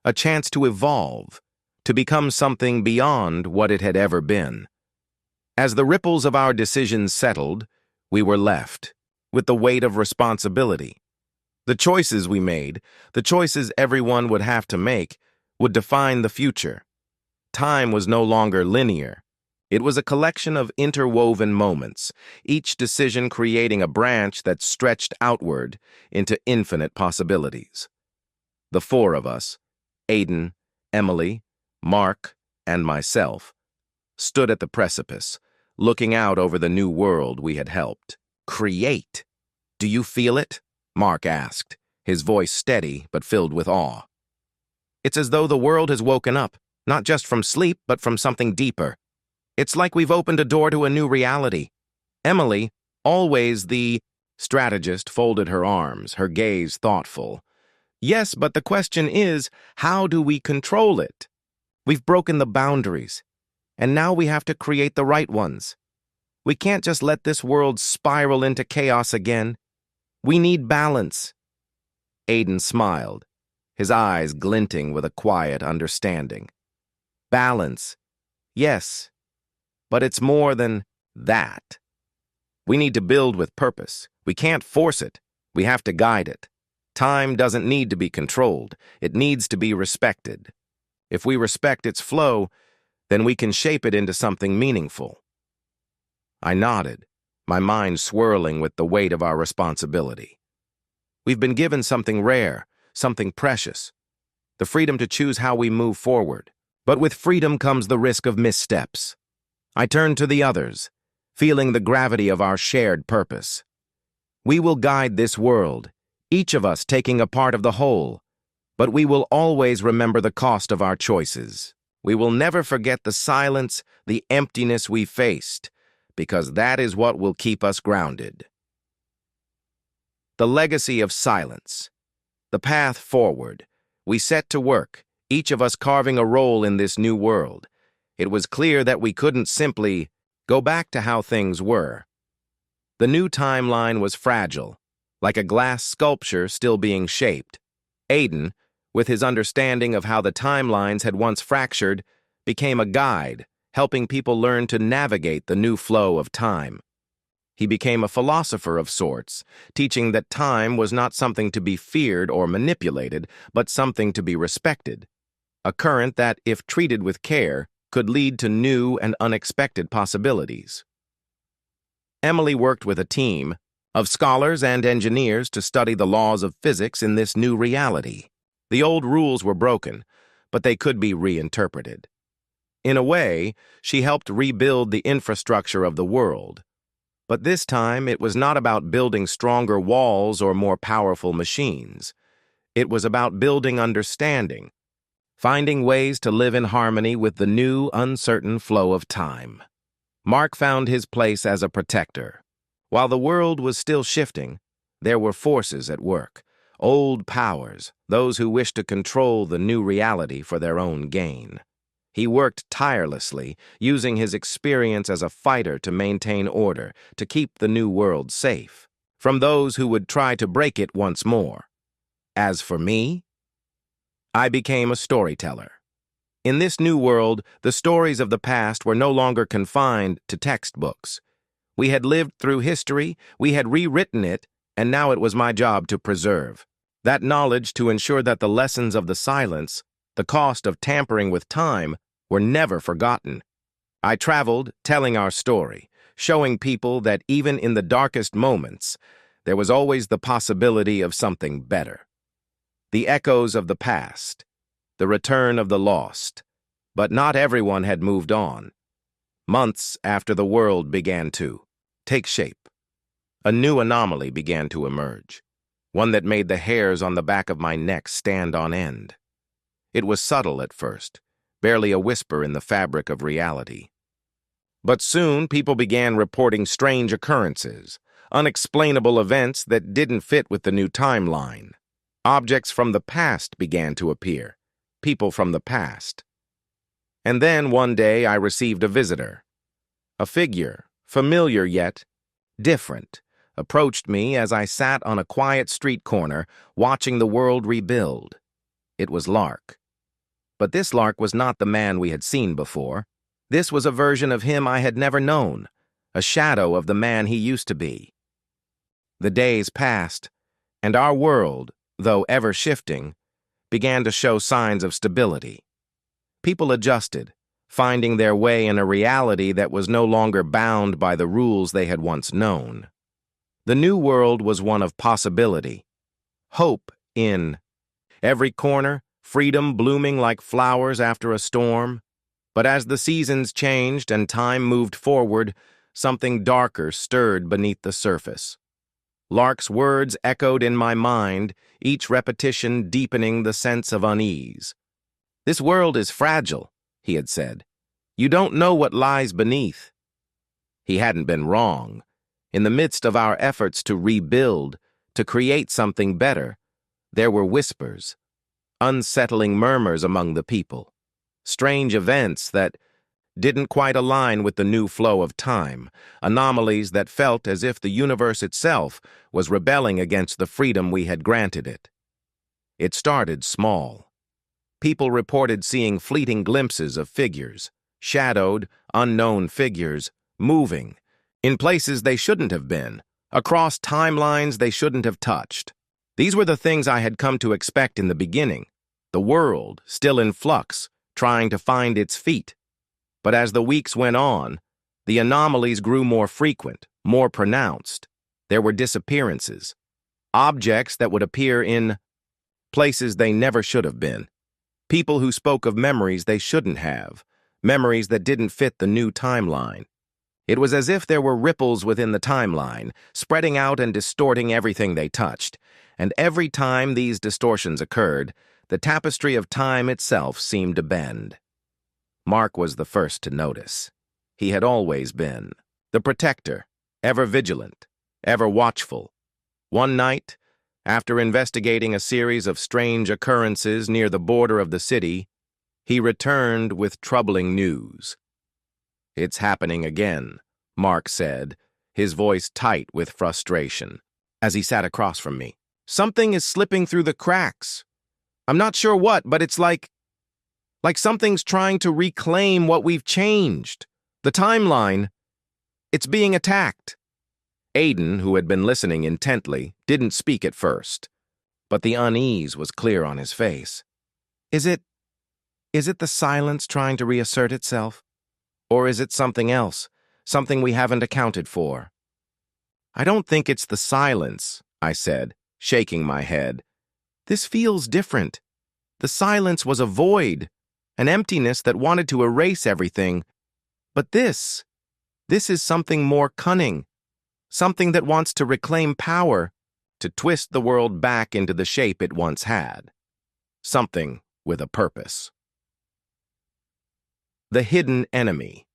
to evolve, to become something beyond what it had ever been. As the ripples of our decisions settled, we were left with the weight of responsibility. The choices we made, the choices everyone would have to make, would define the future. Time was no longer linear. It was a collection of interwoven moments, each decision creating a branch that stretched outward into infinite possibilities. The four of us, Aiden, Emily, Mark, and myself, stood at the precipice, looking out over the new world we had helped create. "Do you feel it?" Mark asked, his voice steady but filled with awe. "It's as though the world has woken up, not just from sleep, but from something deeper. It's like we've opened a door to a new reality." Emily, always the strategist, folded her arms, her gaze thoughtful. "Yes, but the question is, how do we control it? We've broken the boundaries, and now we have to create the right ones. We can't just let this world spiral into chaos again. We need balance." Aiden smiled, his eyes glinting with a quiet understanding. "Balance. Yes. But it's more than that. We need to build with purpose. We can't force it. We have to guide it. Time doesn't need to be controlled. It needs to be respected. If we respect its flow, then we can shape it into something meaningful." I nodded, my mind swirling with the weight of our responsibility. We've been given something rare, something precious, the freedom to choose how we move forward. But with freedom comes the risk of missteps. I turned to the others, feeling the gravity of our shared purpose. We will guide this world, each of us taking a part of the whole, but we will always remember the cost of our choices. We will never forget the silence, the emptiness we faced, because that is what will keep us grounded. The legacy of silence. The path forward. We set to work, each of us carving a role in this new world. It was clear that we couldn't simply go back to how things were. The new timeline was fragile, like a glass sculpture still being shaped. Aiden, with his understanding of how the timelines had once fractured, became a guide, helping people learn to navigate the new flow of time. He became a philosopher of sorts, teaching that time was not something to be feared or manipulated, but something to be respected. A current that, if treated with care, could lead to new and unexpected possibilities. Emily worked with a team of scholars and engineers to study the laws of physics in this new reality. The old rules were broken, but they could be reinterpreted. In a way, she helped rebuild the infrastructure of the world. But this time, it was not about building stronger walls or more powerful machines. It was about building understanding, finding ways to live in harmony with the new, uncertain flow of time. Mark found his place as a protector. While the world was still shifting, there were forces at work, old powers, those who wished to control the new reality for their own gain. He worked tirelessly, using his experience as a fighter to maintain order, to keep the new world safe from those who would try to break it once more. As for me, I became a storyteller. In this new world, the stories of the past were no longer confined to textbooks. We had lived through history, we had rewritten it, and now it was my job to preserve that knowledge to ensure that the lessons of the silence, the cost of tampering with time, were never forgotten. I traveled, telling our story, showing people that even in the darkest moments, there was always the possibility of something better. The echoes of the past, the return of the lost. But not everyone had moved on. Months after the world began to take shape, a new anomaly began to emerge, one that made the hairs on the back of my neck stand on end. It was subtle at first, barely a whisper in the fabric of reality. But soon people began reporting strange occurrences, unexplainable events that didn't fit with the new timeline. Objects from the past began to appear, people from the past. And then one day I received a visitor. A figure, familiar yet different, approached me as I sat on a quiet street corner watching the world rebuild. It was Lark. But this Lark was not the man we had seen before. This was a version of him I had never known, a shadow of the man he used to be. The days passed, and our world, though ever shifting, began to show signs of stability. People adjusted, finding their way in a reality that was no longer bound by the rules they had once known. The new world was one of possibility, hope in every corner, freedom blooming like flowers after a storm. But as the seasons changed and time moved forward, something darker stirred beneath the surface. Lark's words echoed in my mind, each repetition deepening the sense of unease. "This world is fragile," he had said. "You don't know what lies beneath." He hadn't been wrong. In the midst of our efforts to rebuild, to create something better, there were whispers, unsettling murmurs among the people, strange events that didn't quite align with the new flow of time, anomalies that felt as if the universe itself was rebelling against the freedom we had granted it. It started small. People reported seeing fleeting glimpses of figures, shadowed, unknown figures, moving, in places they shouldn't have been, across timelines they shouldn't have touched. These were the things I had come to expect in the beginning, the world still in flux, trying to find its feet. But as the weeks went on, the anomalies grew more frequent, more pronounced. There were disappearances, objects that would appear in places they never should have been, people who spoke of memories they shouldn't have, memories that didn't fit the new timeline. It was as if there were ripples within the timeline, spreading out and distorting everything they touched. And every time these distortions occurred, the tapestry of time itself seemed to bend. Mark was the first to notice. He had always been. The protector, ever vigilant, ever watchful. One night, after investigating a series of strange occurrences near the border of the city, he returned with troubling news. "It's happening again," Mark said, his voice tight with frustration, as he sat across from me. "Something is slipping through the cracks. I'm not sure what, but it's like something's trying to reclaim what we've changed. The timeline, it's being attacked." Aiden, who had been listening intently, didn't speak at first, but the unease was clear on his face. Is it the silence trying to reassert itself? Or is it something else, something we haven't accounted for?" "I don't think it's the silence," I said, shaking my head. "This feels different. The silence was a void, an emptiness that wanted to erase everything. But this is something more cunning, something that wants to reclaim power, to twist the world back into the shape it once had. Something with a purpose." The hidden enemy.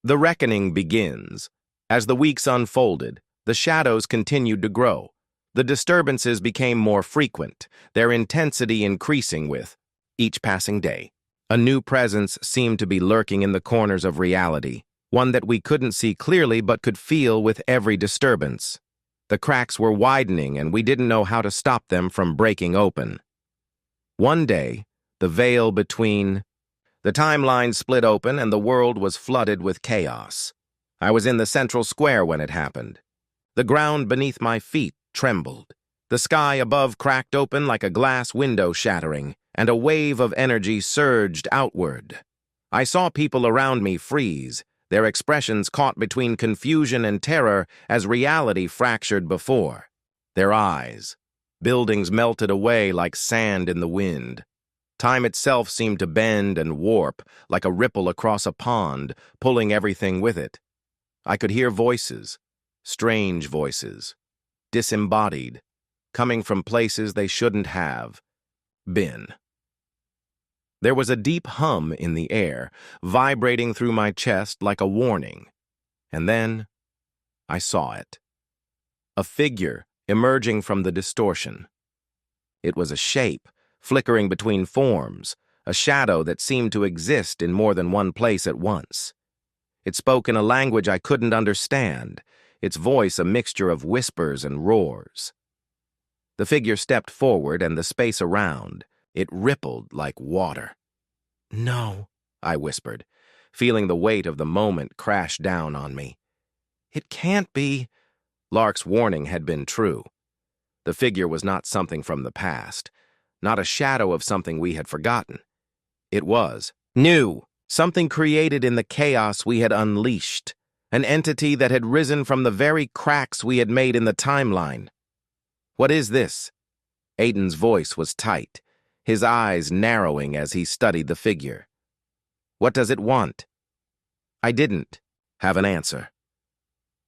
The reckoning begins. As the weeks unfolded, the shadows continued to grow. The disturbances became more frequent, their intensity increasing with each passing day. A new presence seemed to be lurking in the corners of reality, one that we couldn't see clearly but could feel with every disturbance. The cracks were widening and we didn't know how to stop them from breaking open. One day, the veil between the timeline split open and the world was flooded with chaos. I was in the central square when it happened. The ground beneath my feet trembled. The sky above cracked open like a glass window shattering, and a wave of energy surged outward. I saw people around me freeze, their expressions caught between confusion and terror as reality fractured before. Their eyes. Buildings melted away like sand in the wind. Time itself seemed to bend and warp like a ripple across a pond, pulling everything with it. I could hear voices, strange voices, disembodied, coming from places they shouldn't have been. There was a deep hum in the air, vibrating through my chest like a warning. And then I saw it. A figure emerging from the distortion. It was a shape, flickering between forms, a shadow that seemed to exist in more than one place at once. It spoke in a language I couldn't understand, its voice a mixture of whispers and roars. The figure stepped forward and the space around, it rippled like water. "No," I whispered, feeling the weight of the moment crash down on me. "It can't be." Lark's warning had been true. The figure was not something from the past, not a shadow of something we had forgotten. It was new, something created in the chaos we had unleashed, an entity that had risen from the very cracks we had made in the timeline. "What is this?" Aiden's voice was tight, his eyes narrowing as he studied the figure. "What does it want?" I didn't have an answer.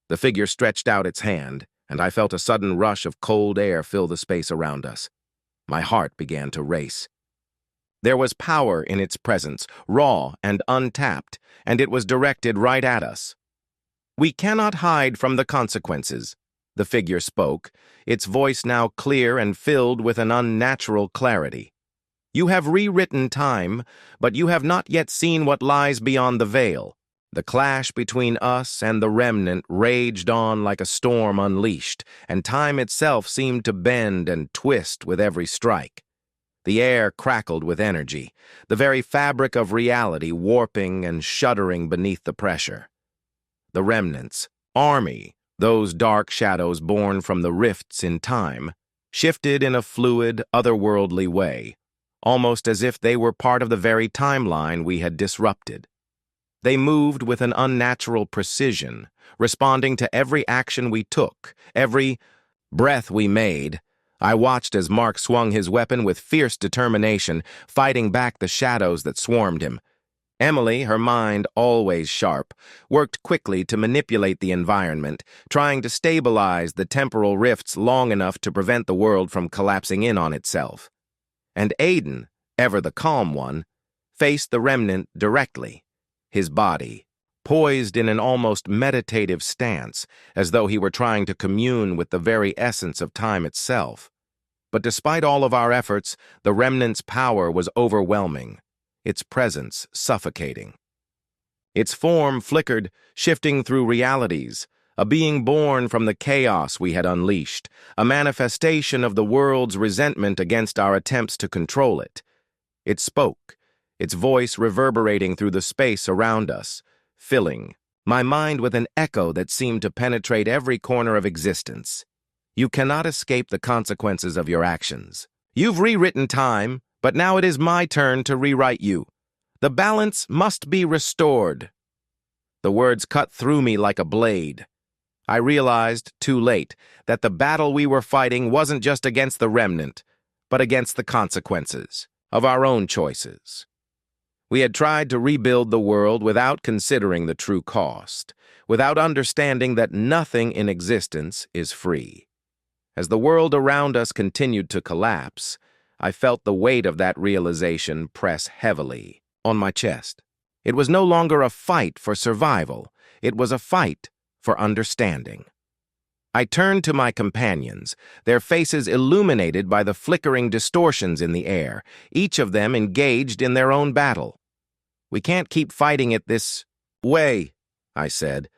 The figure stretched out its hand, and I felt a sudden rush of cold air fill the space around us. My heart began to race. There was power in its presence, raw and untapped, and it was directed right at us. "We cannot hide from the consequences," the figure spoke, its voice now clear and filled with an unnatural clarity. "You have rewritten time, but you have not yet seen what lies beyond the veil." The clash between us and the remnant raged on like a storm unleashed, and time itself seemed to bend and twist with every strike. The air crackled with energy, the very fabric of reality warping and shuddering beneath the pressure. The remnants, army, those dark shadows born from the rifts in time, shifted in a fluid, otherworldly way, almost as if they were part of the very timeline we had disrupted. They moved with an unnatural precision, responding to every action we took, every breath we made. I watched as Mark swung his weapon with fierce determination, fighting back the shadows that swarmed him. Emily, her mind always sharp, worked quickly to manipulate the environment, trying to stabilize the temporal rifts long enough to prevent the world from collapsing in on itself. And Aiden, ever the calm one, faced the remnant directly, his body poised in an almost meditative stance, as though he were trying to commune with the very essence of time itself. But despite all of our efforts, the remnant's power was overwhelming, its presence suffocating. Its form flickered, shifting through realities, a being born from the chaos we had unleashed, a manifestation of the world's resentment against our attempts to control it. It spoke, its voice reverberating through the space around us, filling my mind with an echo that seemed to penetrate every corner of existence. You cannot escape the consequences of your actions. You've rewritten time, but now it is my turn to rewrite you. The balance must be restored. The words cut through me like a blade. I realized, too late, that the battle we were fighting wasn't just against the remnant, but against the consequences of our own choices. We had tried to rebuild the world without considering the true cost, without understanding that nothing in existence is free. As the world around us continued to collapse, I felt the weight of that realization press heavily on my chest. It was no longer a fight for survival. It was a fight for understanding. I turned to my companions, their faces illuminated by the flickering distortions in the air, each of them engaged in their own battle. We can't keep fighting it this way, I said,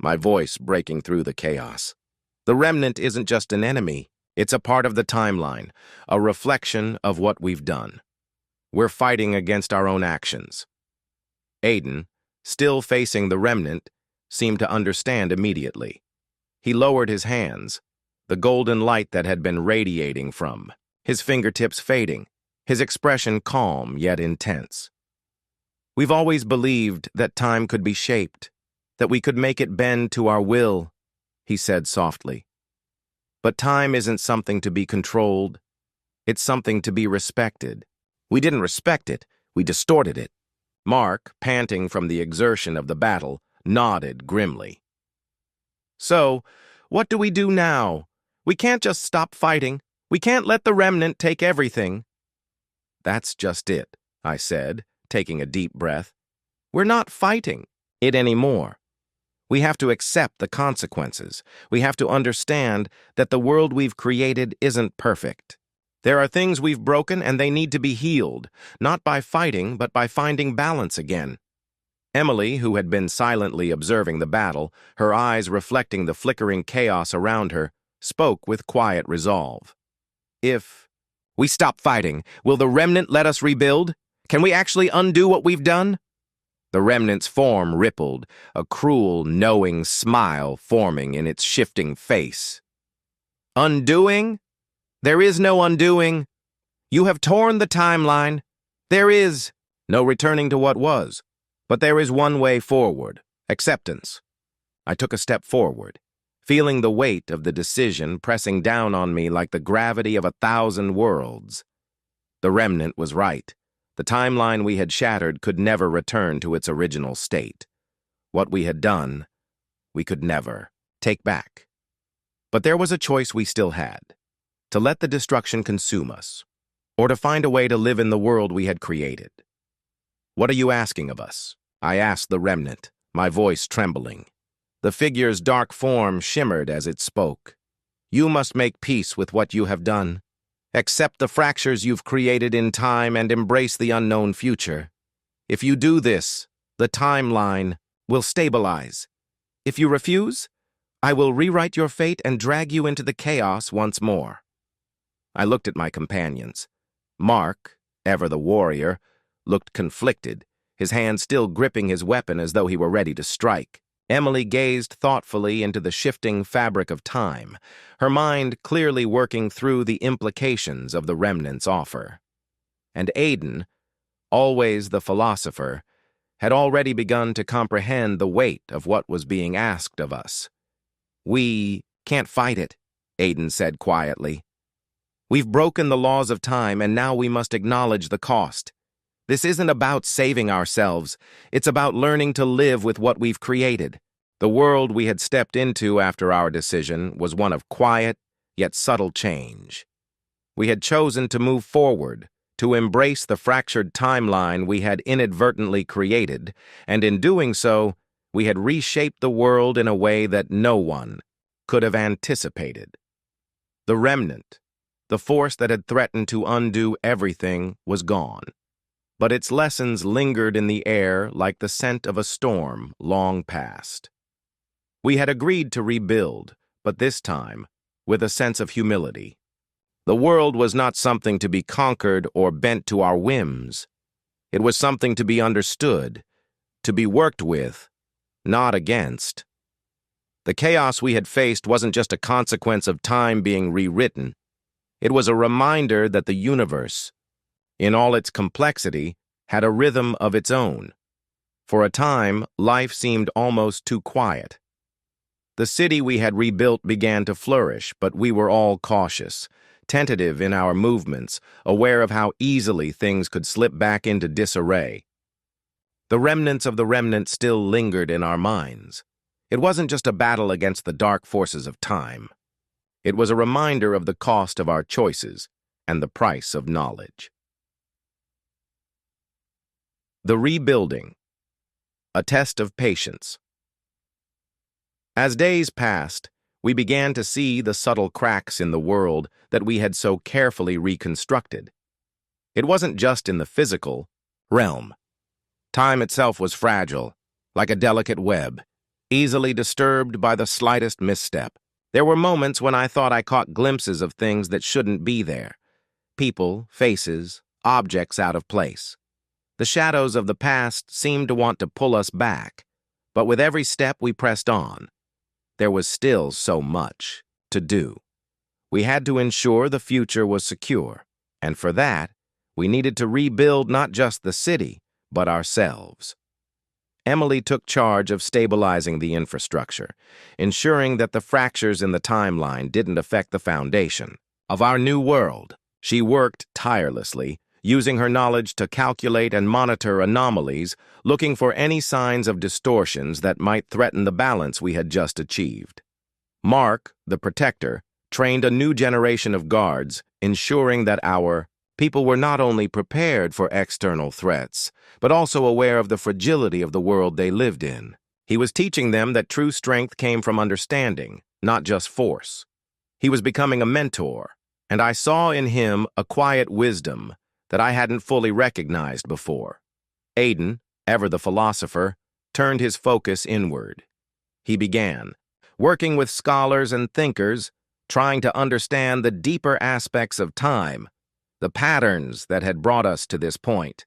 my voice breaking through the chaos. The remnant isn't just an enemy, it's a part of the timeline, a reflection of what we've done. We're fighting against our own actions. Aiden, still facing the remnant, seemed to understand immediately. He lowered his hands, the golden light that had been radiating from, his fingertips fading, his expression calm yet intense. We've always believed that time could be shaped, that we could make it bend to our will, he said softly. But time isn't something to be controlled. It's something to be respected. We didn't respect it, we distorted it. Mark, panting from the exertion of the battle, nodded grimly. So, what do we do now? We can't just stop fighting. We can't let the remnant take everything. That's just it, I said, taking a deep breath. We're not fighting it anymore. We have to accept the consequences. We have to understand that the world we've created isn't perfect. There are things we've broken and they need to be healed, not by fighting, but by finding balance again. Emily, who had been silently observing the battle, her eyes reflecting the flickering chaos around her, spoke with quiet resolve. If we stop fighting, will the remnant let us rebuild? Can we actually undo what we've done? The remnant's form rippled, a cruel, knowing smile forming in its shifting face. Undoing? There is no undoing. You have torn the timeline. There is no returning to what was. But there is one way forward, acceptance. I took a step forward, feeling the weight of the decision pressing down on me like the gravity of 1,000 worlds. The remnant was right. The timeline we had shattered could never return to its original state. What we had done, we could never take back. But there was a choice we still had, to let the destruction consume us, or to find a way to live in the world we had created. What are you asking of us? I asked the remnant, my voice trembling. The figure's dark form shimmered as it spoke. You must make peace with what you have done. Accept the fractures you've created in time and embrace the unknown future. If you do this, the timeline will stabilize. If you refuse, I will rewrite your fate and drag you into the chaos once more. I looked at my companions. Mark, ever the warrior, looked conflicted, his hand still gripping his weapon as though he were ready to strike. Emily gazed thoughtfully into the shifting fabric of time, her mind clearly working through the implications of the remnant's offer. And Aiden, always the philosopher, had already begun to comprehend the weight of what was being asked of us. We can't fight it, Aiden said quietly. We've broken the laws of time and now we must acknowledge the cost. This isn't about saving ourselves, it's about learning to live with what we've created. The world we had stepped into after our decision was one of quiet, yet subtle change. We had chosen to move forward, to embrace the fractured timeline we had inadvertently created, and in doing so, We had reshaped the world in a way that no one could have anticipated. The remnant, the force that had threatened to undo everything, was gone. But its lessons lingered in the air like the scent of a storm long past. We had agreed to rebuild, but this time, with a sense of humility. The world was not something to be conquered or bent to our whims. It was something to be understood, to be worked with, not against. The chaos we had faced wasn't just a consequence of time being rewritten. It was a reminder that the universe, in all its complexity, had a rhythm of its own. For a time, life seemed almost too quiet. The city we had rebuilt began to flourish, but we were all cautious, tentative in our movements, aware of how easily things could slip back into disarray. The remnants of the remnant still lingered in our minds. It wasn't just a battle against the dark forces of time. It was a reminder of the cost of our choices and the price of knowledge. The rebuilding, a test of patience. As days passed, we began to see the subtle cracks in the world that we had so carefully reconstructed. It wasn't just in the physical realm. Time itself was fragile, like a delicate web, easily disturbed by the slightest misstep. There were moments when I thought I caught glimpses of things that shouldn't be there. People, faces, objects out of place. The shadows of the past seemed to want to pull us back, but with every step we pressed on, there was still so much to do. We had to ensure the future was secure, and for that, we needed to rebuild not just the city, but ourselves. Emily took charge of stabilizing the infrastructure, ensuring that the fractures in the timeline didn't affect the foundation of our new world. She worked tirelessly, using her knowledge to calculate and monitor anomalies, looking for any signs of distortions that might threaten the balance we had just achieved. Mark, the protector, trained a new generation of guards, ensuring that our people were not only prepared for external threats, but also aware of the fragility of the world they lived in. He was teaching them that true strength came from understanding, not just force. He was becoming a mentor, and I saw in him a quiet wisdom that I hadn't fully recognized before. Aiden, ever the philosopher, turned his focus inward. He began, working with scholars and thinkers, trying to understand the deeper aspects of time, the patterns that had brought us to this point.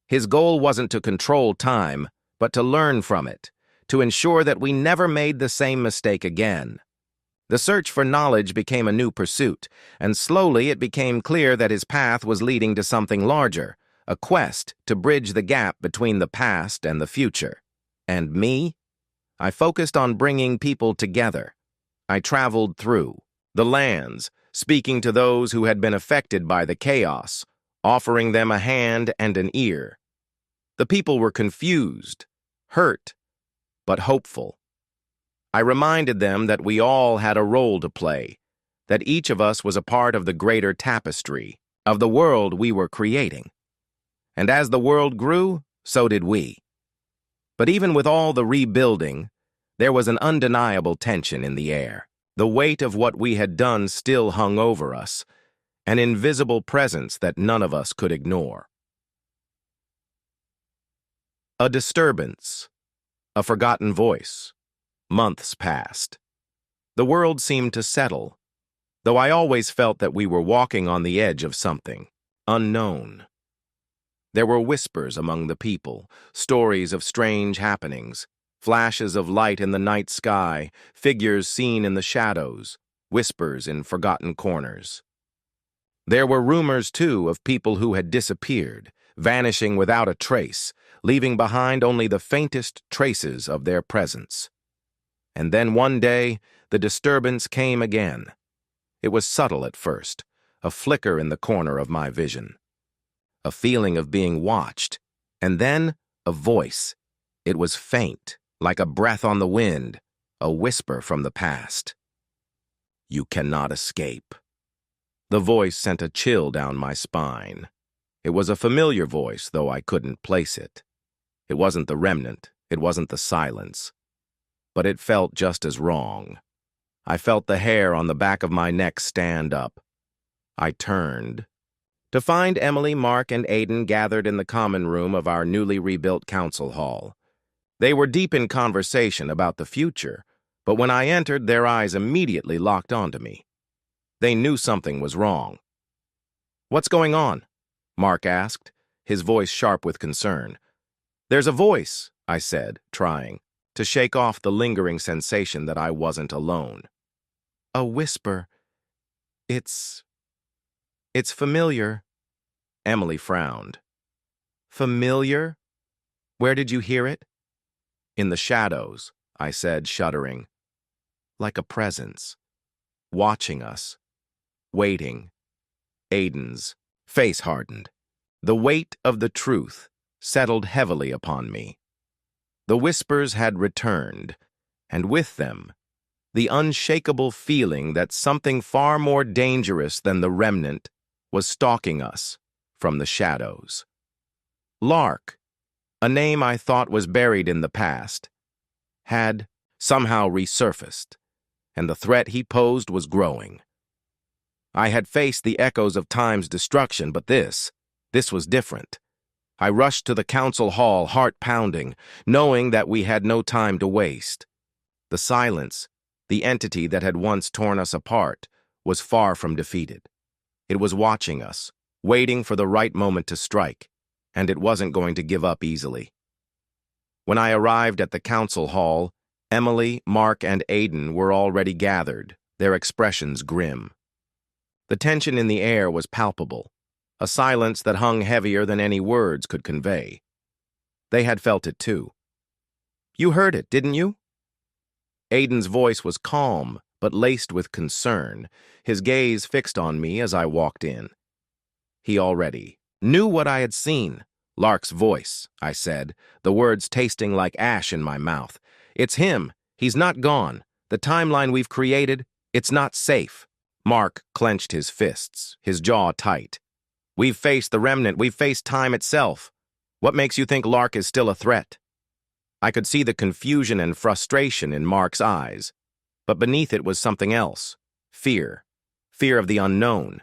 His goal wasn't to control time, but to learn from it, to ensure that we never made the same mistake again. The search for knowledge became a new pursuit, and slowly it became clear that his path was leading to something larger, a quest to bridge the gap between the past and the future. And me? I focused on bringing people together. I traveled through the lands, speaking to those who had been affected by the chaos, offering them a hand and an ear. The people were confused, hurt, but hopeful. I reminded them that we all had a role to play, that each of us was a part of the greater tapestry of the world we were creating. And as the world grew, so did we. But even with all the rebuilding, there was an undeniable tension in the air. The weight of what we had done still hung over us, an invisible presence that none of us could ignore. A disturbance, a forgotten voice. Months passed. The world seemed to settle, though I always felt that we were walking on the edge of something unknown. There were whispers among the people, stories of strange happenings, flashes of light in the night sky, figures seen in the shadows, whispers in forgotten corners. There were rumors, too, of people who had disappeared, vanishing without a trace, leaving behind only the faintest traces of their presence. And then one day, the disturbance came again. It was subtle at first, a flicker in the corner of my vision. A feeling of being watched, and then a voice. It was faint, like a breath on the wind, a whisper from the past. "You cannot escape." The voice sent a chill down my spine. It was a familiar voice, though I couldn't place it. It wasn't the remnant. It wasn't the silence, but it felt just as wrong. I felt the hair on the back of my neck stand up. I turned to find Emily, Mark, and Aiden gathered in the common room of our newly rebuilt council hall. They were deep in conversation about the future, but when I entered, their eyes immediately locked onto me. They knew something was wrong. "What's going on?" Mark asked, his voice sharp with concern. "There's a voice," I said, trying to shake off the lingering sensation that I wasn't alone. "A whisper. It's familiar." Emily frowned. "Familiar? Where did you hear it?" "In the shadows," I said, shuddering. "Like a presence. Watching us. Waiting." Aiden's face hardened. The weight of the truth settled heavily upon me. The whispers had returned, and with them, the unshakable feeling that something far more dangerous than the remnant was stalking us from the shadows. Lark, a name I thought was buried in the past, had somehow resurfaced, and the threat he posed was growing. I had faced the echoes of time's destruction, but this was different. I rushed to the council hall, heart pounding, knowing that we had no time to waste. The silence, the entity that had once torn us apart, was far from defeated. It was watching us, waiting for the right moment to strike, and it wasn't going to give up easily. When I arrived at the council hall, Emily, Mark, and Aiden were already gathered, their expressions grim. The tension in the air was palpable, a silence that hung heavier than any words could convey. They had felt it too. "You heard it, didn't you?" Aiden's voice was calm, but laced with concern, his gaze fixed on me as I walked in. He already knew what I had seen. "Lark's voice," I said, the words tasting like ash in my mouth. "It's him. He's not gone. The timeline we've created, it's not safe." Mark clenched his fists, his jaw tight. "We've faced the remnant. We've faced time itself. What makes you think Lark is still a threat?" I could see the confusion and frustration in Mark's eyes, but beneath it was something else. Fear. Fear of the unknown.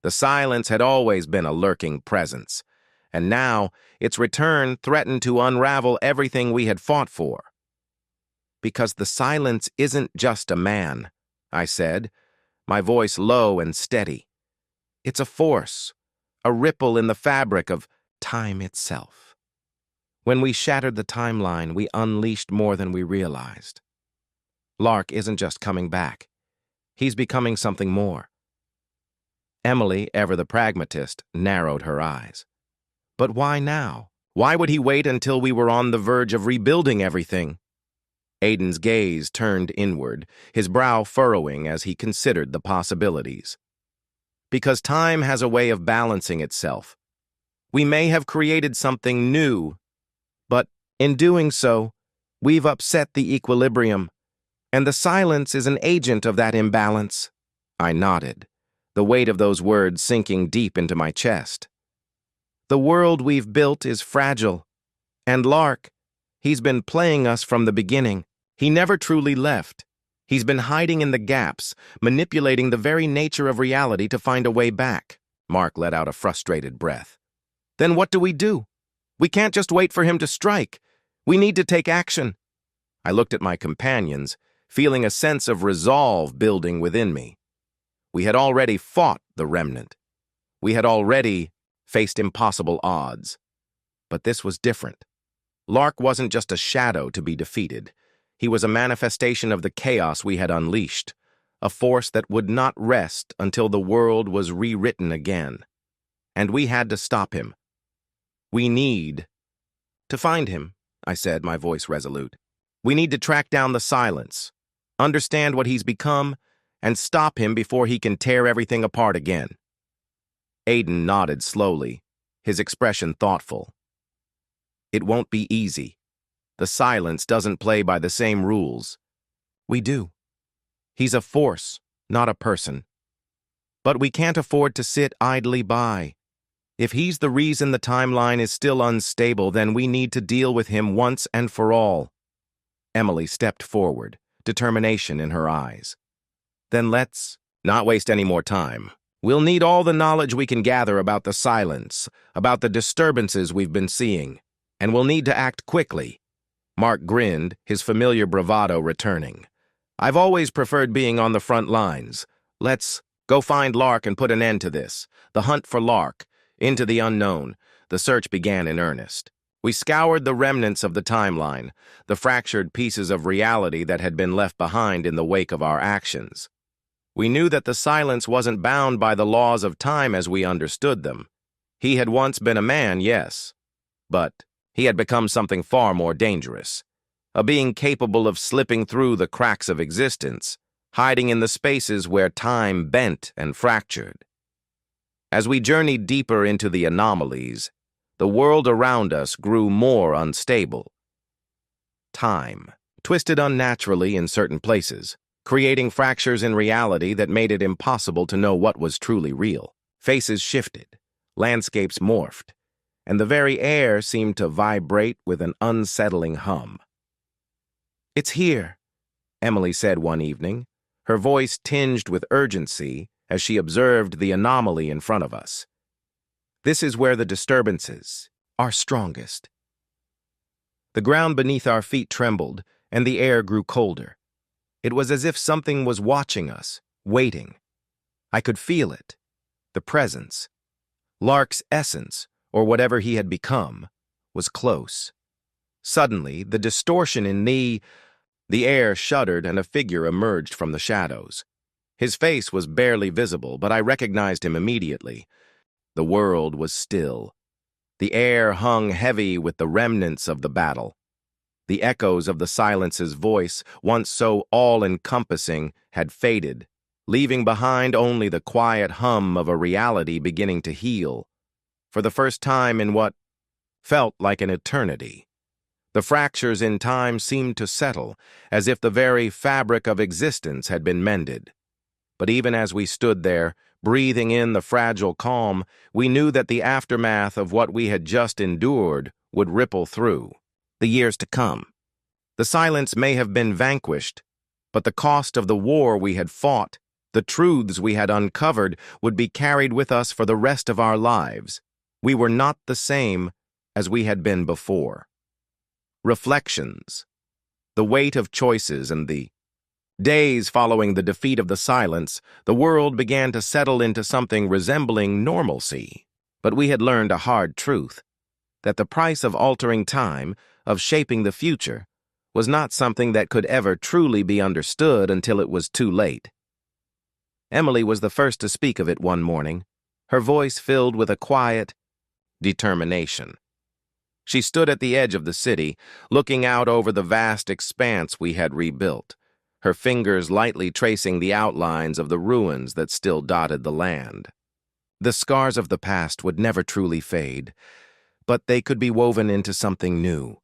The silence had always been a lurking presence, and now its return threatened to unravel everything we had fought for. "Because the silence isn't just a man," I said, my voice low and steady. "It's a force, a ripple in the fabric of time itself. When we shattered the timeline, we unleashed more than we realized. Lark isn't just coming back. He's becoming something more." Emily, ever the pragmatist, narrowed her eyes. "But why now? Why would he wait until we were on the verge of rebuilding everything?" Aiden's gaze turned inward, his brow furrowing as he considered the possibilities. "Because time has a way of balancing itself. We may have created something new, but in doing so, we've upset the equilibrium, and the silence is an agent of that imbalance." I nodded, the weight of those words sinking deep into my chest. "The world we've built is fragile, and Lark, he's been playing us from the beginning. He never truly left. He's been hiding in the gaps, manipulating the very nature of reality to find a way back." Mark let out a frustrated breath. "Then what do? We can't just wait for him to strike. We need to take action." I looked at my companions, feeling a sense of resolve building within me. We had already fought the remnant. We had already faced impossible odds. But this was different. Lark wasn't just a shadow to be defeated. He was a manifestation of the chaos we had unleashed, a force that would not rest until the world was rewritten again. And we had to stop him. "We need to find him," I said, my voice resolute. "We need to track down the silence, understand what he's become, and stop him before he can tear everything apart again." Aiden nodded slowly, his expression thoughtful. "It won't be easy. The silence doesn't play by the same rules. We do. He's a force, not a person. But we can't afford to sit idly by. If he's the reason the timeline is still unstable, then we need to deal with him once and for all. Emily stepped forward, determination in her eyes. Then let's not waste any more time. We'll need all the knowledge we can gather about the silence, about the disturbances we've been seeing, and we'll need to act quickly. Mark grinned, his familiar bravado returning. I've always preferred being on the front lines. Let's go find Lark and put an end to this. The hunt for Lark, into the unknown. The search began in earnest. We scoured the remnants of the timeline, the fractured pieces of reality that had been left behind in the wake of our actions. We knew that the silence wasn't bound by the laws of time as we understood them. He had once been a man, yes, but he had become something far more dangerous, a being capable of slipping through the cracks of existence, hiding in the spaces where time bent and fractured. As we journeyed deeper into the anomalies, the world around us grew more unstable. Time twisted unnaturally in certain places, creating fractures in reality that made it impossible to know what was truly real. Faces shifted, landscapes morphed, and the very air seemed to vibrate with an unsettling hum. "It's here," Emily said one evening, her voice tinged with urgency as she observed the anomaly in front of us. "This is where the disturbances are strongest." The ground beneath our feet trembled, and the air grew colder. It was as if something was watching us, waiting. I could feel it, the presence. Lark's essence, or whatever he had become, was close. Suddenly, the distortion in the air shuddered and a figure emerged from the shadows. His face was barely visible, but I recognized him immediately. The world was still. The air hung heavy with the remnants of the battle. The echoes of the silence's voice, once so all-encompassing, had faded, leaving behind only the quiet hum of a reality beginning to heal. For the first time in what felt like an eternity, the fractures in time seemed to settle, as if the very fabric of existence had been mended. But even as we stood there, breathing in the fragile calm, we knew that the aftermath of what we had just endured would ripple through the years to come. The silence may have been vanquished, but the cost of the war we had fought, the truths we had uncovered, would be carried with us for the rest of our lives. We were not the same as we had been before. Reflections, the weight of choices, and the days following the defeat of the silence, the world began to settle into something resembling normalcy. But we had learned a hard truth, that the price of altering time, of shaping the future, was not something that could ever truly be understood until it was too late. Emily was the first to speak of it one morning, her voice filled with a quiet determination. She stood at the edge of the city, looking out over the vast expanse we had rebuilt, her fingers lightly tracing the outlines of the ruins that still dotted the land. The scars of the past would never truly fade, but they could be woven into something new,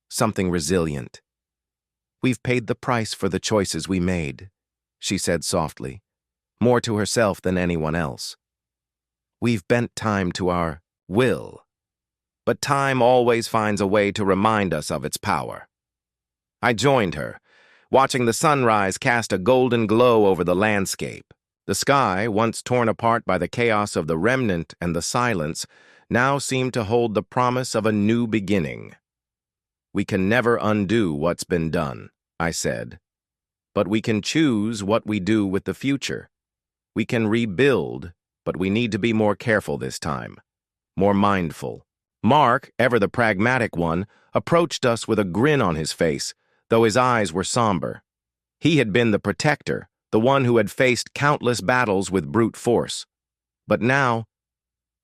something resilient. "We've paid the price for the choices we made," she said softly, more to herself than anyone else. "We've bent time to our will, but time always finds a way to remind us of its power." I joined her, watching the sunrise cast a golden glow over the landscape. The sky, once torn apart by the chaos of the remnant and the silence, now seemed to hold the promise of a new beginning. "We can never undo what's been done," I said. "But we can choose what we do with the future. We can rebuild, but we need to be more careful this time, more mindful." Mark, ever the pragmatic one, approached us with a grin on his face, though his eyes were somber. He had been the protector, the one who had faced countless battles with brute force. But now,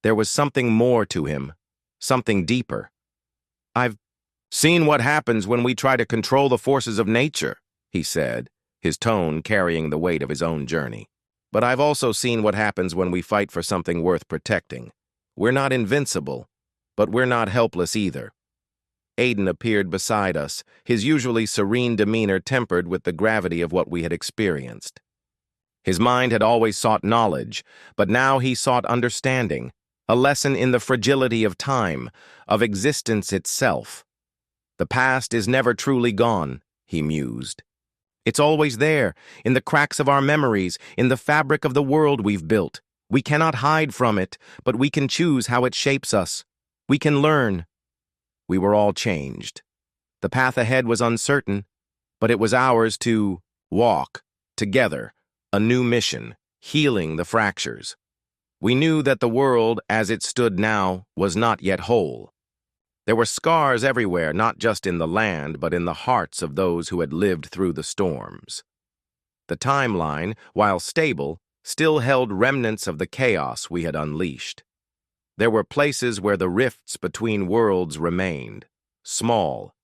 there was something more to him, something deeper. "I've seen what happens when we try to control the forces of nature," he said, his tone carrying the weight of his own journey. "But I've also seen what happens when we fight for something worth protecting. We're not invincible, but we're not helpless either." Aiden appeared beside us, his usually serene demeanor tempered with the gravity of what we had experienced. His mind had always sought knowledge, but now he sought understanding, a lesson in the fragility of time, of existence itself. The past is never truly gone, he mused. It's always there, in the cracks of our memories, in the fabric of the world we've built. We cannot hide from it, but we can choose how it shapes us. We can learn. We were all changed. The path ahead was uncertain, but it was ours to walk, together, a new mission, healing the fractures. We knew that the world, as it stood now, was not yet whole. There were scars everywhere, not just in the land, but in the hearts of those who had lived through the storms. The timeline, while stable, still held remnants of the chaos we had unleashed. There were places where the rifts between worlds remained, small,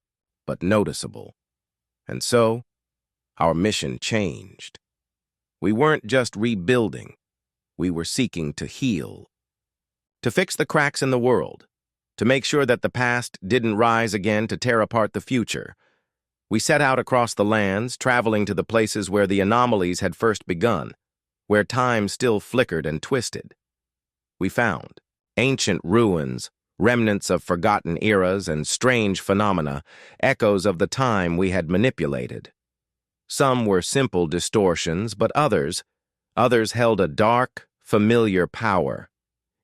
but noticeable. And so, our mission changed. We weren't just rebuilding, we were seeking to heal. To fix the cracks in the world, to make sure that the past didn't rise again to tear apart the future. We set out across the lands, traveling to the places where the anomalies had first begun, where time still flickered and twisted. We found ancient ruins, remnants of forgotten eras and strange phenomena, echoes of the time we had manipulated. Some were simple distortions, but others held a dark, familiar power.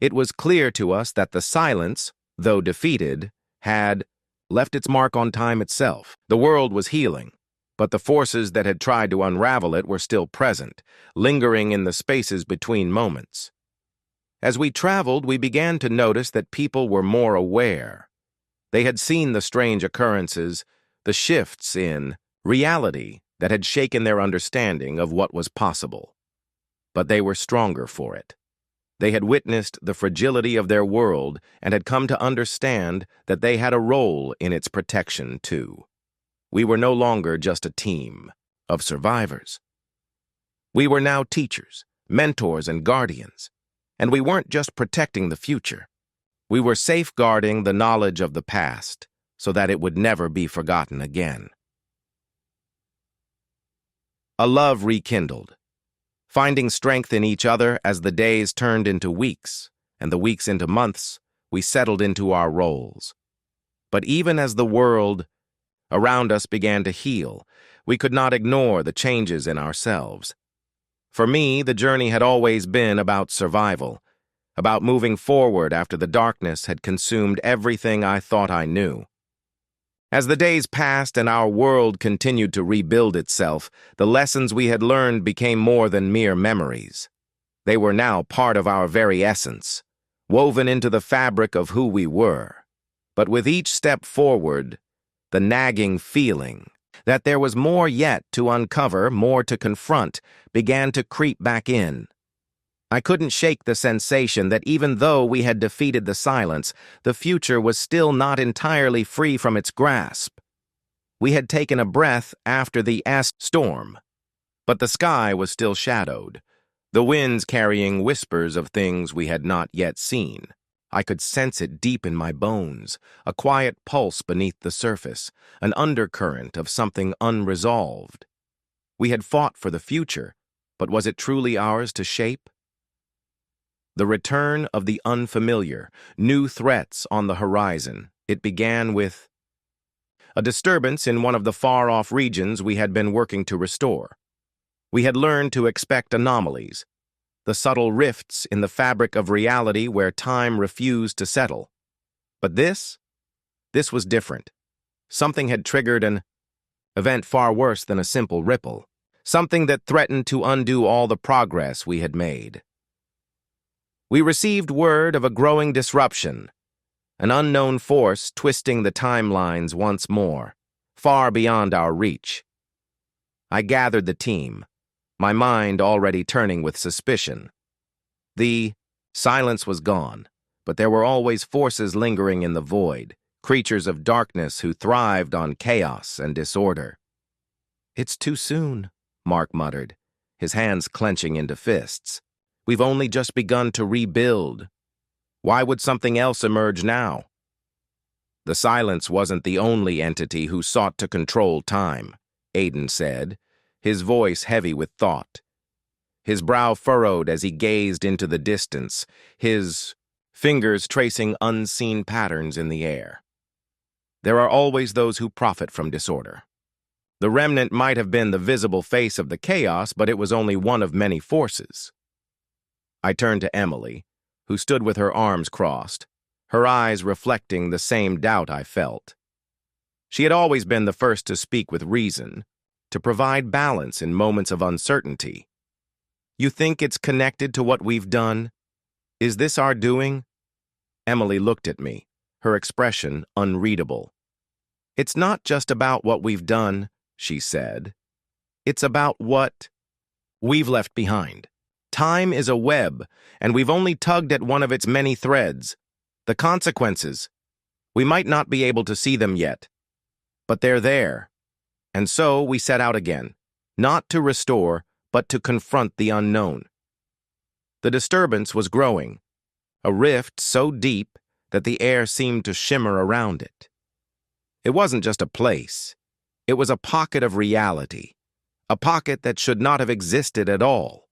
It was clear to us that the silence, though defeated, had left its mark on time itself. The world was healing, but the forces that had tried to unravel it were still present, lingering in the spaces between moments. As we traveled, we began to notice that people were more aware. They had seen the strange occurrences, the shifts in reality that had shaken their understanding of what was possible. But they were stronger for it. They had witnessed the fragility of their world and had come to understand that they had a role in its protection, too. We were no longer just a team of survivors. We were now teachers, mentors, and guardians. And we weren't just protecting the future. We were safeguarding the knowledge of the past so that it would never be forgotten again. A love rekindled. Finding strength in each other as the days turned into weeks and the weeks into months, we settled into our roles. But even as the world around us began to heal, we could not ignore the changes in ourselves. For me, the journey had always been about survival, about moving forward after the darkness had consumed everything I thought I knew. As the days passed and our world continued to rebuild itself, the lessons we had learned became more than mere memories. They were now part of our very essence, woven into the fabric of who we were. But with each step forward, the nagging feeling that there was more yet to uncover, more to confront, began to creep back in. I couldn't shake the sensation that even though we had defeated the silence, the future was still not entirely free from its grasp. We had taken a breath after the storm, but the sky was still shadowed, the winds carrying whispers of things we had not yet seen. I could sense it deep in my bones, a quiet pulse beneath the surface, an undercurrent of something unresolved. We had fought for the future, but was it truly ours to shape? The return of the unfamiliar, new threats on the horizon. It began with a disturbance in one of the far-off regions we had been working to restore. We had learned to expect anomalies, the subtle rifts in the fabric of reality where time refused to settle. But this was different. Something had triggered an event far worse than a simple ripple, something that threatened to undo all the progress we had made. We received word of a growing disruption, an unknown force twisting the timelines once more, far beyond our reach. I gathered the team, my mind already turning with suspicion. The silence was gone, but there were always forces lingering in the void, creatures of darkness who thrived on chaos and disorder. "It's too soon," Mark muttered, his hands clenching into fists. "We've only just begun to rebuild. Why would something else emerge now?" The silence wasn't the only entity who sought to control time, Aiden said, his voice heavy with thought. His brow furrowed as he gazed into the distance, his fingers tracing unseen patterns in the air. There are always those who profit from disorder. The remnant might have been the visible face of the chaos, but it was only one of many forces. I turned to Emily, who stood with her arms crossed, her eyes reflecting the same doubt I felt. She had always been the first to speak with reason, to provide balance in moments of uncertainty. You think it's connected to what we've done? Is this our doing? Emily looked at me, her expression unreadable. It's not just about what we've done, she said. It's about what we've left behind. Time is a web, and we've only tugged at one of its many threads. The consequences. We might not be able to see them yet, but they're there. And so we set out again, not to restore, but to confront the unknown. The disturbance was growing, a rift so deep that the air seemed to shimmer around it. It wasn't just a place. It was a pocket of reality, a pocket that should not have existed at all.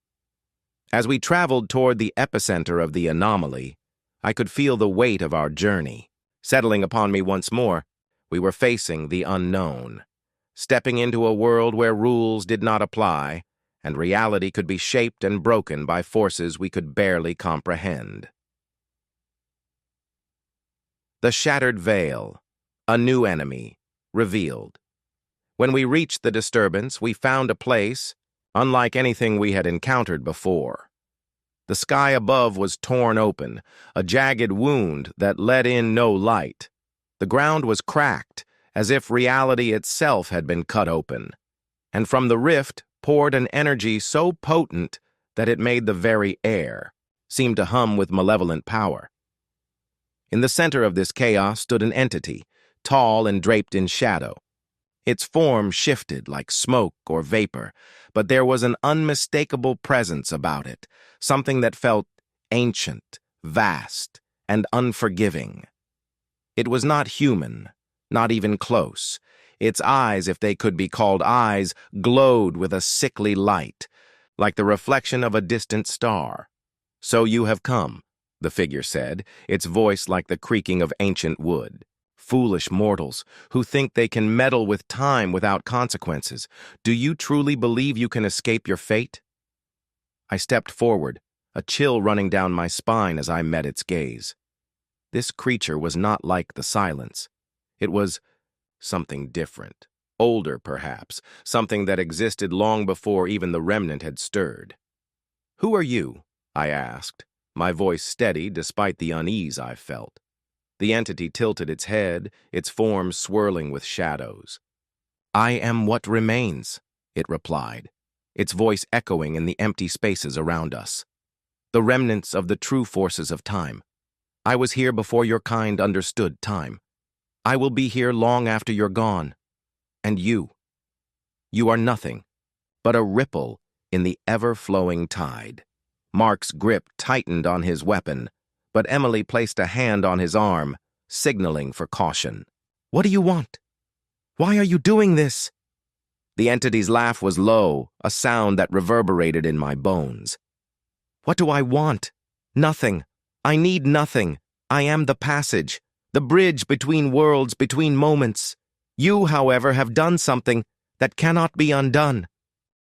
As we traveled toward the epicenter of the anomaly, I could feel the weight of our journey settling upon me once more. We were facing the unknown, stepping into a world where rules did not apply, and reality could be shaped and broken by forces we could barely comprehend. The shattered veil, a new enemy, revealed. When we reached the disturbance, we found a place unlike anything we had encountered before. The sky above was torn open, a jagged wound that let in no light. The ground was cracked, as if reality itself had been cut open, and from the rift poured an energy so potent that it made the very air seem to hum with malevolent power. In the center of this chaos stood an entity, tall and draped in shadow. Its form shifted like smoke or vapor, but there was an unmistakable presence about it, something that felt ancient, vast, and unforgiving. It was not human, not even close. Its eyes, if they could be called eyes, glowed with a sickly light, like the reflection of a distant star. "So you have come," the figure said, its voice like the creaking of ancient wood. "Foolish mortals, who think they can meddle with time without consequences. Do you truly believe you can escape your fate?" I stepped forward, a chill running down my spine as I met its gaze. This creature was not like the silence. It was something different, older perhaps, something that existed long before even the remnant had stirred. "Who are you?" I asked, my voice steady despite the unease I felt. The entity tilted its head, its form swirling with shadows. "I am what remains," it replied, its voice echoing in the empty spaces around us. "The remnants of the true forces of time. I was here before your kind understood time. I will be here long after you're gone. And you are nothing but a ripple in the ever-flowing tide." Mark's grip tightened on his weapon, but Emily placed a hand on his arm, signaling for caution. "What do you want? Why are you doing this?" The entity's laugh was low, a sound that reverberated in my bones. "What do I want? Nothing. I need nothing. I am the passage, the bridge between worlds, between moments. You, however, have done something that cannot be undone."